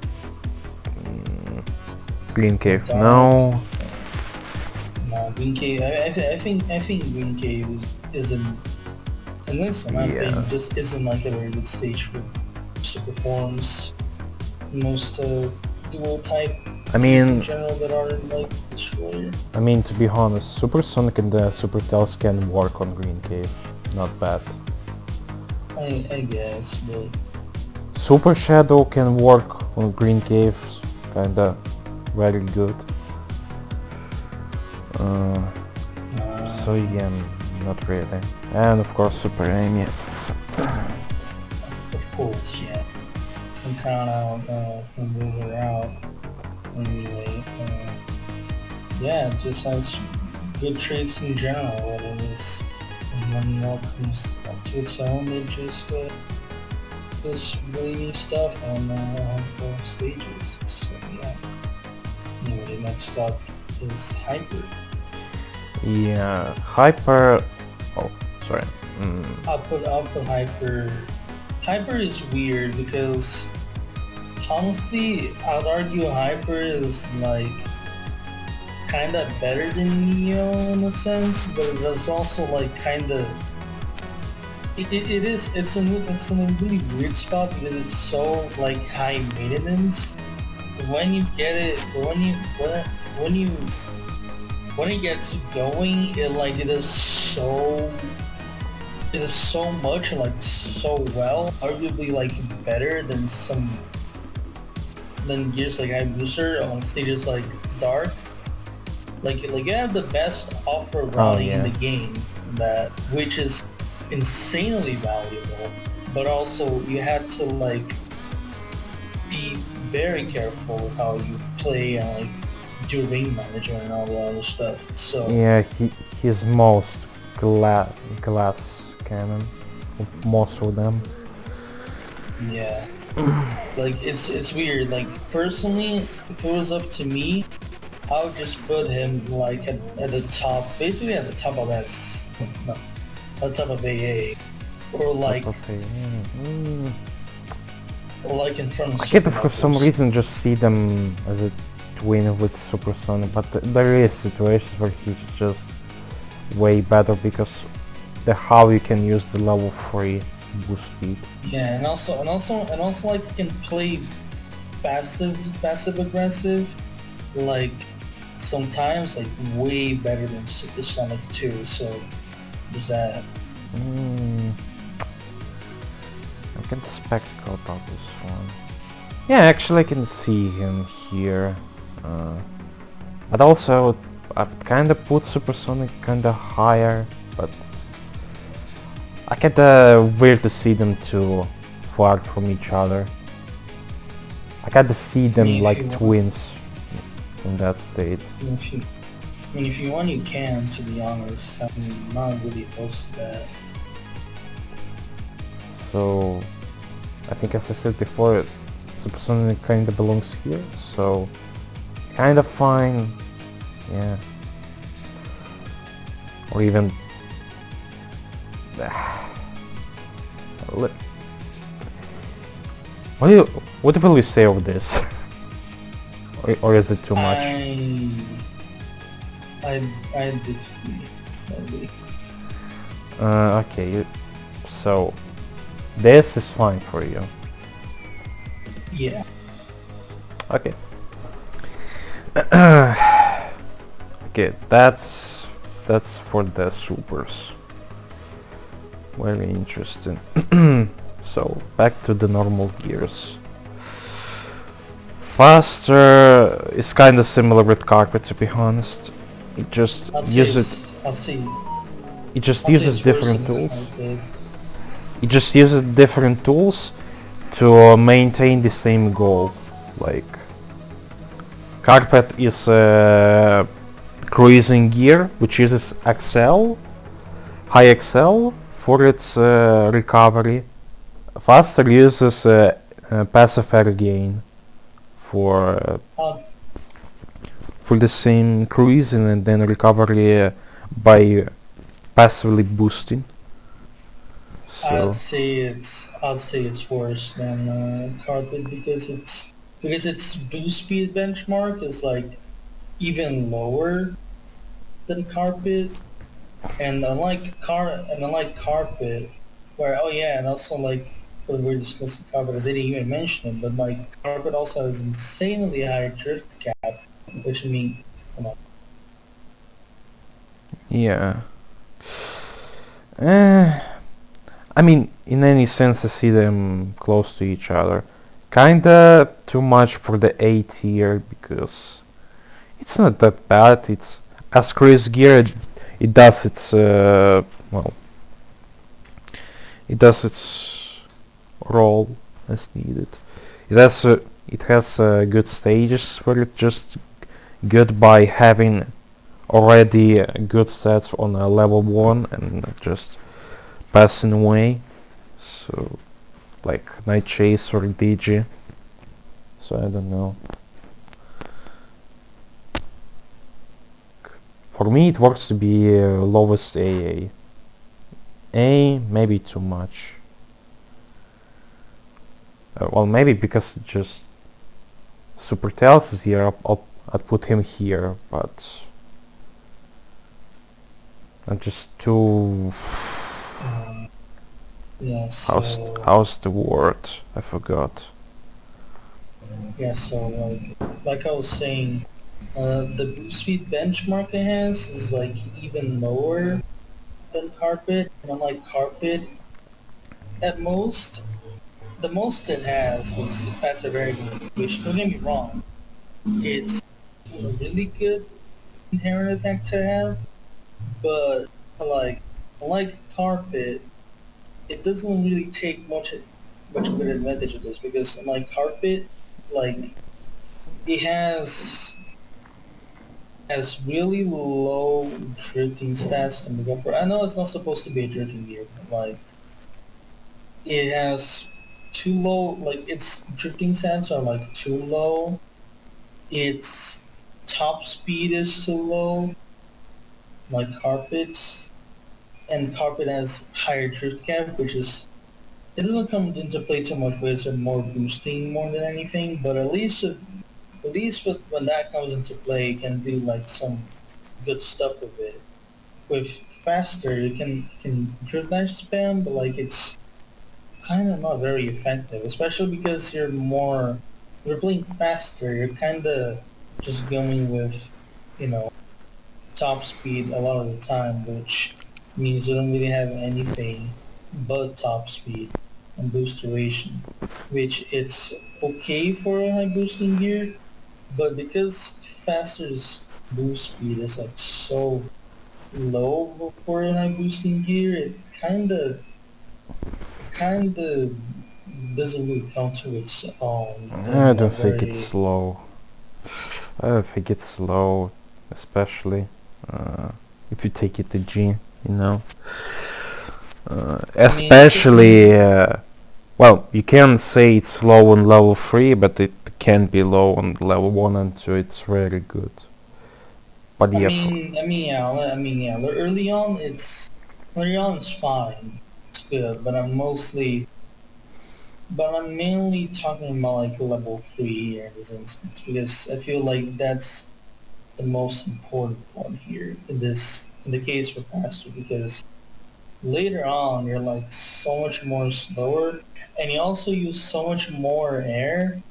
Green Cave now. No, Green Cave. I think Green Cave isn't, at least in my opinion, just isn't like a very good stage for super forms. Most dual type in general that are like destroyer. I mean, to be honest, Supersonic and the Super Tails can work on Green Cave. Not bad. I guess, but Super Shadow can work on Green Caves. Kinda very good. So yeah, not really. And of course Super Amy. Of course, yeah. I'm kind of move her out anyway. Yeah, it just has good traits in general. Whether it's when it comes up to its own, it just does really neat stuff on both stages. So yeah. Anyway, next up is Hyper. Yeah, Hyper. Oh, sorry. I'll put Hyper. Hyper is weird because honestly, I'd argue Hyper is like kinda better than Neo in a sense, but it's also like kinda. It's in a really weird spot because it's so like high maintenance. When you get it, when it gets going, it is so much and like so well, arguably like better than gears like iBooster on stages like Dark. Like you have the best off-road routing in the game, which is insanely valuable, but also you have to like be very careful with how you play and like do ring management and all the other stuff. So yeah, he's most glass cannon of most of them. Yeah. Like it's weird. Like personally, if it was up to me, I would just put him like at the top, basically at the top of S, no, at the top of AA, or like in front of. I can't for some reason just see them as a twin with Supersonic, but there is situations where he's just way better because how you can use the level 3 boost speed. Yeah, and also like you can play passive aggressive, like sometimes like way better than Supersonic 2. So there's that. I can spectacle about this one. Yeah, actually I can see him here. But also I've kinda put Supersonic kinda higher, but I kinda weird to see them two far from each other. I kinda see them like twins in that state. If you want, you can, to be honest. I'm not really opposed to that. So I think, as I said before, Supersonic kinda belongs here, so kinda fine, yeah. Or even what will you say of this? or is it too much? I disagree slightly. Okay, so this is fine for you. Yeah. Okay. Okay, that's for the supers. Very interesting. So back to the normal gears. Faster is kind of similar with carpet, to be honest. It just uses different tools. It just uses different tools to maintain the same goal. Like carpet is cruising gear, which uses Excel, high Excel for its recovery. Faster uses passive air gain for the same cruising and then recovery by passively boosting. So I'd say it's worse than carpet because its boost speed benchmark is like even lower than carpet, and unlike carpet, where and also like when we're discussing carpet, I didn't even mention it, but like carpet also has insanely high drift cap, which means yeah. I mean, in any sense, I see them close to each other. Kinda too much for the A tier because it's not that bad. It's as cruise gear, it does its well, it does its role as needed. It has good stages where it's just good by having already good stats on a level 1 and just passing away. So like Night Chase or DG. So I don't know. For me it works to be lowest AA. A maybe too much. Well, maybe because just Super Tails is here, I'd put him here, but I'm just too... yeah. So how's the word? I forgot. yeah. So like I was saying, the boost speed benchmark it has is like even lower than carpet, and unlike carpet, at most, the most it has is passive air gain, which don't get me wrong, it's a really good inherent effect to have, but like unlike carpet, it doesn't really take much of an advantage of this because unlike carpet, like it has really low drifting stats to make up for. I know it's not supposed to be a drifting gear, but like it has too low. Like its drifting stats are like too low. Its top speed is too low, like carpets, and carpet has higher drift cap, which is it doesn't come into play too much, but it's more boosting more than anything. But when that comes into play, you can do like some good stuff with it. With faster, you can drift dash spam, but like it's kind of not very effective, especially because you're playing faster. You're kind of just going with you know top speed a lot of the time, which means you don't really have anything but top speed and boost duration, which it's okay for a high boosting gear, but because faster's boost speed is like so low for a high boosting gear, it kinda doesn't really come to its own I in a don't think it's very slow. I don't think it's slow, especially if you take it to G, you know. I mean, Especially, well, you can say it's low on level 3, but it can be low on level 1 and 2, it's very good. But yeah, yeah. Early on it's fine. It's good, but I'm mostly But I'm mainly talking about like level 3 here in this instance because I feel like that's the most important one here in the case for Pastor because later on you're like so much more slower and you also use so much more air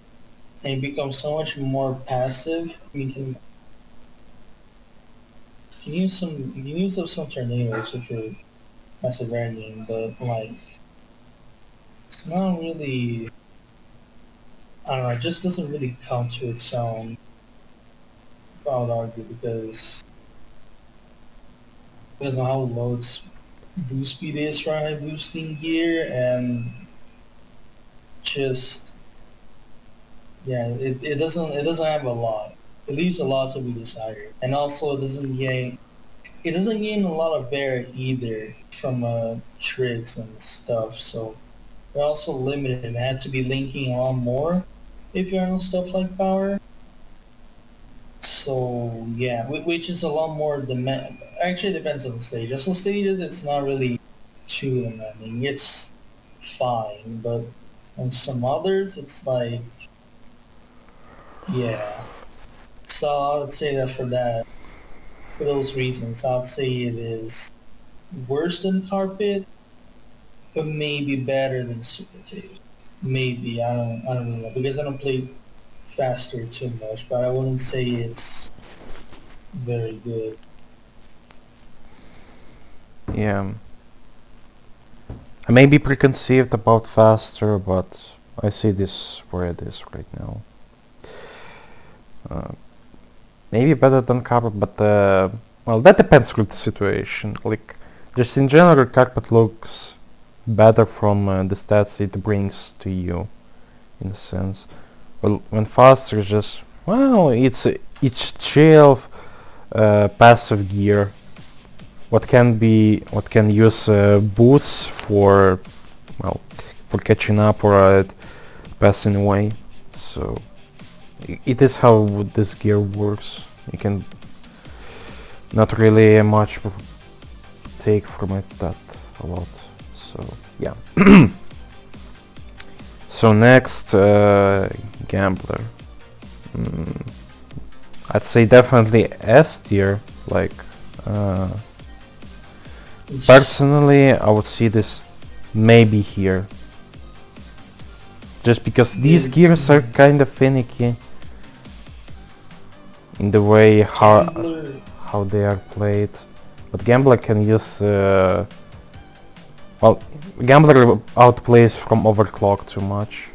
and you become so much more passive. You can use up some tornadoes if you're passive raining, but like it's not really I don't know, it just doesn't really come to its own, I would argue, because of how low its boost speed is for high boosting gear and just yeah, it doesn't have a lot. It leaves a lot to be desired. And also it doesn't gain a lot of bear either from tricks and stuff, so they're also limited and had to be linking a lot more if you're on stuff like power. So yeah, which is a lot more demand. Actually, it depends on the stage. As for stages, it's not really too demanding. It's fine, but on some others, it's like yeah. So I would say that for those reasons, I'd say it is worse than carpet, but maybe better than super tape. Maybe I don't really know because I don't play faster too much, but I wouldn't say it's very good. Yeah. I may be preconceived about faster, but I see this where it is right now. Uh, Maybe better than carpet, but well, that depends on the situation. Like, just in general, carpet looks better from the stats it brings to you, in a sense. Well, when faster is just well, it's chill passive gear. What can use boosts for well for catching up or passing away. So it is how this gear works. You can not really much take from it that a lot. So yeah. So next, gambler. Mm, I'd say definitely S tier. Like personally, I would see this maybe here, just because these gears are kind of finicky in the way Gambler, how they are played. But gambler can use well, gambler outplays from overclock too much,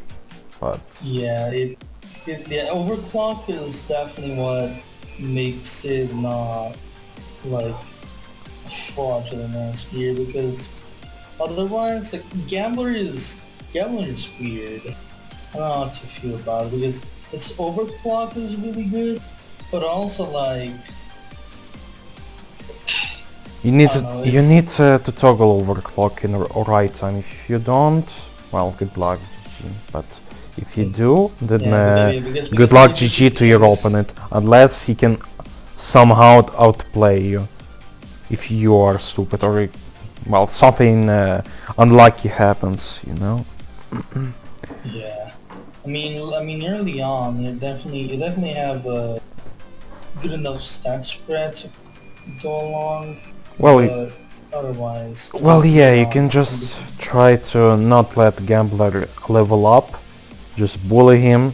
but yeah, yeah, overclock is definitely what makes it not like fraudulent as gear because otherwise, like gambler is weird. I don't know how to feel about it because its overclock is really good, but also like you need I don't know, you it's need to toggle overclock in the right time. If you don't, well, good luck, GG. But if you do, then yeah, good because luck, basically GG to your games opponent. Unless he can somehow outplay you. If you are stupid or well, something unlucky happens, you know. yeah. I mean early on you definitely have a good enough stat spread to go along, Well, but otherwise well, yeah, later you on can it just becomes try to not let gambler level up. Just bully him.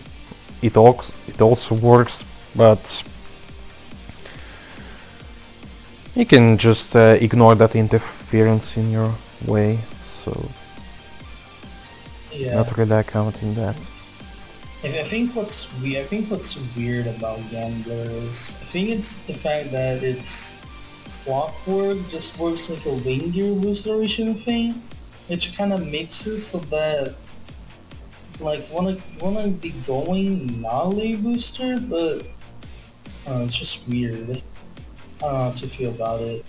It also works, but you can just ignore that interference in your way. So yeah. not really counting that. I think what's weird about Gambler is I think it's the fact that it's clockwork just works like a wing gear restoration thing, which kind of mixes so that like wanna be going not lay booster, but it's just weird. I don't know how to feel about it.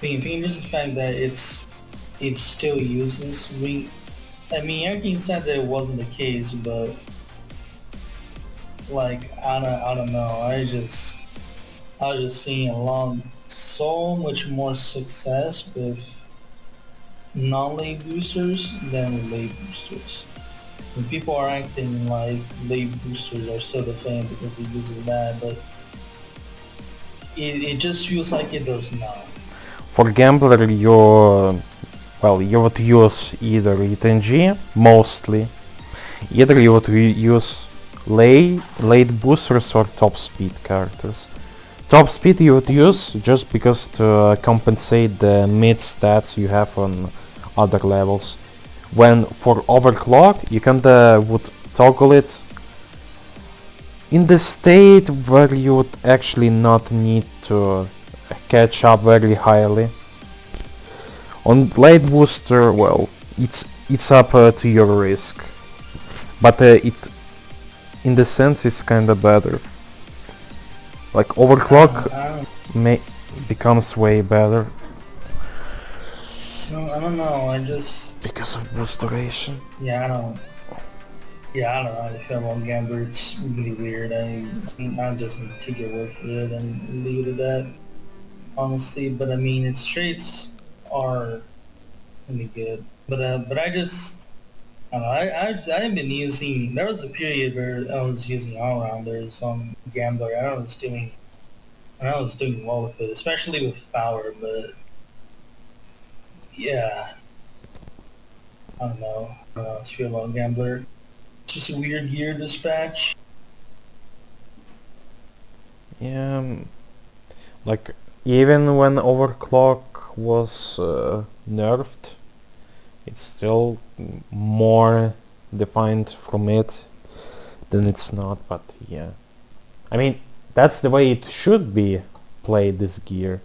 I think just the fact that it still uses wing. I mean, everything said that it wasn't the case, but like I don't know. I was just seeing along so much more success with non-lay boosters than lay boosters. And people are acting like lay boosters are still the fan because he uses that, but it just feels like it does not. For gambler, you would use either ETNG mostly. Either you would use late boosters or top speed characters. Top speed you would use just because to compensate the mid stats you have on other levels. When for overclock you kinda would toggle it in the state where you would actually not need to catch up very highly. On late booster, well, it's up to your risk, but it in the sense it's kinda better. Like overclock becomes way better I don't know. I just because of boost duration. yeah, I don't. Yeah, I don't know how to feel about Gambler. It's really weird. I'm just gonna take your word for it and leave it at that, honestly. But I mean, its traits are really good. But I just, I don't know. I've been using. There was a period where I was using all-rounders on Gambler. I was doing well with it, especially with power. But yeah, I don't know. I don't know how to feel about Gambler. It's just a weird gear dispatch. Yeah, like even when overclock was nerfed, it's still more defined from it than it's not. But yeah, I mean that's the way it should be played. This gear,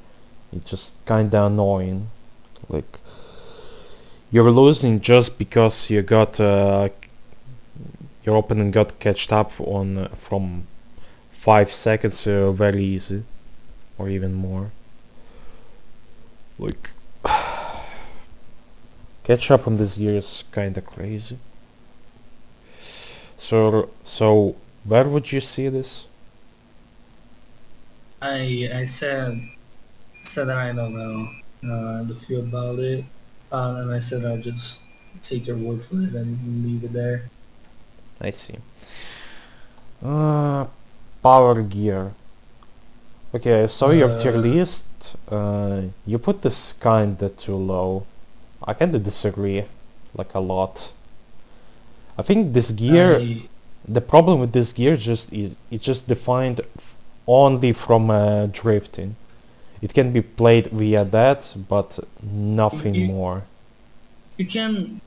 it's just kinda annoying. Like you're losing just because you got your opponent got catched up on from 5 seconds very easy, or even more. Like catch up on this gear is kinda crazy. So where would you see this? I said that I don't know the feel about it, and I said I'll just take your word for it and leave it there. I see. Power gear. Okay, I saw your tier list. You put this kinda too low. I kinda disagree, like a lot. I think this gear, the problem with this gear just is it's just defined only from drifting. It can be played via that, but nothing more. You can.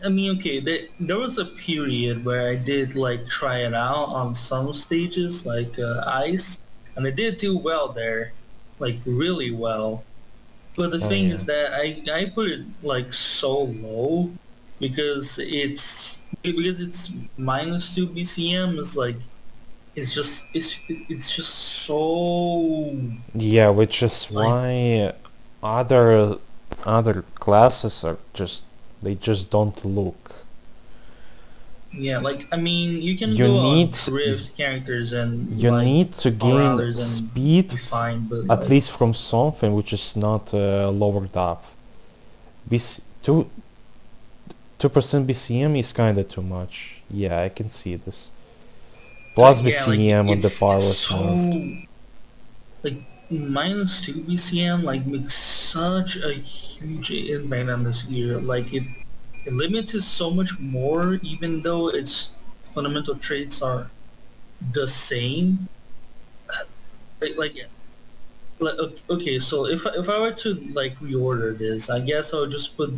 I mean, okay. There was a period where I did like try it out on some stages, like ice, and I did do well there, like really well. But the Oh thing yeah. is that I put it like so low because it's -2 BCM is like it's just so Yeah, which is like why other classes are they just don't look. yeah, like I mean you can You go on need drift characters and you like need to all gain rounders and speed be fine, but at like least from something which is not lowered up. BC 2% BCM is kinda too much. Yeah, I can see this. Plus yeah, like BCM on the power it's was nerfed. so like -2 BCM like makes such a huge impact on this gear. Like it limits it so much more, even though its fundamental traits are the same. Like, like, okay, so if I were to like reorder this, I guess I would just put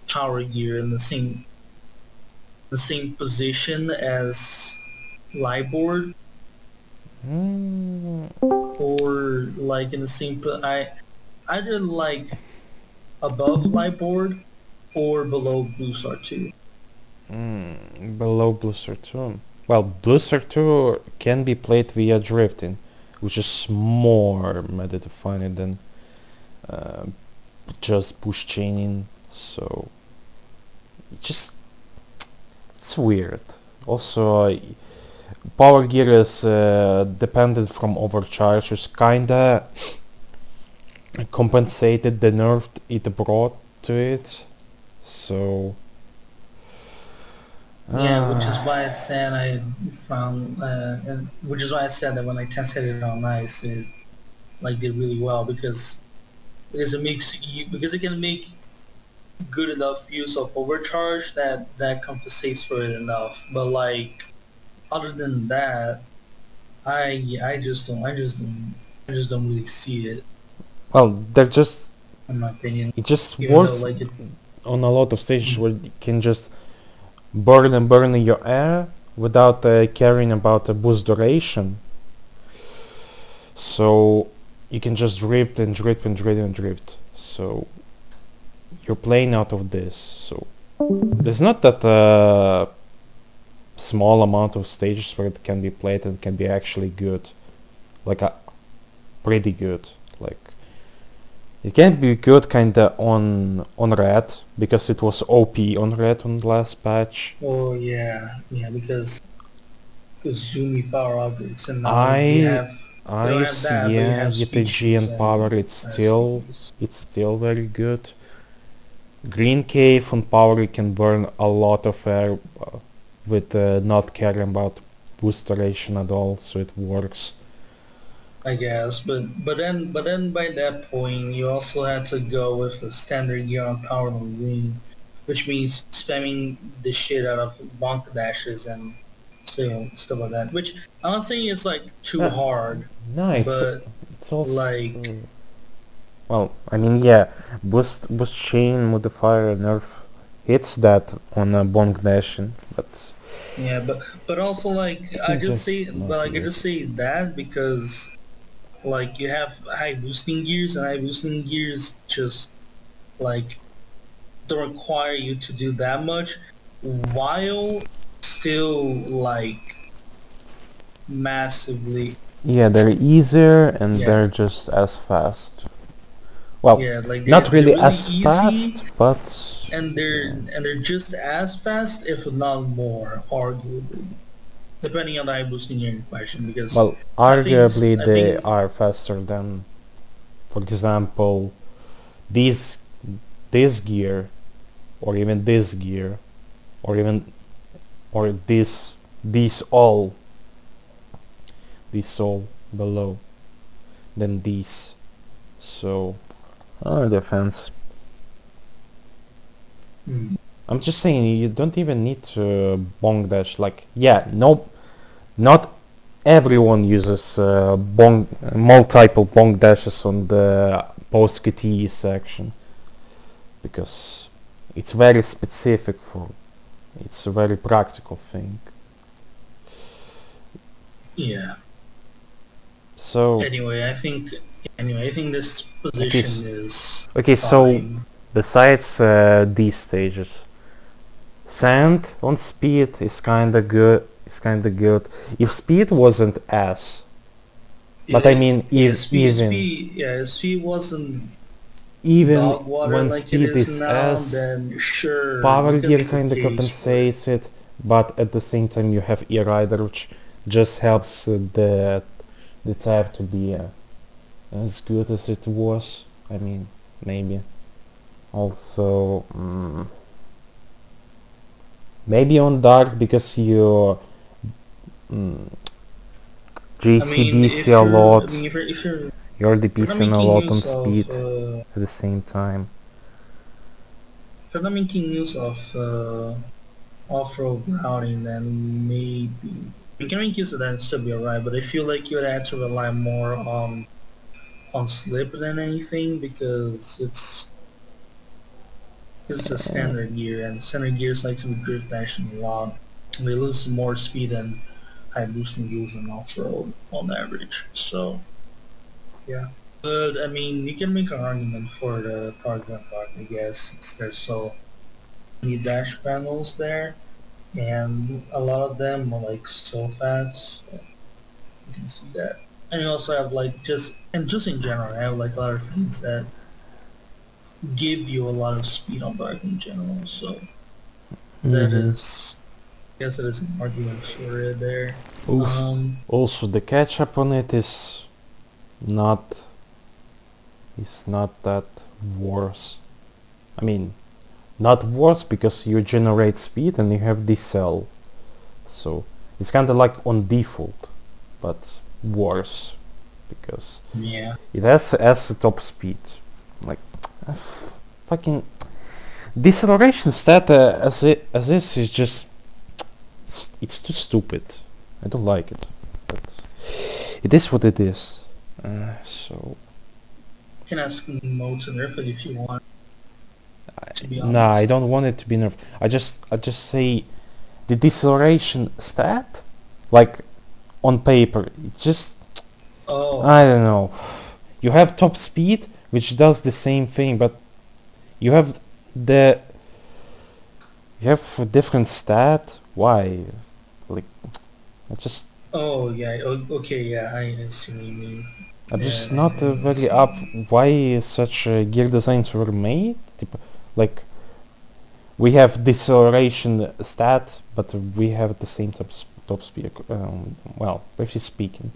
power gear in the same position as Liboard, Mm, or like in the same I either like above Liboard or below Blue Star 2. below Booster 2. Well, Booster 2 can be played via drifting, which is more meta defined than uh, just push chaining. So it just it's weird. Also, power gear is dependent from overcharge, which kinda compensated the nerf it brought. to it. So Yeah, which is why I said I found, and which is why I said that when I tested it on ice, it like did really well because it makes you because it can make good enough use of overcharge that compensates for it enough. But like other than that, I just don't really see it well, they're just in my opinion. it just Even though works like it, on a lot of stages where you can just burn your air without caring about the boost duration. So you can just drift and drift and drift and drift. So you're playing out of this. So there's not that small amount of stages where it can be played and can be actually good, like pretty good. Like it can't be good kinda on red because it was OP on red on the last patch. oh yeah, because Zoomy power objects and now I you don't have Ice, that, but you yeah, have speed UTG shoes and power, and STs. it's still very good. Green Cave on power, you can burn a lot of air with not caring about boost duration at all, so it works. I guess, but then by that point you also had to go with a standard gear on power on green, which means spamming the shit out of bonk dashes and stuff like that. Which I'm not saying it's like too Uh, hard, no, but it's also like well, I mean, yeah, boost chain modifier nerf hits that on a bonk dashing, but yeah, but also like you can just not I use just it. say that because like you have high boosting gears and high boosting gears just like don't require you to do that much while still like massively Yeah, they're easier and yeah they're just as fast. Well, yeah like not they're really really as easy fast, but yeah. and they're just as fast if not more arguably depending on the high boosting gear in question because Well, arguably I they think are faster than, for example, these this gear, or even this gear, or even or these all below than these. So, defense. hmm, I'm just saying you don't even need to bonk dash. Like, yeah, no, not everyone uses multiple bonk dashes on the post QTE section because it's very specific for. It's a very practical thing. yeah So anyway I think this okay, position is okay. So fine. besides these stages, sand on speed is kinda good. If speed wasn't as, but I mean Yeah, speed wasn't even dog water when like it speed is is now, as, then sure, power you can gear make a kinda case for it. compensates it, but at the same time you have E-Rider, which just helps the type to be as good as it was. I mean, maybe. Also, maybe on dark because you mm, JCDC a lot, you're if you're not DPCing a making lot on use of, speed at the same time. if you're not making use of off-road routing, then maybe you can make use of that and still be alright. But I feel like you would have to rely more on slip than anything because it's a standard gear and standard gears like to be drift dashing a lot. And they lose more speed than high boosting gears on off-road on average. So yeah. But I mean, you can make an argument for the Target Dark, I guess, since there's so many dash panels there, and a lot of them are like so fast. So you can see that. And you also have like just in general, I have like a lot of things that give you a lot of speed on Dark in general. So that Mm-hmm. is, I guess that is an argument for it there. Also, Um, also the catch up on it not is not that worse. I mean, not worse because you generate speed and you have decel. So it's kind of like on default, but worse because Yeah. it has top speed. Like fucking deceleration stat as this is just it's too stupid. I don't like it, but it is what it is. So You can ask Mo to nerf it if you want, to be nah, I honest. don't want it to be nerfed. I just say the deceleration stat, like on paper, it just Oh. I don't know. You have top speed, which does the same thing, but you have the you have a different stat. Why? Like, I just Oh yeah. Okay. Yeah. I see what you mean. I'm Yeah. just not I very see what up. you mean. Why such gear designs were made? Like we have deceleration stat, but we have the same top speed. Well, briefly speaking.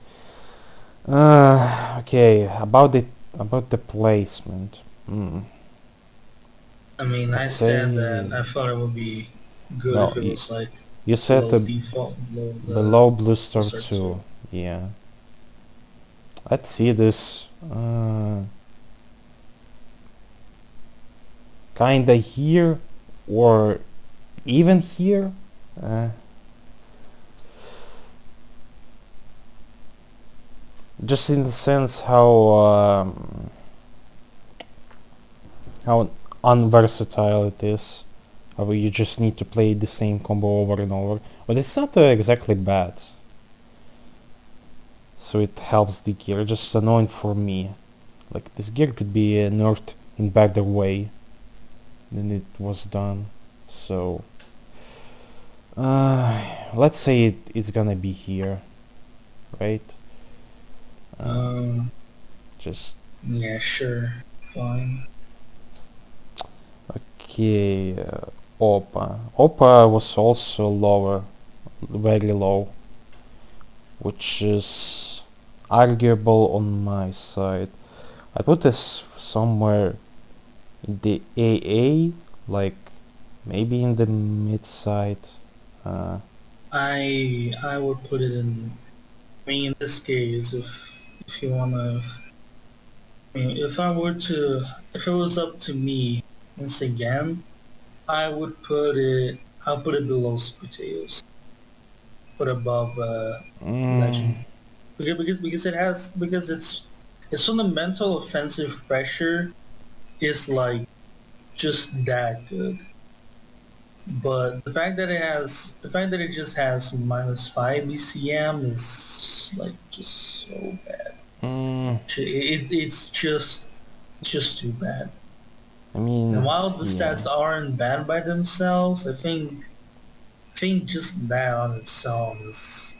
Okay, about the placement. I mean, I Let's said that say, I thought it would be good well, if it was like you said below default, below the below Blue Star booster 2. two. Yeah, I'd see this kinda here or even here. Uh, just in the sense how unversatile it is. How you just need to play the same combo over and over. But it's not exactly bad. So it helps the gear. Just annoying for me. Like this gear could be nerfed in better way than it was done. So let's say it's gonna be here, right? Um, Just yeah, sure, fine. okay. Opa was also lower, very low, which is arguable on my side. I put this somewhere in the AA, like maybe in the mid side. I would put it in. I mean, in this case, if you wanna, I mean, if it was up to me, once again, I would put it. I'll put it below Potatoes, put above Mm, Legend, because it has because its fundamental offensive pressure is like just that good. But the fact that it just has -5 BCM is like just so bad. mm, It's just too bad. I And mean, while the stats yeah, aren't bad by themselves, I think just that on its own is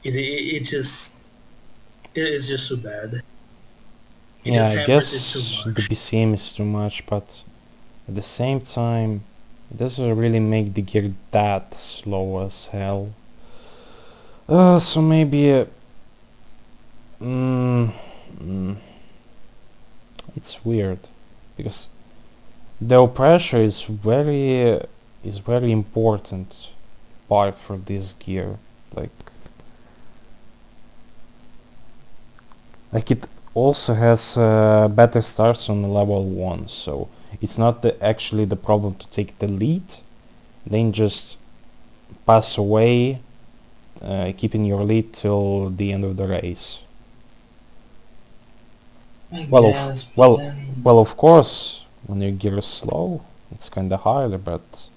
it just it's just too bad. It yeah. just I hampers it too guess the much. BCM is too much, but at the same time, it doesn't really make the gear that slow as hell. So maybe mm, mm, it's weird because the pressure is very important part for this gear. Like it also has better starts on level 1, so it's not actually the problem to take the lead, then just pass away, keeping your lead till the end of the race. I Well, guess, but then of course, when your gear is slow, it's kinda harder, but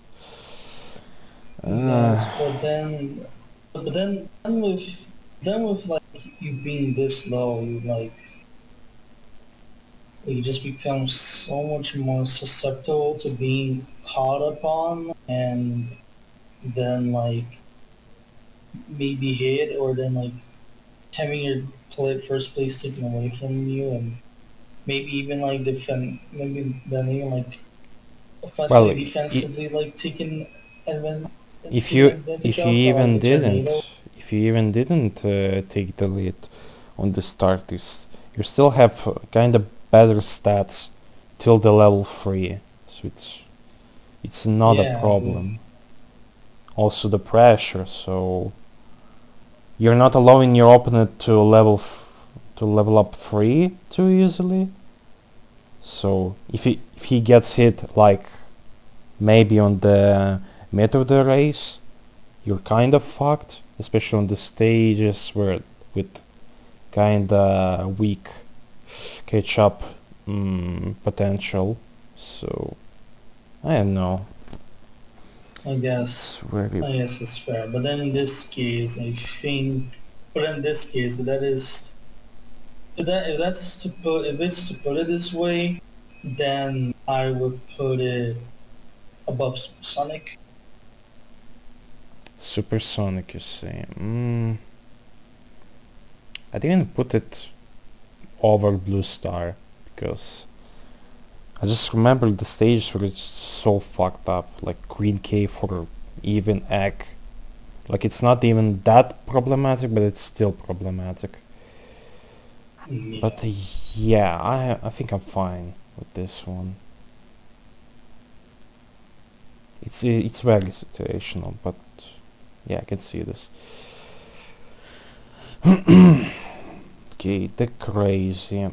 yes, uh, then with like you being this low, you just become so much more susceptible to being caught upon and then like maybe hit or then like having your first place taken away from you and maybe even like maybe then even like well, offensively defensively like if taken you advantage of by like a tornado. take the lead on the start, you still have kind of better stats till the level 3, so it's not a Yeah, problem. Also the pressure, so you're not allowing your opponent to level up 3 too easily. So if he gets hit like maybe on the mid of the race, you're kind of fucked, especially on the stages where with kinda weak catch-up potential. So I don't know. I guess. I guess it's fair. But then in this case, I think. But in this case, that is. If it's to put it this way, then I would put it above Sonic. Supersonic, you say? I didn't put it over Blue Star because I just remember the stage where it's so fucked up, like Green Cave or even Egg. Like it's not even that problematic, but it's still problematic. Yeah. But yeah, I think I'm fine with this one. It's very situational, but yeah, I can see this. Okay, the crazy.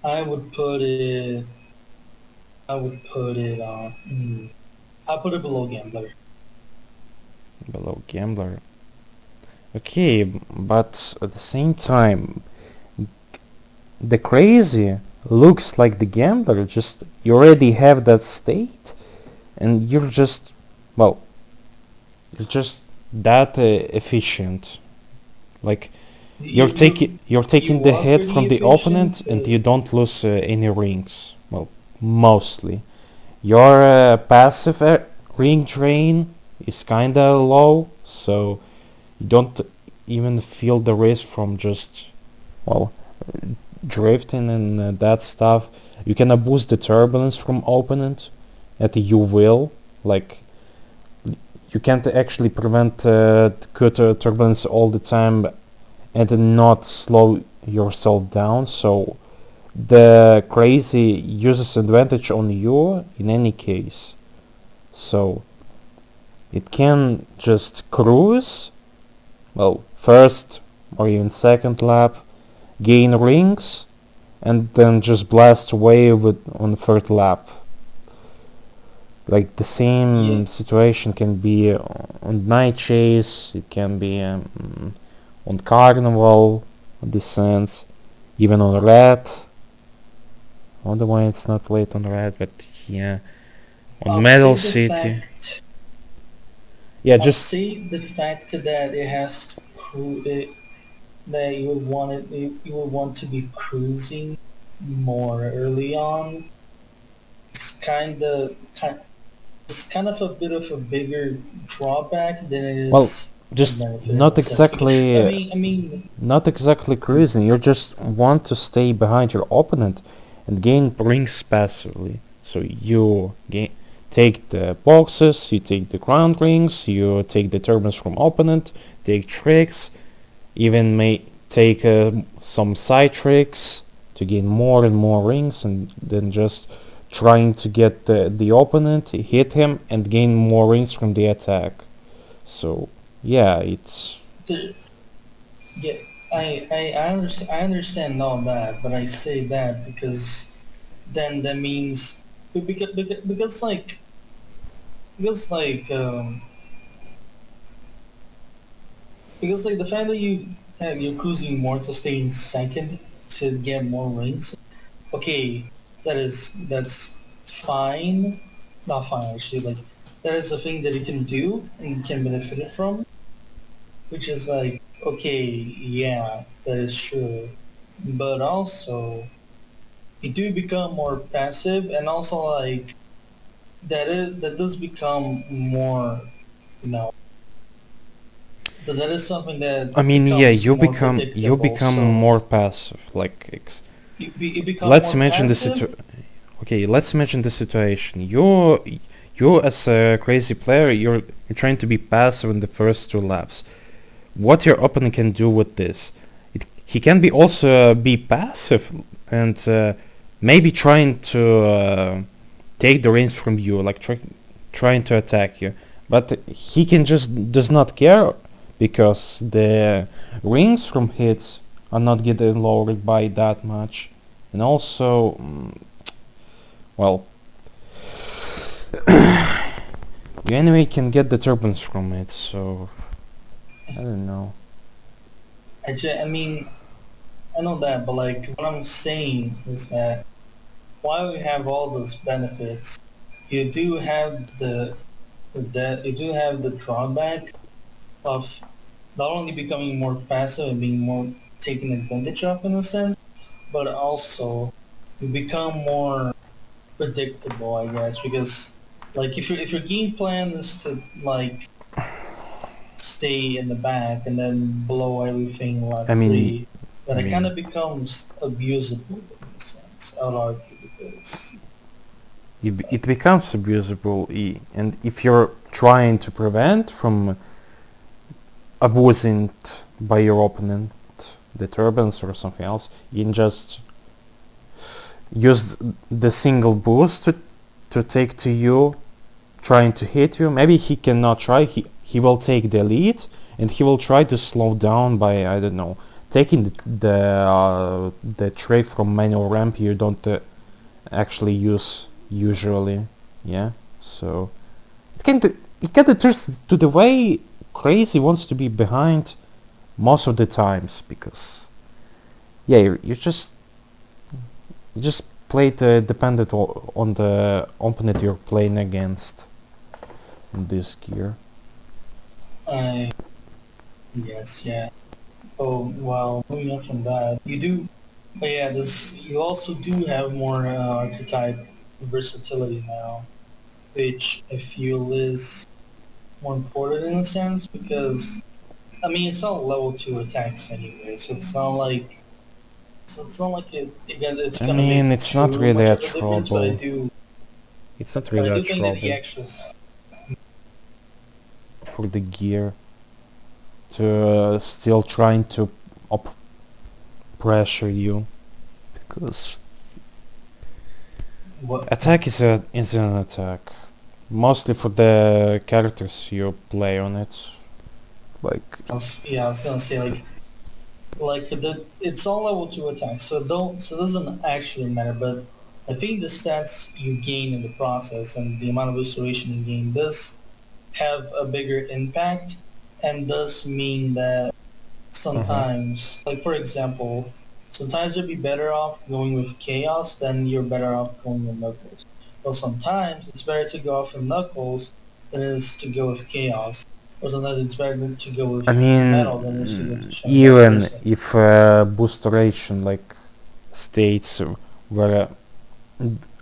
I would put it. I would put it on. I put it below Gambler. Below Gambler. Okay, but at the same time, the crazy looks like the Gambler. Just you already have that state, and you're just that efficient. Like you're taking the are hit pretty from the efficient, opponent, and you don't lose any rings. Well, mostly. Your passive ring drain is kinda low, so you don't even feel the risk from just well drifting and that stuff. You can abuse the turbulence from opponent at you will. Like you can't actually prevent good turbulence all the time and not slow yourself down. So the crazy uses advantage on you in any case. So it can just cruise, well, first or even second lap, gain rings, and then just blast away on third lap. Like the same situation can be on Night Chase, it can be on Carnival, Descent, even on Red. Otherwise it's not played on Red, but yeah. On Metal City. Yeah, I'll just say the fact that it has to that you would want to be cruising more early on. It's kind of a bit of a bigger drawback than it is. Well, just not exactly. Not exactly cruising. You just want to stay behind your opponent and gain rings passively. So you take the boxes, you take the ground rings, you take the turbines from opponent, take tricks, even may take some side tricks to gain more and more rings, and then just trying to get the opponent, hit him, and gain more rings from the attack. So yeah, it's yeah. I understand all that, but I say that because then that means because like because like because like the fact that you're cruising more to stay in second to get more rings. Okay, that's fine. Not fine actually. Like that is a thing that you can do and can benefit from, which is like okay, yeah, that is true. But also, you do become more passive, and also like that does become more, you know, that is something that I mean, yeah, becomes more you predictable. become So more passive. Like, you become let's more imagine passive. Okay, let's imagine the situation. You as a crazy player, you're trying to be passive in the first two laps. What your opponent can do with this? He can be also be passive and maybe trying to take the reins from you, like trying to attack you, but he can just does not care because the rings from hits are not getting lowered by that much, and also, well, you anyway can get the turbines from it, so I don't know. I mean, I know that, but like what I'm saying is that while you have all those benefits, you do have you do have the drawback of not only becoming more passive and being more taken advantage of in a sense, but also you become more predictable, I guess, because like if your game plan is to like stay in the back and then blow everything I left mean, free, then I it kind mean, of becomes abusable in a sense. I would argue because it becomes abusable, and if you're trying to prevent from abusing by your opponent the turbines or something else, you can just use the single boost to take to you, trying to hit you. Maybe he cannot try, he will take the lead and he will try to slow down by, I don't know, taking the trick from manual ramp you don't actually use usually. Yeah, so it kind of turns to the way Crazy wants to be behind most of the times, because yeah, you just play dependent on the opponent you're playing against in this gear. I yes, yeah. Oh well, moving on from that, you do, but yeah, this you also do have more archetype versatility now, which I feel is more important in a sense because I mean it's not level 2 attacks anyway, so it's not like it's I gonna mean, make it's not too really much a of a difference, trouble. It's not but I really a do think that the trouble extras. for the gear to still trying to up pressure you, because What? attack is an attack, mostly for the characters you play on it. Like, Yeah, I was gonna say it's all level 2 attacks, so it doesn't actually matter. But I think the stats you gain in the process and the amount of restoration you gain does have a bigger impact, and does mean that uh-huh. sometimes, like for example, sometimes you'd be better off going with Chaos than you're better off going with Knuckles. Well, sometimes it's better to go off with Knuckles than it is to go with Chaos. Or sometimes it's better to go with I mean, Metal than it is to go to Shine, vice even versa. if boosteration like states were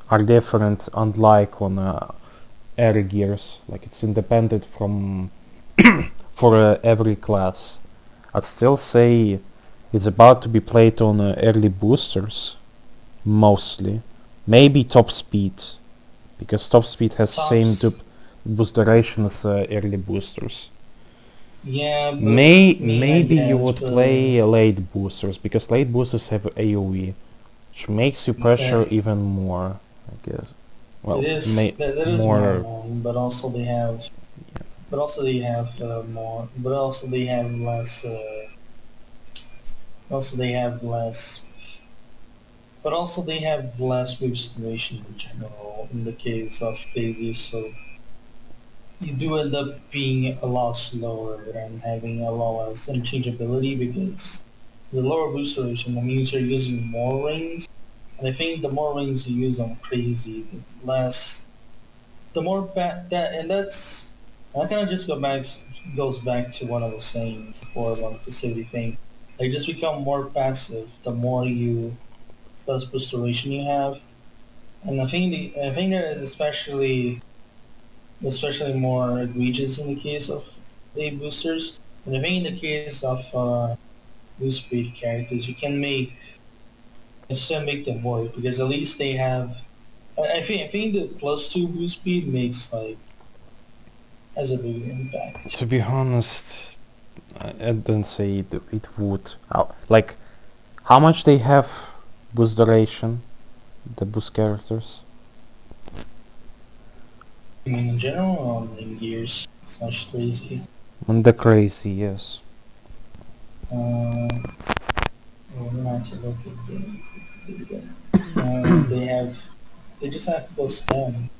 are different, unlike on air gears, like it's independent from for every class. I'd still say it's about to be played on early boosters, mostly. Maybe top speed, because top speed has same Tops, boost duration as early boosters. yeah, but I Maybe you guess, would but play late boosters, because late boosters have AoE, which makes you pressure that even more, I guess. it Well, is that is more more. annoying. But also they have more. But also they have less. Also they have less. But also they have less restoration in general in the case of Daisy. So you do end up being a lot slower and having a lot less interchangeability because the lower boost duration that means you're using more rings. And I think the more rings you use on Crazy, the less, the more that, and that kind of just goes back to what I was saying before about the passivity thing. Like just become more passive the more less boost duration you have. And I think that is especially more egregious in the case of the boosters. And I think in the case of boost speed characters, you can still make them work because at least they have. I think the plus 2 boost speed makes like has a big impact. To be honest, I don't say it would. Like, how much they have boost duration? the boost characters. I mean, in general, in gears, slash crazy. And the crazy, yes. Uh, well, not to look at they just have to go STEM.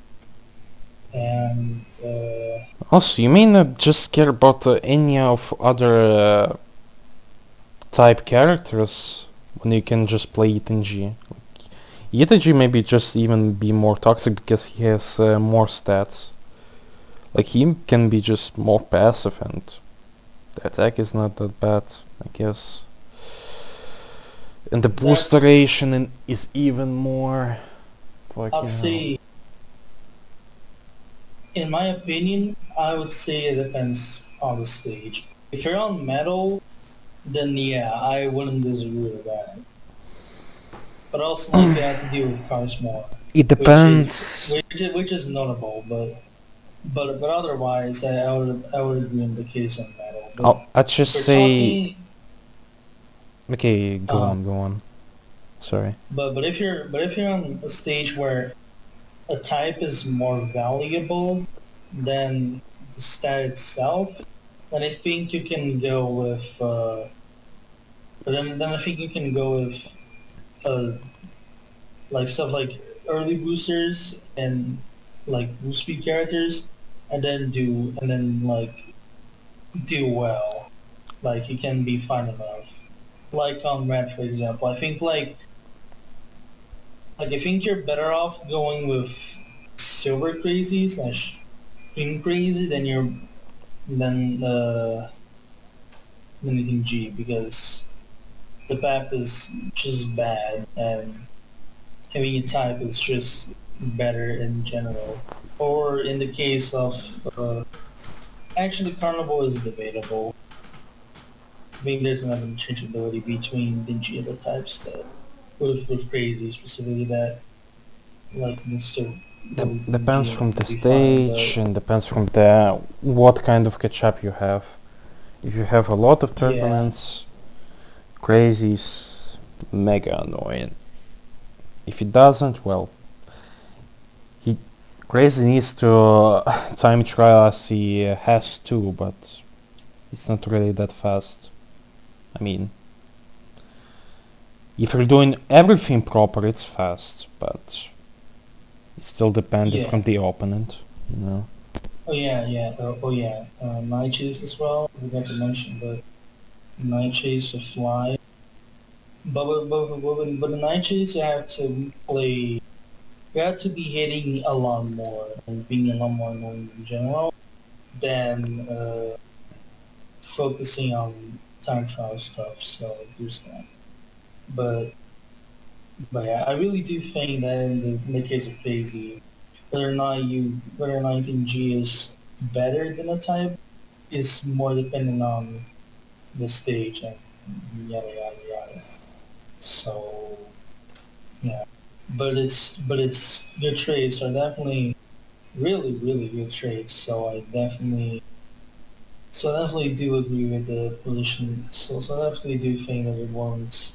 And, Also, you may not just care about any of other type characters when you can just play Itenji. Itenji maybe just even be more toxic because he has more stats. Like he can be just more passive and the attack is not that bad, I guess. And the boost that's, duration is even more I'd fucking hell. say, in my opinion, I would say it depends on the stage. If you're on metal, then yeah, I wouldn't disagree with that. But also, like, you have to deal with cars more, It depends. which is notable. But otherwise, I would agree in the case of metal. But I'd just if we're say... talking, Okay, go on. Sorry. but if you're on a stage where a type is more valuable than the stat itself, then I think you can go with. Then I think you can go with uh, like stuff like early boosters and like boost speed characters, and then like do well. Like you can be fine enough. Like on Red, for example, I think you're better off going with silver crazy slash green crazy than anything G, because the path is just bad and having a type is just better in general. Or in the case of actually Carnival is debatable. I think there's enough interchangeability between the G and the types that with crazy specifically that like Mr. Depends G from the would be fine, stage and depends from the what kind of catch-up you have. If you have a lot of yeah, turbulence, crazy's mega annoying. If it doesn't, well, he crazy needs to time trial as he has to, but it's not really that fast. I mean, if you're doing everything proper, it's fast, but it's still dependent yeah. from the opponent, you know. Oh yeah, yeah. Oh yeah. Night Chase as well. I forgot to mention, but Night Chase to fly. But the Night Chase, you have to play. You have to be hitting a lot more and being a lot more annoying in general than focusing on time trial stuff. So there's that. But but yeah, I really do think that in the case of Crazy, whether or not you think G is better than a type is more dependent on the stage and yada yada yada. So yeah, but it's good trades are definitely really good trades. So I definitely do agree with the position. So I definitely do think that it warrants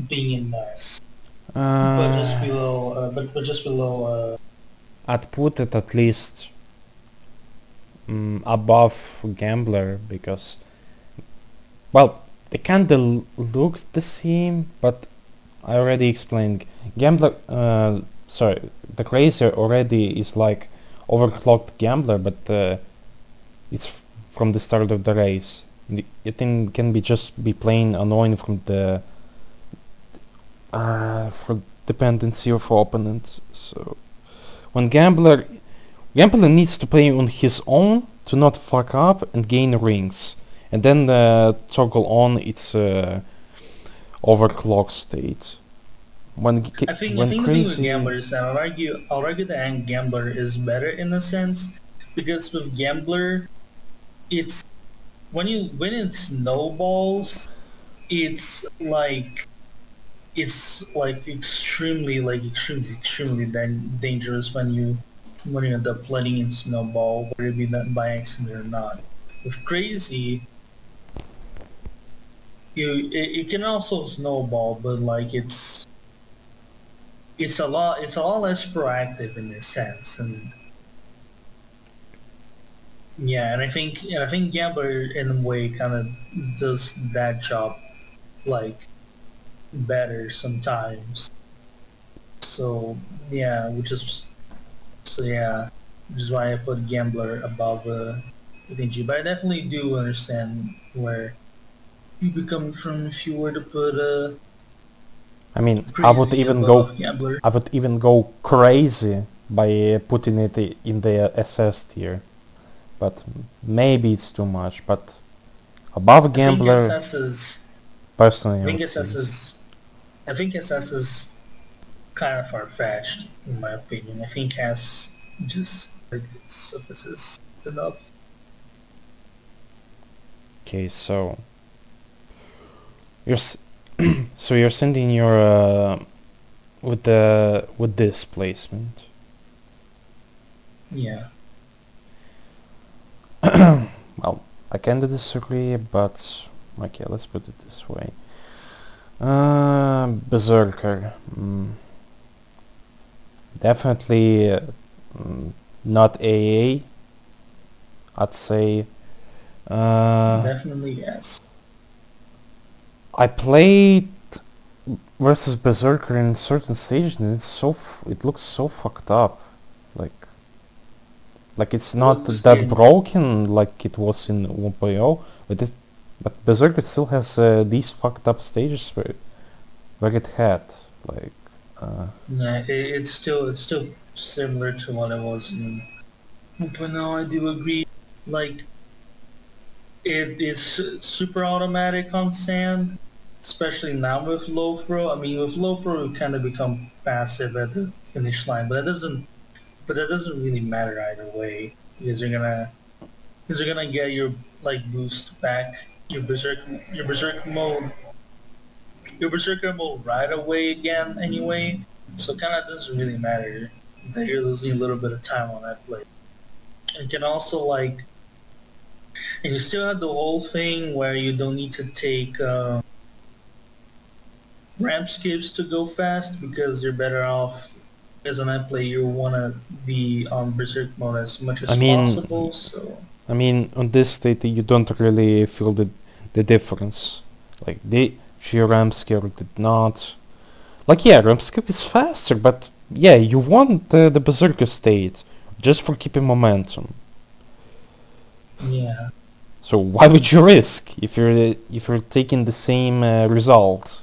being in NAS, but just Uh, below. But just below. I'd put it at least above Gambler because, well, they kinda look the same, but I already explained. Gambler, sorry, the Crazy already is like overclocked Gambler, but it's from the start of the race. It can be just be plain annoying from the for dependency of opponent. So when Gambler needs to play on his own to not fuck up and gain rings, and then toggle on its overclock state. I When think the thing with crazy, Gambler is that I'll argue that Gambler is better in a sense because with Gambler, it's when it snowballs, it's extremely dangerous when you end up letting it snowball, whether it be that by accident or not. With Crazy, it can also snowball, but like it's a lot less proactive in this sense, and yeah, and I think Gambler in a way kind of does that job like better sometimes. So yeah, which is why I put Gambler above PNG. But I definitely do understand where you be coming from if you were to put I mean, Crazy above Gambler. I would even go crazy by putting it in the SS tier, but maybe it's too much. But above I think Gambler, SS is. personally, I I think would say SS yes. is. I think SS is kind of far-fetched in my opinion. I think has just like suffices enough. Okay, so you're so you're sending your with this placement. Yeah. Well, I kinda disagree, but okay, let's put it this way. Berserker. Definitely not AA. I'd say. Definitely yes. I played versus Berserker in certain stages, and it looks so fucked up. Like like it's not Looks that in broken like it was in 1.0, but Berserker still has these fucked up stages where it had like. Nah, it's still similar to what it was in. But no, I do agree. Like it is super automatic on sand, especially now with low throw. I mean, with low throw, it kind of become passive at the finish line, but that doesn't really matter either way because you're gonna get your like boost back, your berserk mode, your berserker mode right away again anyway. So kind of doesn't really matter that you're losing a little bit of time on that play. And can also like, and you still have the whole thing where you don't need to take ramp skips to go fast because you're better off. As on that play, you want to be on berserk mode as much I as mean, possible. So I mean, on this state you don't really feel the difference. Like the GRAM skill did not. Like yeah, RAM skip is faster, but yeah, you want the Berserker state just for keeping momentum. yeah, So why would you risk if you're taking the same result?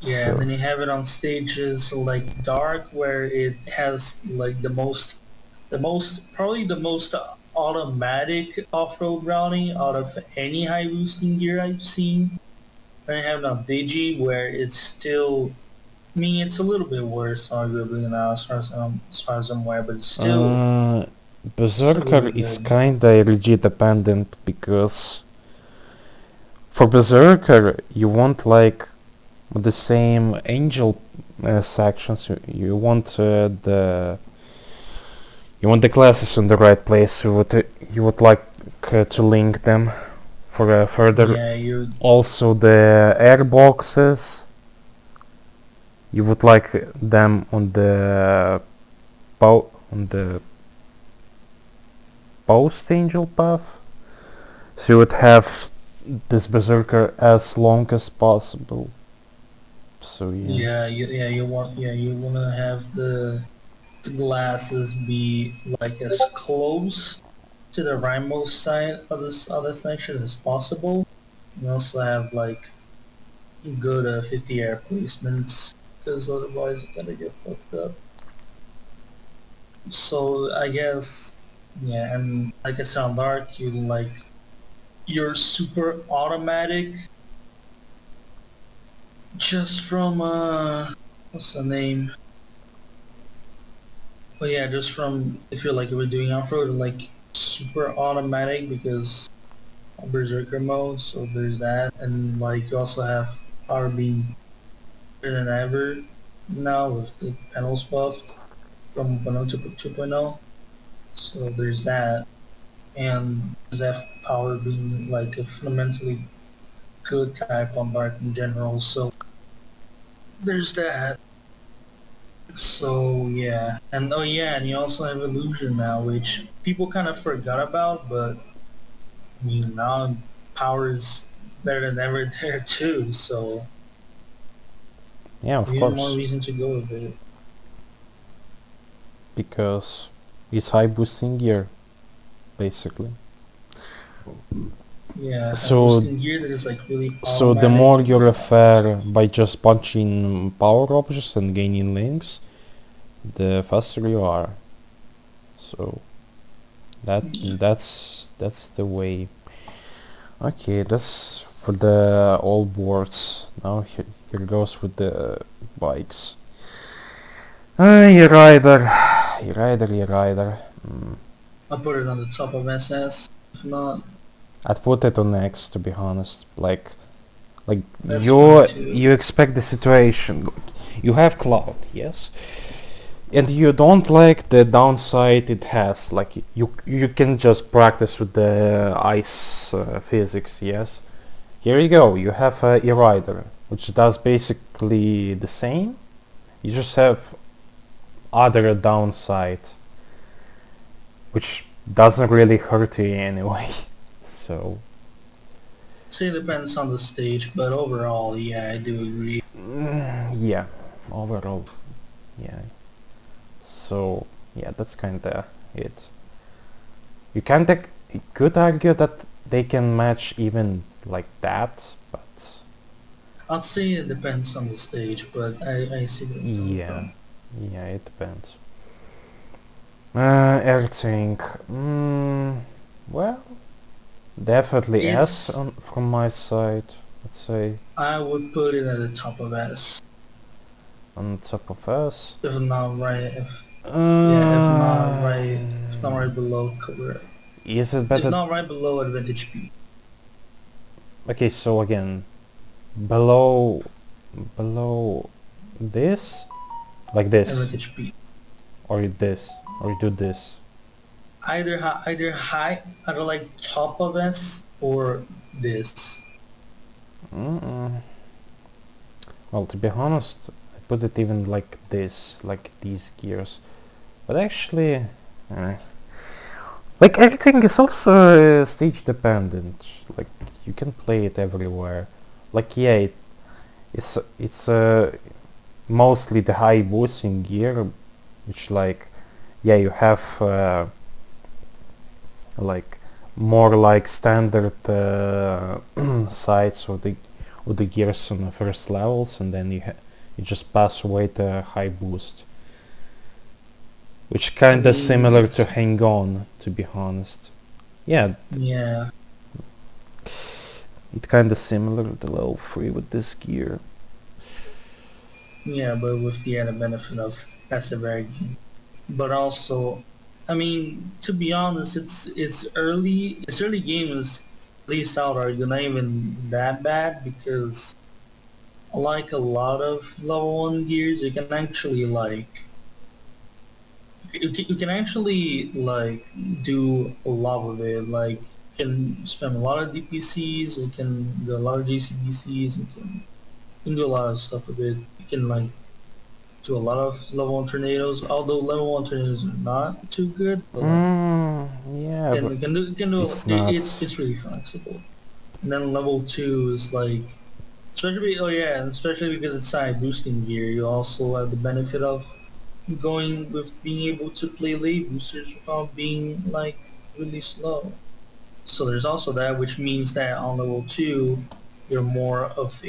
yeah, and So then you have it on stages like dark where it has like probably the most automatic off-road routing out of any high boosting gear I've seen. And I have now Digi where it's still, I mean, it's a little bit worse arguably now as far as I'm aware, but it's uh, still Berserker really is good. kinda RG dependent because for Berserker you want like the same angel sections. You want the classes in the right place. You would like to link them for further. Yeah, you Also the airboxes. You would like them on the on the post angel path. So you would have this berserker as long as possible. So yeah. you wanna have the glasses be like as close to the rightmost side of this other section as possible. You also have like good 50 air placements because otherwise it's gonna get fucked up. So I guess yeah, and like I said on Dark, you like your super automatic just from what's the name? But yeah, just from if you're like you were doing off road like super automatic because of Berserker mode, so there's that, and like you also have power being better than ever now with the panels buffed from 1.0 to 2.0. So there's that, and there's that power being like a fundamentally good type on Dark in general. So there's that. So yeah, and oh yeah, and you also have illusion now, which people kind of forgot about, but I mean now power is better than ever there too. So Yeah, of even more course, reason to go with it. because it's high boosting gear, basically. Yeah, a So, boosting gear that is like really so the automatic more you and refer by just punching power objects and gaining links, the faster you are. So yeah. that's the way. Okay, that's for the all boards. Now here goes with the bikes. You rider, you rider, you rider. I'll put it on the top of SS. If not, I'd put it on X, to be honest. Like that's fine too. you expect the situation. You have cloud, yes, and you don't like the downside it has. Like you can just practice with the ice physics, yes. Here you go. You have a e-rider, which does basically the same. You just have other downside, which doesn't really hurt you anyway. So See, it depends on the stage, but overall, yeah, I do agree. yeah, overall, yeah. So yeah, that's kinda it. You could argue that they can match even like that, but I'd say it depends on the stage, but I see where you're coming yeah, from. yeah, it depends. Everything. Well, definitely S It's, on, from my side. Let's say I would put it at the top of S. on top of S. If not right, if not right Um, below, correct. is it If better? not right below Advantage B. Okay, so again, below, below this, like this, Advantage B. or this, or do this. Either like top of S or this. Mm-mm. Well, to be honest, I put it even like this, like these gears. But actually, uh, like everything is also stage dependent. Like you can play it everywhere. Like yeah, it's mostly the high boosting gear, which like yeah you have like more like standard sides of the gears on the first levels, and then you just pass away the high boost, which I kinda mean, similar to it's Hang On, to be honest. Yeah, yeah, it kinda similar to the level 3 with this gear. yeah, but with the added benefit of passive aging. But also, I mean, to be honest, it's early game is at least out are not even that bad because like a lot of level 1 gears, you can actually like you can actually like do a lot with it. Like you can spam a lot of DPCs, you can do a lot of JCBCs, you can do a lot of stuff with it. You can like do a lot of level 1 tornadoes, although level 1 tornadoes are not too good, but like Yeah, but you can do it's not. it's really flexible. And then level 2 is like especially oh yeah, and especially because it's high boosting gear, you also have the benefit of going with being able to play late boosters without being like really slow. So there's also that, which means that on level 2 you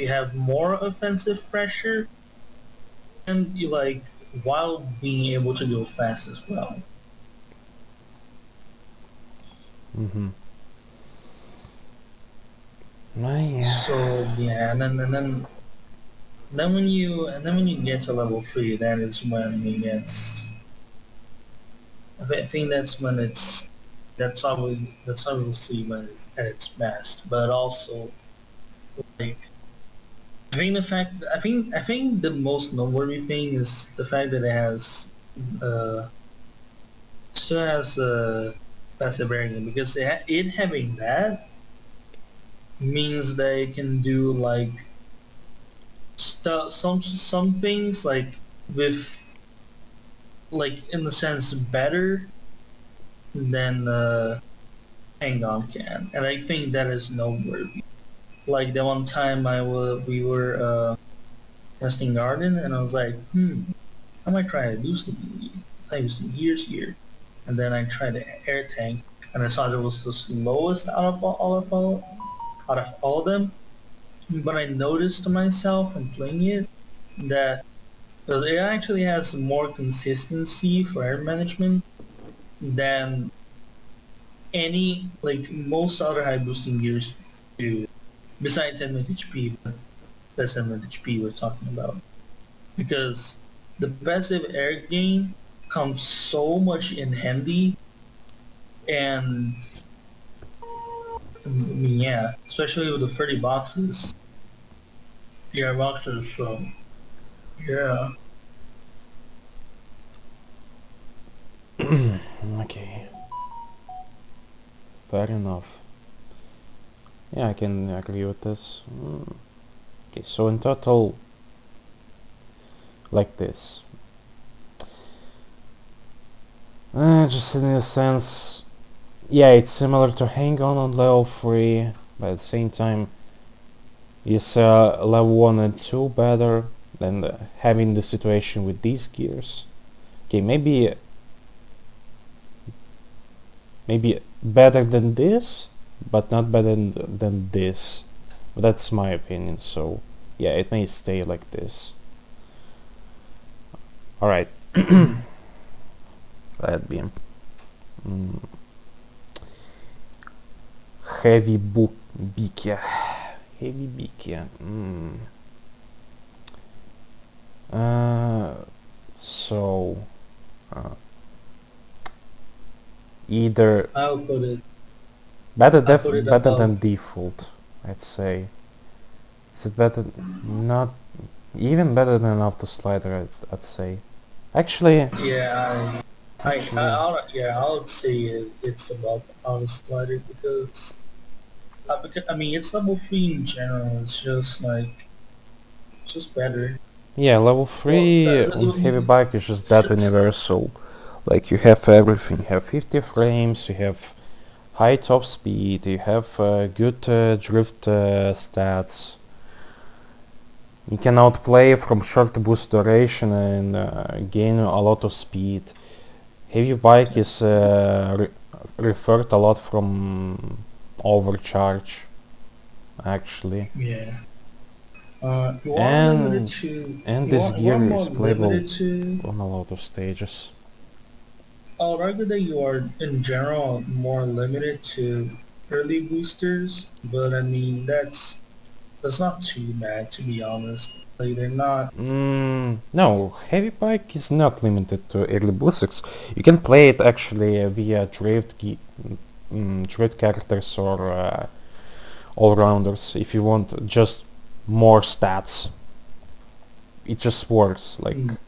have more offensive pressure and you like while being able to go fast as well. Mm-hmm. Yeah. So yeah, and then when you get to level 3, that is when it gets. I think that's when that's obviously when it's at its best. But also like I think the most noteworthy thing is the fact that uh still has passive variant because it having that means that it can do like stuff some things like with like in the sense better than the Hang-On can, and I think that is noteworthy. Like the one time we were testing Garden, and I was like, I might try a boosting gear. I boosting gears here, and then I tried the air tank, and I saw it was the slowest out of all of them. But I noticed to myself in playing it that because it actually has more consistency for air management than any like most other high boosting gears do. Besides Edmund HP, but that's Edmund HP we're talking about. Because the passive air gain comes so much in handy, and I mean, yeah, especially with the 30 boxes. Yeah, boxes, so yeah. Okay. Fair enough. Yeah, I can agree with this. Okay, so in total, like this. Just in a sense, yeah, it's similar to Hang-On level 3, but at the same time, is level 1 and 2 better than having the situation with these gears? Okay, maybe better than this, but not better than this. But that's my opinion, so yeah, it may stay like this. Alright. Let be. Heavy Bikia. Heavy Bikia. So either I'll put it. better Above. than default, I'd say. Is it better? Not even better than Auto Slider, I'd say. Actually, Yeah, actually, I would say it's above Auto Slider because I mean it's level 3 in general. It's just better. yeah, level Well, 3 on Heavy Bike is just that universal. Like you have everything. You have 50 frames, you have high top speed, you have good drift stats. You can outplay from short boost duration and gain a lot of speed. Heavy Bike is referred a lot from overcharge, actually. Yeah. You are limited And to. this You are gear more is playable limited to. on a lot of stages. I would argue that you are in general more limited to early boosters, but I mean that's not too bad to be honest. Like they're not. No, Heavy Bike is not limited to early boosters. You can play it actually via drift characters or all-rounders if you want just more stats. It just works. Like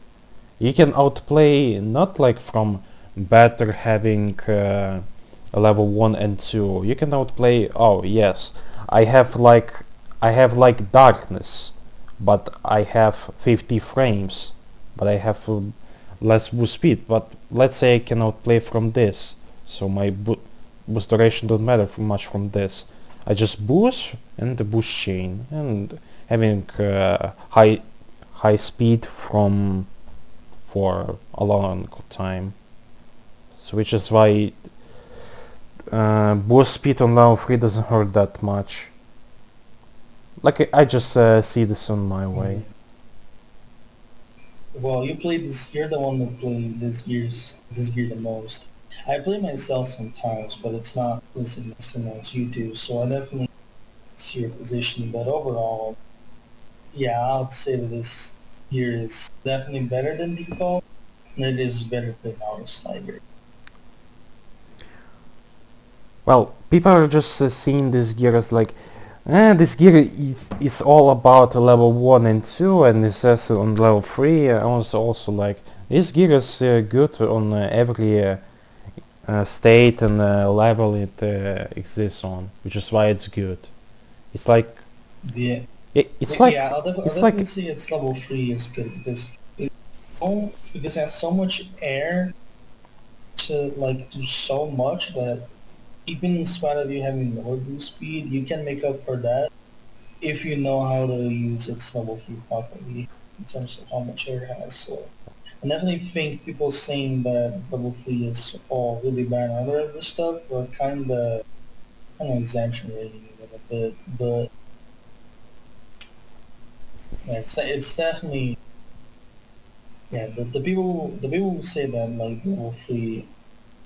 you can outplay not like from better having a level 1 and 2. You can outplay, oh yes, I have like darkness, but I have 50 frames, but I have less boost speed. But let's say I can outplay from this, so my boost duration don't matter much from this. I just boost and the boost chain and having high speed from for a long time. So which is why boost speed on level 3 doesn't hurt that much. Like I just see this on my way. Well, you play this. You're the one that played this gear the most. I play myself sometimes, but it's not as instant as you do. So I definitely see your position. But overall, yeah, I would say that this gear is definitely better than default, and it is better than our slider. Well, people are just seeing this gear as like, this gear is all about level 1 and 2 and it says on level 3. I was also like, this gear is good on every state and level it exists on, which is why it's good. It's like, Yeah, it's like, I'll it's definitely like, say it's level 3 is good because because it has so much air to like do so much that even in spite of you having lower boost speed, you can make up for that if you know how to use its level 3 properly in terms of how much air it has. So I definitely think people saying that level 3 is all really bad and other of this stuff are kind of exaggerating a little bit, but yeah, it's definitely yeah. The people who say that like level 3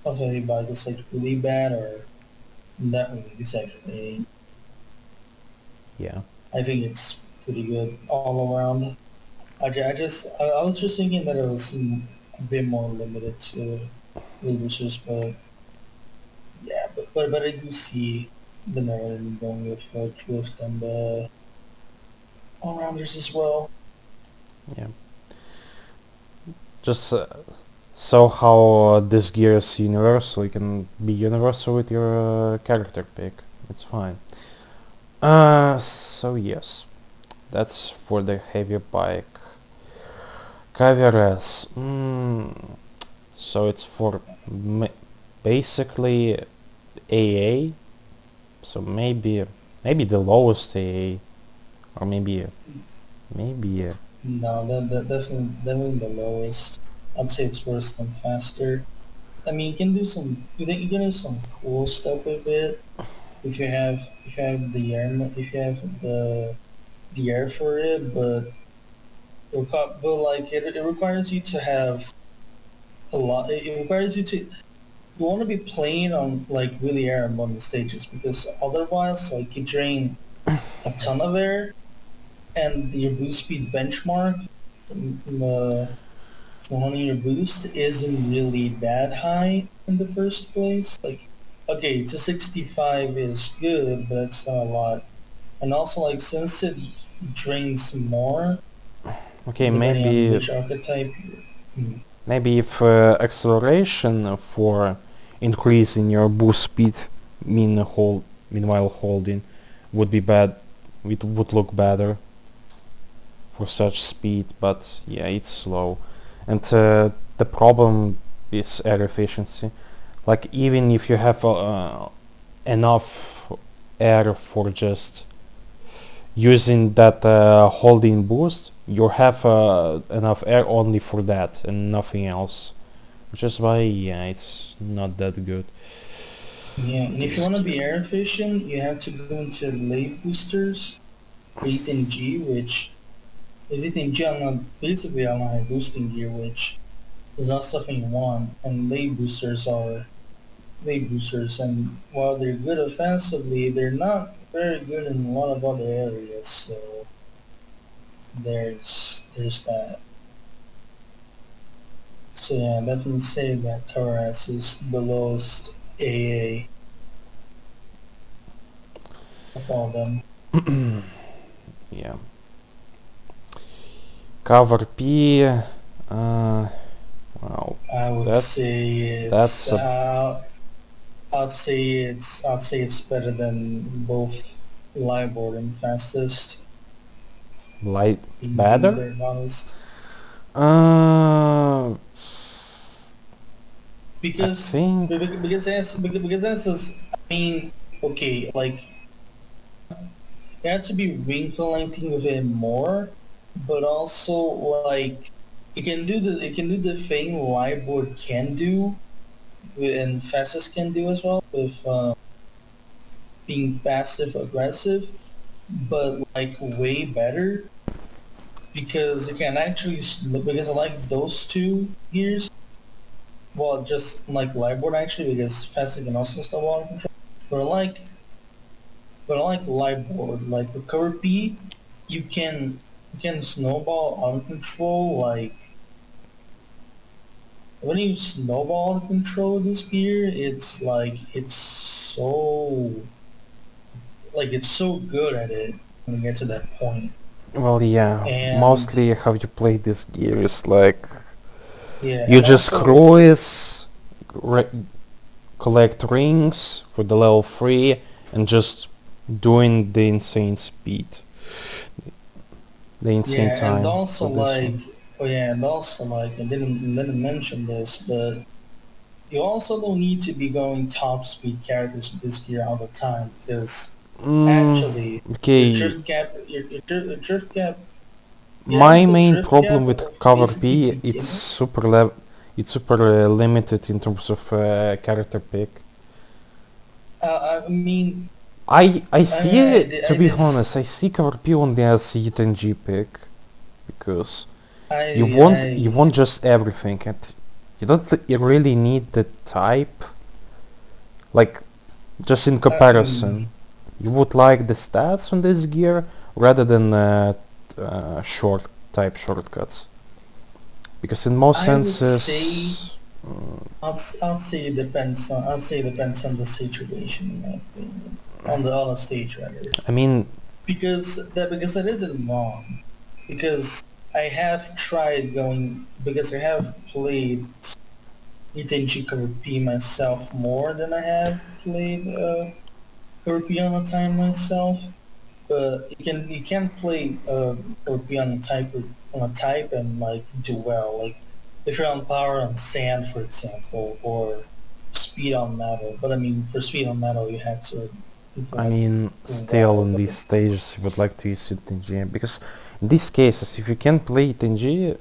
of heavy bike is like really bad or definitely exaggerating. Yeah. I think it's pretty good all around. I was just thinking that it was a bit more limited to releases, but yeah, but I do see the merit in going with Drift and all-rounders as well. Yeah. Just so how this gear is universal, you can be universal with your character pick. It's fine. So yes, that's for the heavy bike. KVRS. So it's for basically AA. So maybe the lowest AA, or maybe. No, that definitely the lowest. I'd say it's worse than faster. I mean, you can do some cool stuff with it if you have if you have the air for it, but like it requires you to have a lot. It requires you want to be playing on like really air abundant stages because otherwise, like you drain a ton of air and your boost speed benchmark from from running your boost isn't really that high in the first place. Like, okay, 265 is good, but it's not a lot. And also, like, since it drains more, Okay, depending on maybe which archetype, hmm, maybe if acceleration for increasing your boost speed meanwhile holding would be bad, it would look better for such speed, but yeah, it's slow. And the problem is air efficiency. Like even if you have enough air for just using that holding boost, you have enough air only for that and nothing else. Which is why, yeah, it's not that good. yeah. And if you This want to be gear. air efficient, you have to go into lave boosters, 8 G, which is 8 G on basically on a boosting gear, which is not something you want. And lave boosters, and while they're good offensively, they're not very good in a lot of other areas. So there's that. So yeah, I definitely say that Karas is the lowest AA of all of them. Yeah. Cover P. Wow. I would That say that's a I'd say it's better than both Lieboard and Fastest. light Being better. very honest, Uh, I because think because that's just, I mean, okay, like you have to be ring collecting with it more, but also like it can do the thing Lieboard can do and Fastest can do as well with being passive aggressive, but like way better because it can actually because I like those two gears. Well, just like Lieboard actually because Fastest can also stop auto control. But I like Lieboard like Recover P, you can snowball auto control like when you snowball auto control this gear, it's like it's so good at it when you get to that point. well, yeah. And Mostly how you play this gear is like yeah, you and just also cruise, collect rings for the level 3, and just doing the insane speed, the insane yeah, and time also for this like one. Oh yeah, and also like I didn't mention this, but you also don't need to be going top speed characters with this gear all the time because Mm, actually okay, your drift cap, you my have the main drift problem cap with of cover basically P, beginner. it's super limited in terms of character pick. I mean, I see it, to I be honest, I this see cover P only as Heat and G pick because you I want just everything and you really need the type, like just in I, comparison. You would like the stats on this gear rather than short type shortcuts. Because in most I would say senses, I'll say it depends on the situation in my opinion on the stage rather I mean, because that isn't wrong because I have tried going because I have played Itenchi P myself more than I have played P on a time myself. But you can play P on a type and like do well. Like if you're on power on sand, for example, or speed on metal. But I mean, for speed on metal, you I have to mean, do still well. in these But stages, you would like to use it in G because in these cases, if you can play it in G,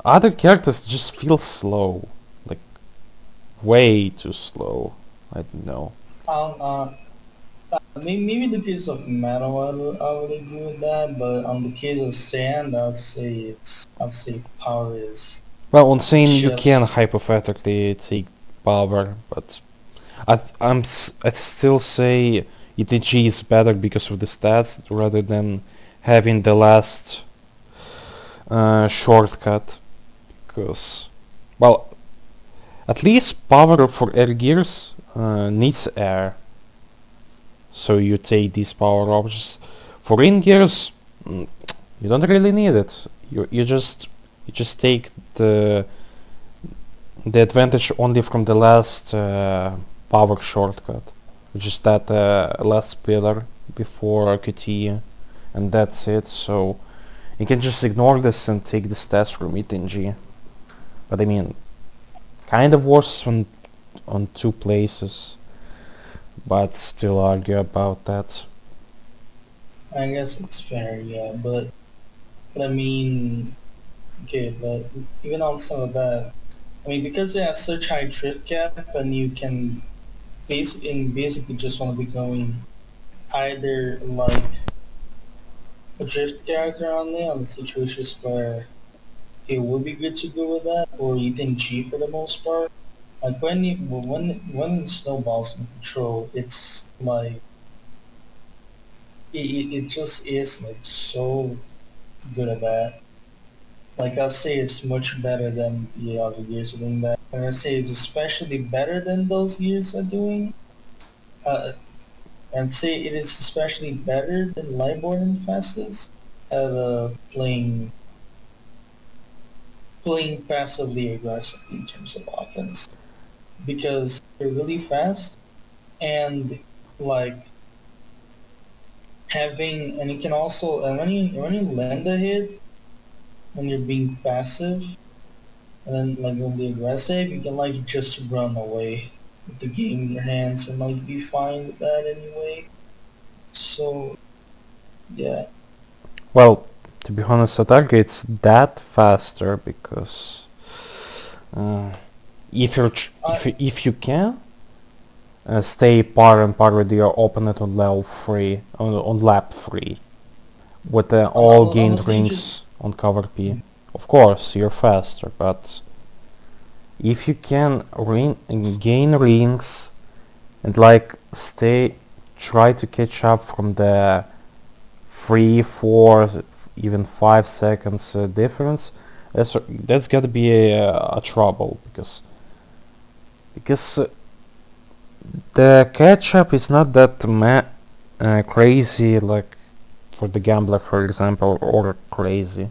other characters just feel slow, like way too slow. I don't know. on maybe the case of metal, I would agree with that. But on the case of sand, I'd say power is Well, on Sane you can just hypothetically take power, but I'd still say ETG is better because of the stats rather than having the last shortcut. Because, well, at least power for air gears needs air, so you take these power options. For in gears, you don't really need it. You just take the advantage only from the last power shortcut, which is that last pillar before QT, and that's it. So you can just ignore this and take the stats from it in G. But I mean, kind of worse on two places, but still argue about that. I guess it's fair, yeah. But I mean, okay, but even on some of that, I mean, because it has such high drift gap, and you can basically just want to be going either like a drift character on the situations where it would be good to go with that, or even G for the most part. Like when snowballs in control, it's like it just is like so good at that. Like I'll say it's much better than the other years are doing that. And I say it's especially better than those years are doing. Uh, and say it is especially better than Lightboard and Fastest at playing passively aggressively in terms of offense because they're really fast and like having and you can also and when you land a hit when you're being passive and then like when be aggressive you can like just run away with the game in your hands and like be fine with that anyway. So yeah. Well, to be honest, Atarga it's that faster because uh, if you can stay par and par with your opponent on level 3 on lap 3 with all On the gained stages. rings on cover P. Of course, you're faster, but if you can gain rings and like try to catch up from the 3, 4, even 5 seconds difference, that's gotta be a trouble because the catch up is not that crazy like for the gambler, for example, or crazy.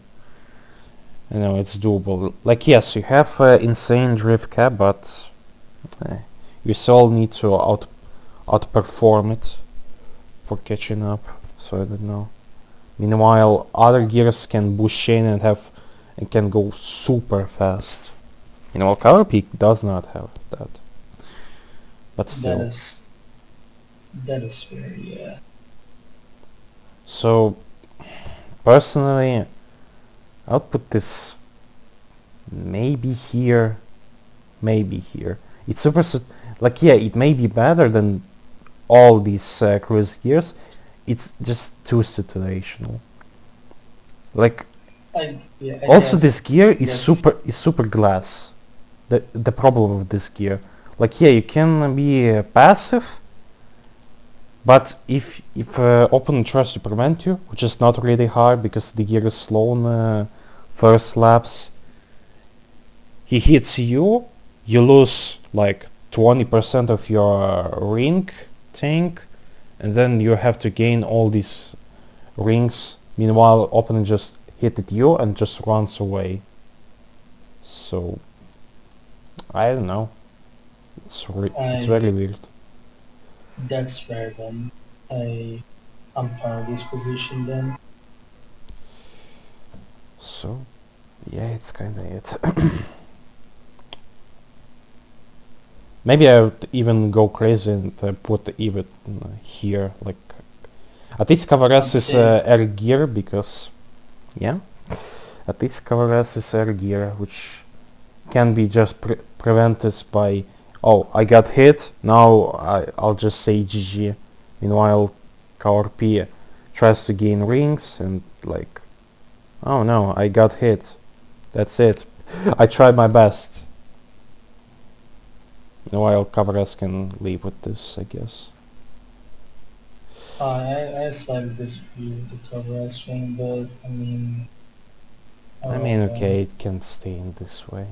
You know, it's doable. Like, yes, you have insane drift cap, but uh, you still need to outperform it for catching up. So I don't know. Meanwhile, other gears can boost chain and can go super fast. Meanwhile, Color Peak does not have that. But still. That is fair, yeah. So personally, I'll put this maybe here, maybe here. It's like, yeah, it may be better than all these cruise gears. It's just too situational. Like, I also guess. this gear is Yes. super glass. The problem with this gear, like, yeah, you can be passive, but if opponent tries to prevent you, which is not really hard because the gear is slow in first laps, he hits you, you lose like 20% of your ring tank, and then you have to gain all these rings. Meanwhile, opponent just hit at you and just runs away. So I don't know. It's very weird. That's fair then. I'm fine with this position then. So yeah, it's kinda it. Maybe I would even go crazy and put even here, like, at least cover S is air gear, because yeah, at least cover S is air gear, which can be just prevented by, oh, I got hit, now I'll just say GG. Meanwhile, Cover P tries to gain rings and like, oh no, I got hit. That's it. I tried my best. Meanwhile, Cover S can leave with this, I guess. I slightly disagree with the cover S thing, but I mean, I alright mean, then. okay, it can stay in this way.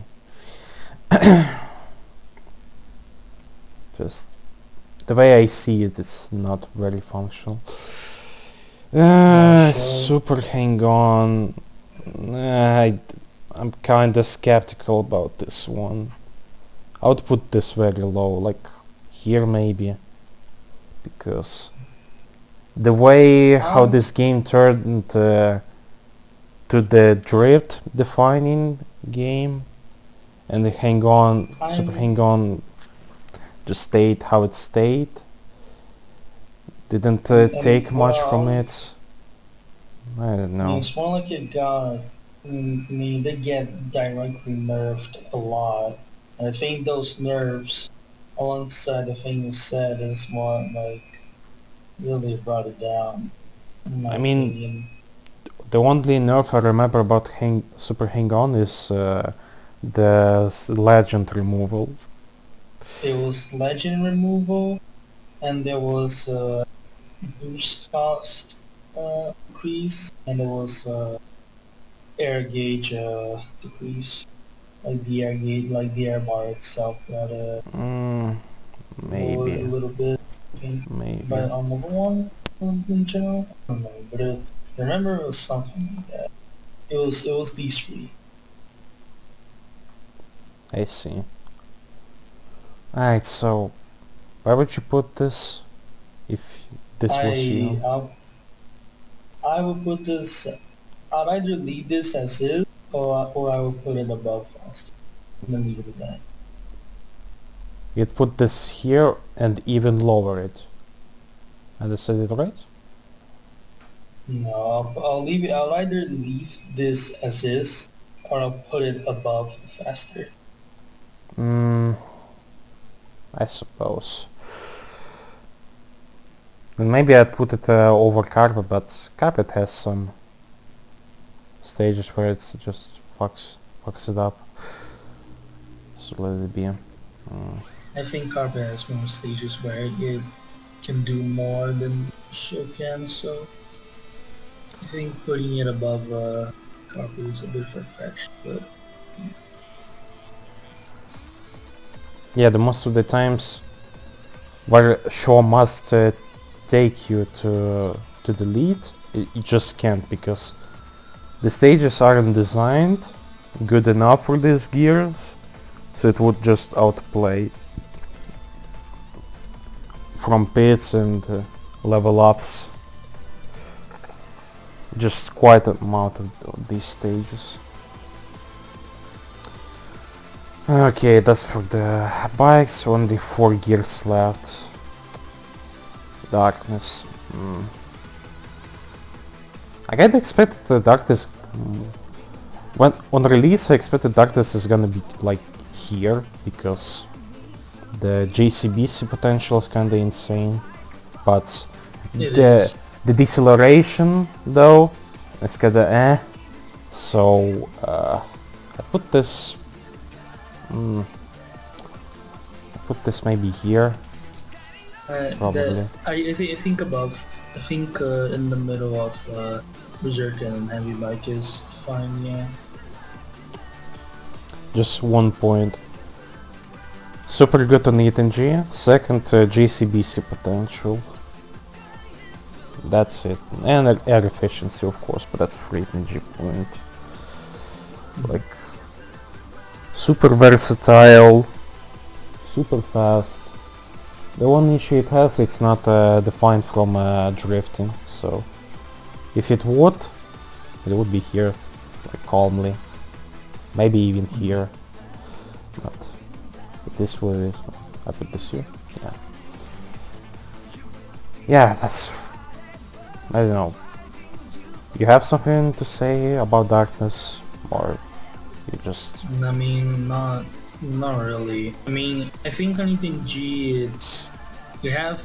Just the way I see it, it's not very functional. Yeah, sure. Super hang on. I'm kinda skeptical about this one. I would put this very low, like here maybe, because the way how this game turned to the drift defining game, and the hang on, super hang on, just stayed how it stayed. Didn't take much from it. I don't know. It's more like it got. I mean, they get directly nerfed a lot. And I think those nerfs, alongside the thing you said, is what like really brought it down. In my I mean, opinion. the only nerf I remember about super hang on is the legend removal. It was legend removal, and there was boost cost increase, and there was air gauge decrease. Like the air gauge, like the air bar itself got lowered Maybe. a little bit, I think. Maybe. But on level 1 in general, I don't know. But I remember it was something like that. It was these three. I see. Alright, so where would you put this if this was you? I would put this. I'd either leave this as is, or I would put it above faster, and then leave it at that. You'd put this here and even lower it. Understood it right? No, I'll leave it. I'll either leave this as is, or I'll put it above faster. I suppose. And maybe I'd put it over Carpet, but Carpet has some stages where it's just fucks it up. So let it be. I think Carpet has more stages where it can do more than Show can, so I think putting it above Carpet is a bit far-fetched, but yeah, the most of the times where Shaw must take you to the lead, it just can't, because the stages aren't designed good enough for these gears, so it would just outplay from pits and level ups. just quite a amount of these stages. Okay, that's for the bikes. Only 4 gears left. Darkness. I kinda expected the darkness. When on release, I expected darkness is gonna be like here because the JCBC potential is kinda insane, but the deceleration though, it's kinda So I put this. I put this maybe here. Probably. I think in the middle of Berserk and Heavy Bike is fine, yeah. Just 1 point. Super good on ETNG. Second, JCBC potential. That's it. And air efficiency, of course, but that's free ETNG point. Like, super versatile, super fast. The one issue it has, it's not defined from drifting, so if it would be here, like calmly, maybe even here, but this way, I put this here, yeah, that's, I don't know. You have something to say about darkness, or you just... I mean, not really. I mean, I think on G, it's you have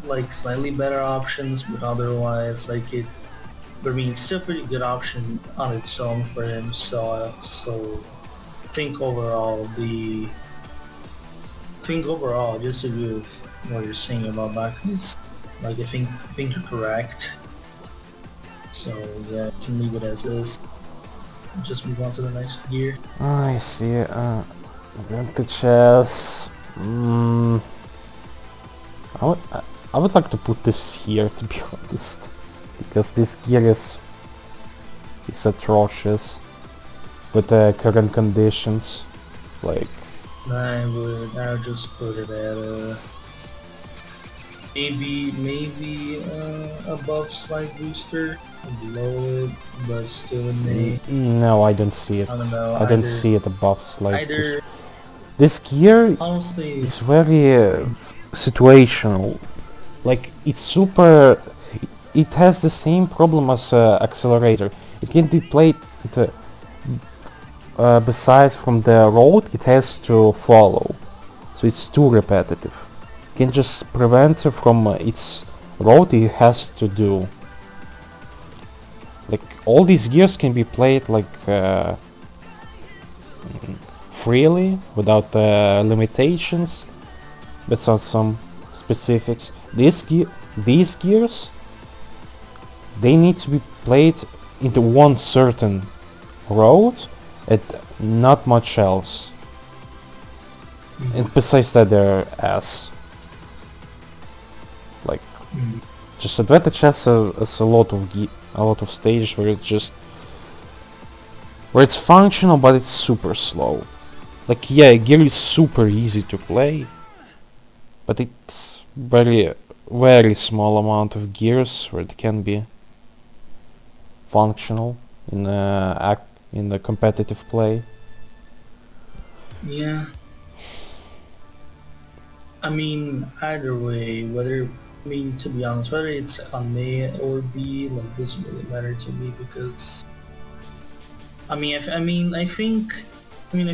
like slightly better options, but otherwise, like it. I mean, it's still a pretty good option on its own for him. So I think overall, just to agree with what you're saying about darkness, like I think you're correct. So yeah, you can leave it as is. Just move on to the next gear. I see. Advantages. I would like to put this here, to be honest, because this gear is atrocious with the current conditions. Like, I would just put it at maybe above Slide Booster, below it, but still in the... No, I don't see it. I don't know. I don't see it above Slide Booster. This gear Honestly, is very situational. Like, it's super... It has the same problem as Accelerator. It can be played besides from the road, it has to follow. So it's too repetitive. You can just prevent it from its road it has to do. Like, all these gears can be played like freely, without limitations, but some specifics. These gears, they need to be played into one certain road and not much else. And besides that, they're ass. Like, just Advantage has a lot of stages where it's functional, but it's super slow. Like, yeah, gear is super easy to play, but it's very small amount of gears where it can be functional in the competitive play. yeah. I mean, either way, to be honest, whether it's on A or B, like, doesn't really matter to me, because I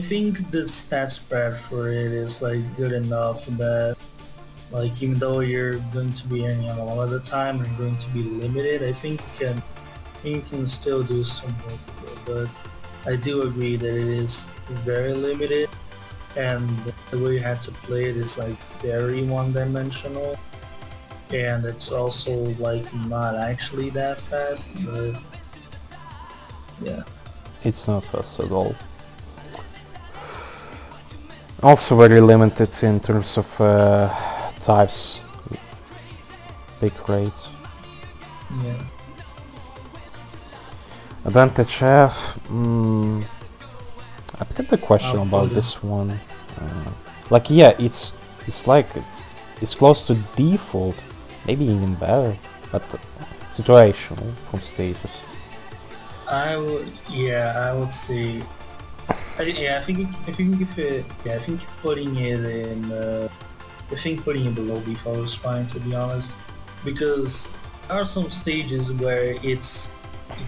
think the stat spread for it is like good enough that, like, even though you're going to be earning a lot of the time and going to be limited, I think you can still do some work with it. But I do agree that it is very limited, and the way you have to play it is like very one-dimensional, and it's also like not actually that fast, but yeah. It's not fast at all. Also very limited in terms of types, big rate. Yeah. Advantage F. I get the question about this one. Like, yeah, it's like it's close to default, maybe even better, but situational from stages. I would, yeah, I would say, yeah, I think if it, yeah, I think putting it in, I think putting it below default is fine, to be honest, because there are some stages where it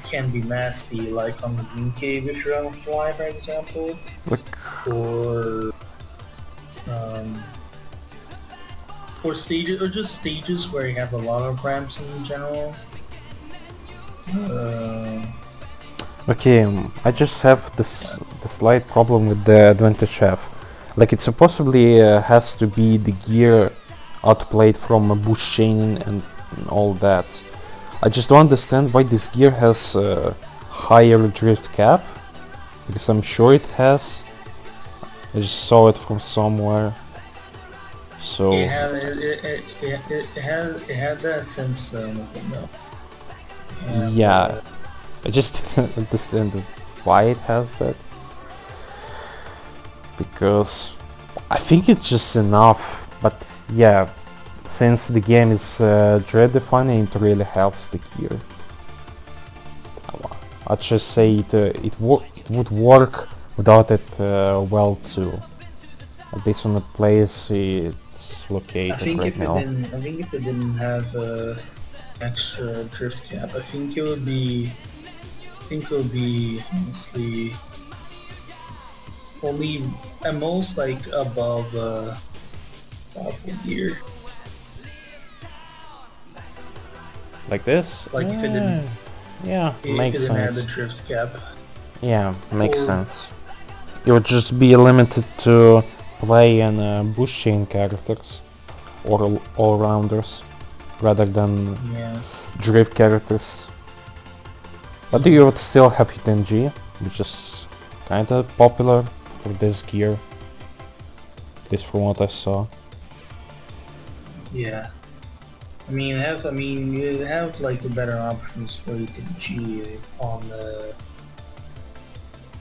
can be nasty, like on the Green Cave if you're on a fly, for example, Like, or um, or stages, or just stages where you have a lot of ramps in general. Uh, okay, I just have the slight problem with the Advantage F. Like, it supposedly has to be the gear outplayed from a bush chain and all that. I just don't understand why this gear has a higher drift cap, because I'm sure it has. I just saw it from somewhere. So it had that since nothing though. And, yeah, I just didn't understand why it has that, because I think it's just enough. But yeah, since the game is dread defining, it really helps the gear. I'd just say it would work without it well too. Based on the place it's located right now. I think if it didn't have extra drift cap, I think it would be, honestly only at most like above the gear. Like this? Like if it didn't, yeah, if makes it didn't have sense. the drift cap. Yeah, makes Or- sense. You would just be limited to play and bush chain characters or all-rounders rather than Yeah. drift characters. But you would still have Hidden G, which is kinda popular for this gear. At least from what I saw. Yeah. I mean, you have like better options for G on the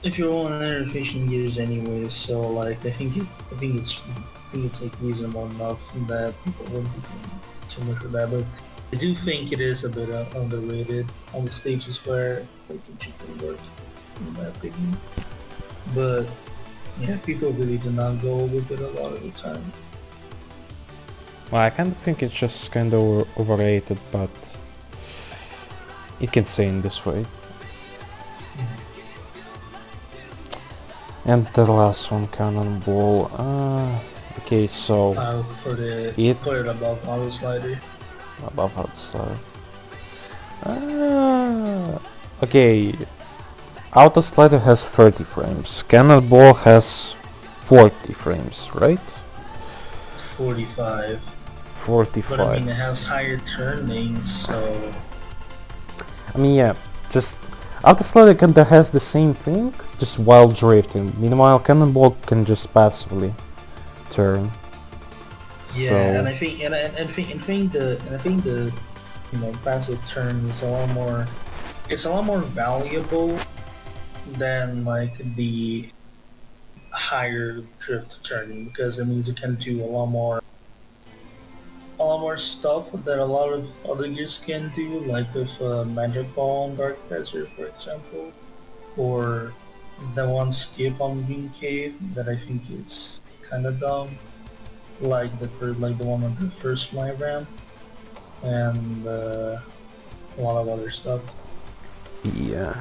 if you're on interfacing gears anyway. So like, I think it's like reasonable enough that people wouldn't be doing too much with that. But I do think it is a bit underrated on the stages where like G can work, in my opinion. But yeah, people really do not go with it a lot of the time. Well, I kind of think it's just kind of overrated, but it can stay in this way. And the last one, Cannonball. Okay, so Put it It- above Auto Slider. above how to start. Okay, Auto Slider has 30 frames. Cannonball has 40 frames, right? 45. 45. But I mean, it has higher turning, so I mean, yeah, just Auto Slider kinda has the same thing, just while drifting. Meanwhile, Cannonball can just passively turn. yeah. So And I think the passive turn is a lot more. It's a lot more valuable than like the higher drift turning, because it means it can do a lot more stuff that a lot of other gears can do, like with Magic Ball and Dark Desert, for example, or the one skip on Green Cave that I think is kind of dumb, like the one on the first fly ramp, and a lot of other stuff. yeah.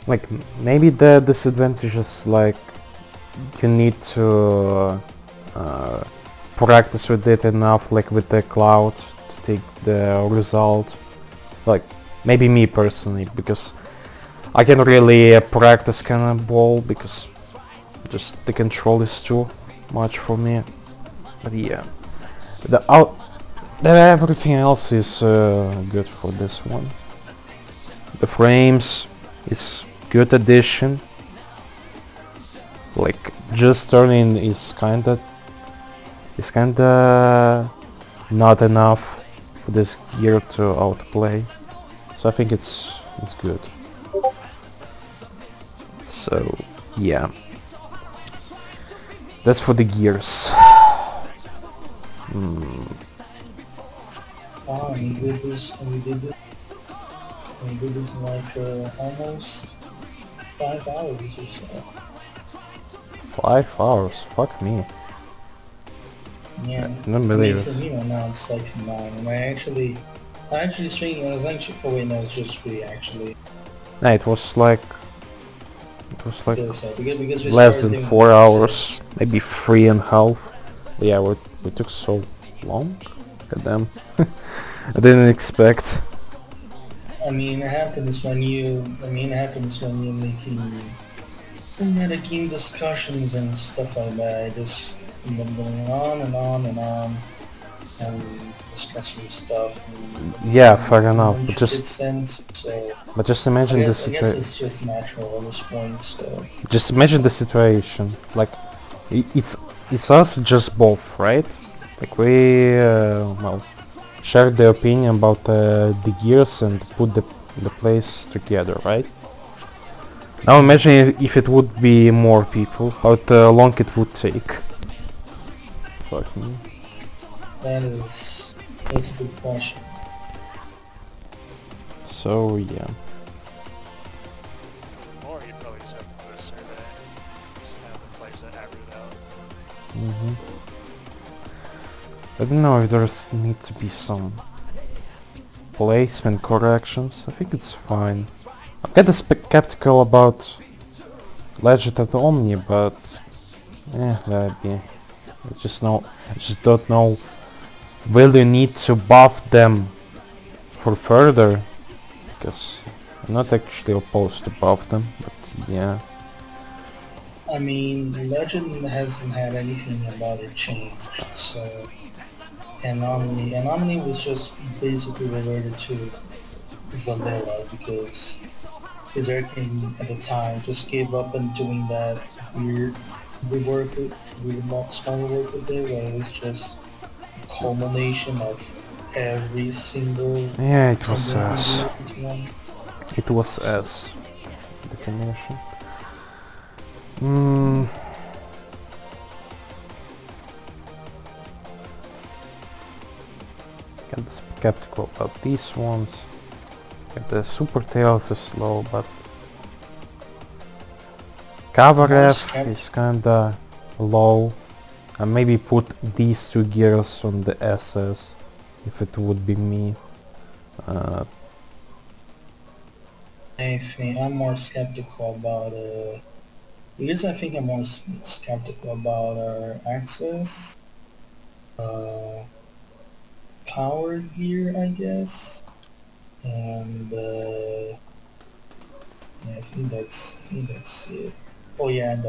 Like, maybe the disadvantage is like you need to practice with it enough, like with the cloud, to take the result. Like, maybe me personally, because I can really practice Cannonball, because just the control is too much for me. But yeah, everything else is good for this one. The frames is good addition. Like, just turning is kinda not enough for this gear to outplay. So I think it's good. So yeah, that's for the gears. Oh, and we did this in like almost 5 hours or so. 5 hours, fuck me. Yeah, I don't I believe mean for it. me right now it's like 9, and I actually streamed. I was actually, oh wait, no, it's just 3 actually. No, it was like Because we less started than doing it four at hours, 6. maybe 3.5. But yeah, we took so long. God damn. I didn't expect. I mean, it happens when you're making meta game discussions and stuff like that. I just end up going on and on and on and discussing stuff Yeah, in fair an enough. But intricate just sense. So but just imagine the I guess situation. it's just natural at this point. So Just imagine the situation. Like it's us just both, right? Like we well shared the opinion about the gears and put the place together, right? Now imagine if it would be more people, how long it would take. Fuck me. that's a good question. So yeah. Or you probably just have to do a survey. Just have the place that average out. hmm I don't know if there's need to be some placement corrections. I think it's fine. I'm kinda skeptical about Legend at Omni, but maybe. I just don't know. Will you need to buff them for further? Because I'm not actually opposed to buff them, but yeah. I mean, Legend hasn't had anything about it changed. So Anomaly was just basically reverted to vanilla because everything at the time just gave up on doing that weird rework with weird small rework with it, where it was just a culmination of every single Yeah, it was attendance S. gear into one. It was So S definition. Mm, Kinda skeptical about these ones. Like the super tails is slow, but Kavaref is kinda low. And maybe put these two gears on the SS if it would be me. Uh, I'm more skeptical about because I think I'm more skeptical about our access, uh, power gear, I guess, and yeah, I think that's it. Oh yeah, and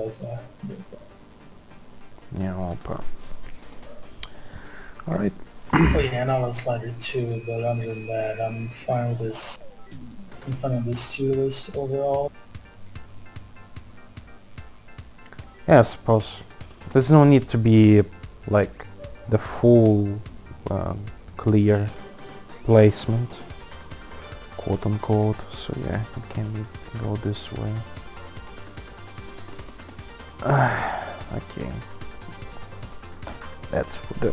yeah, Opa. Alright. oh yeah, and I was slider too, but other than that, I'm fine with this. I'm fine with this tier list overall. Yeah, I suppose. There's no need to be like the full clear placement, quote unquote. So yeah, it can go this way. Okay. That's for the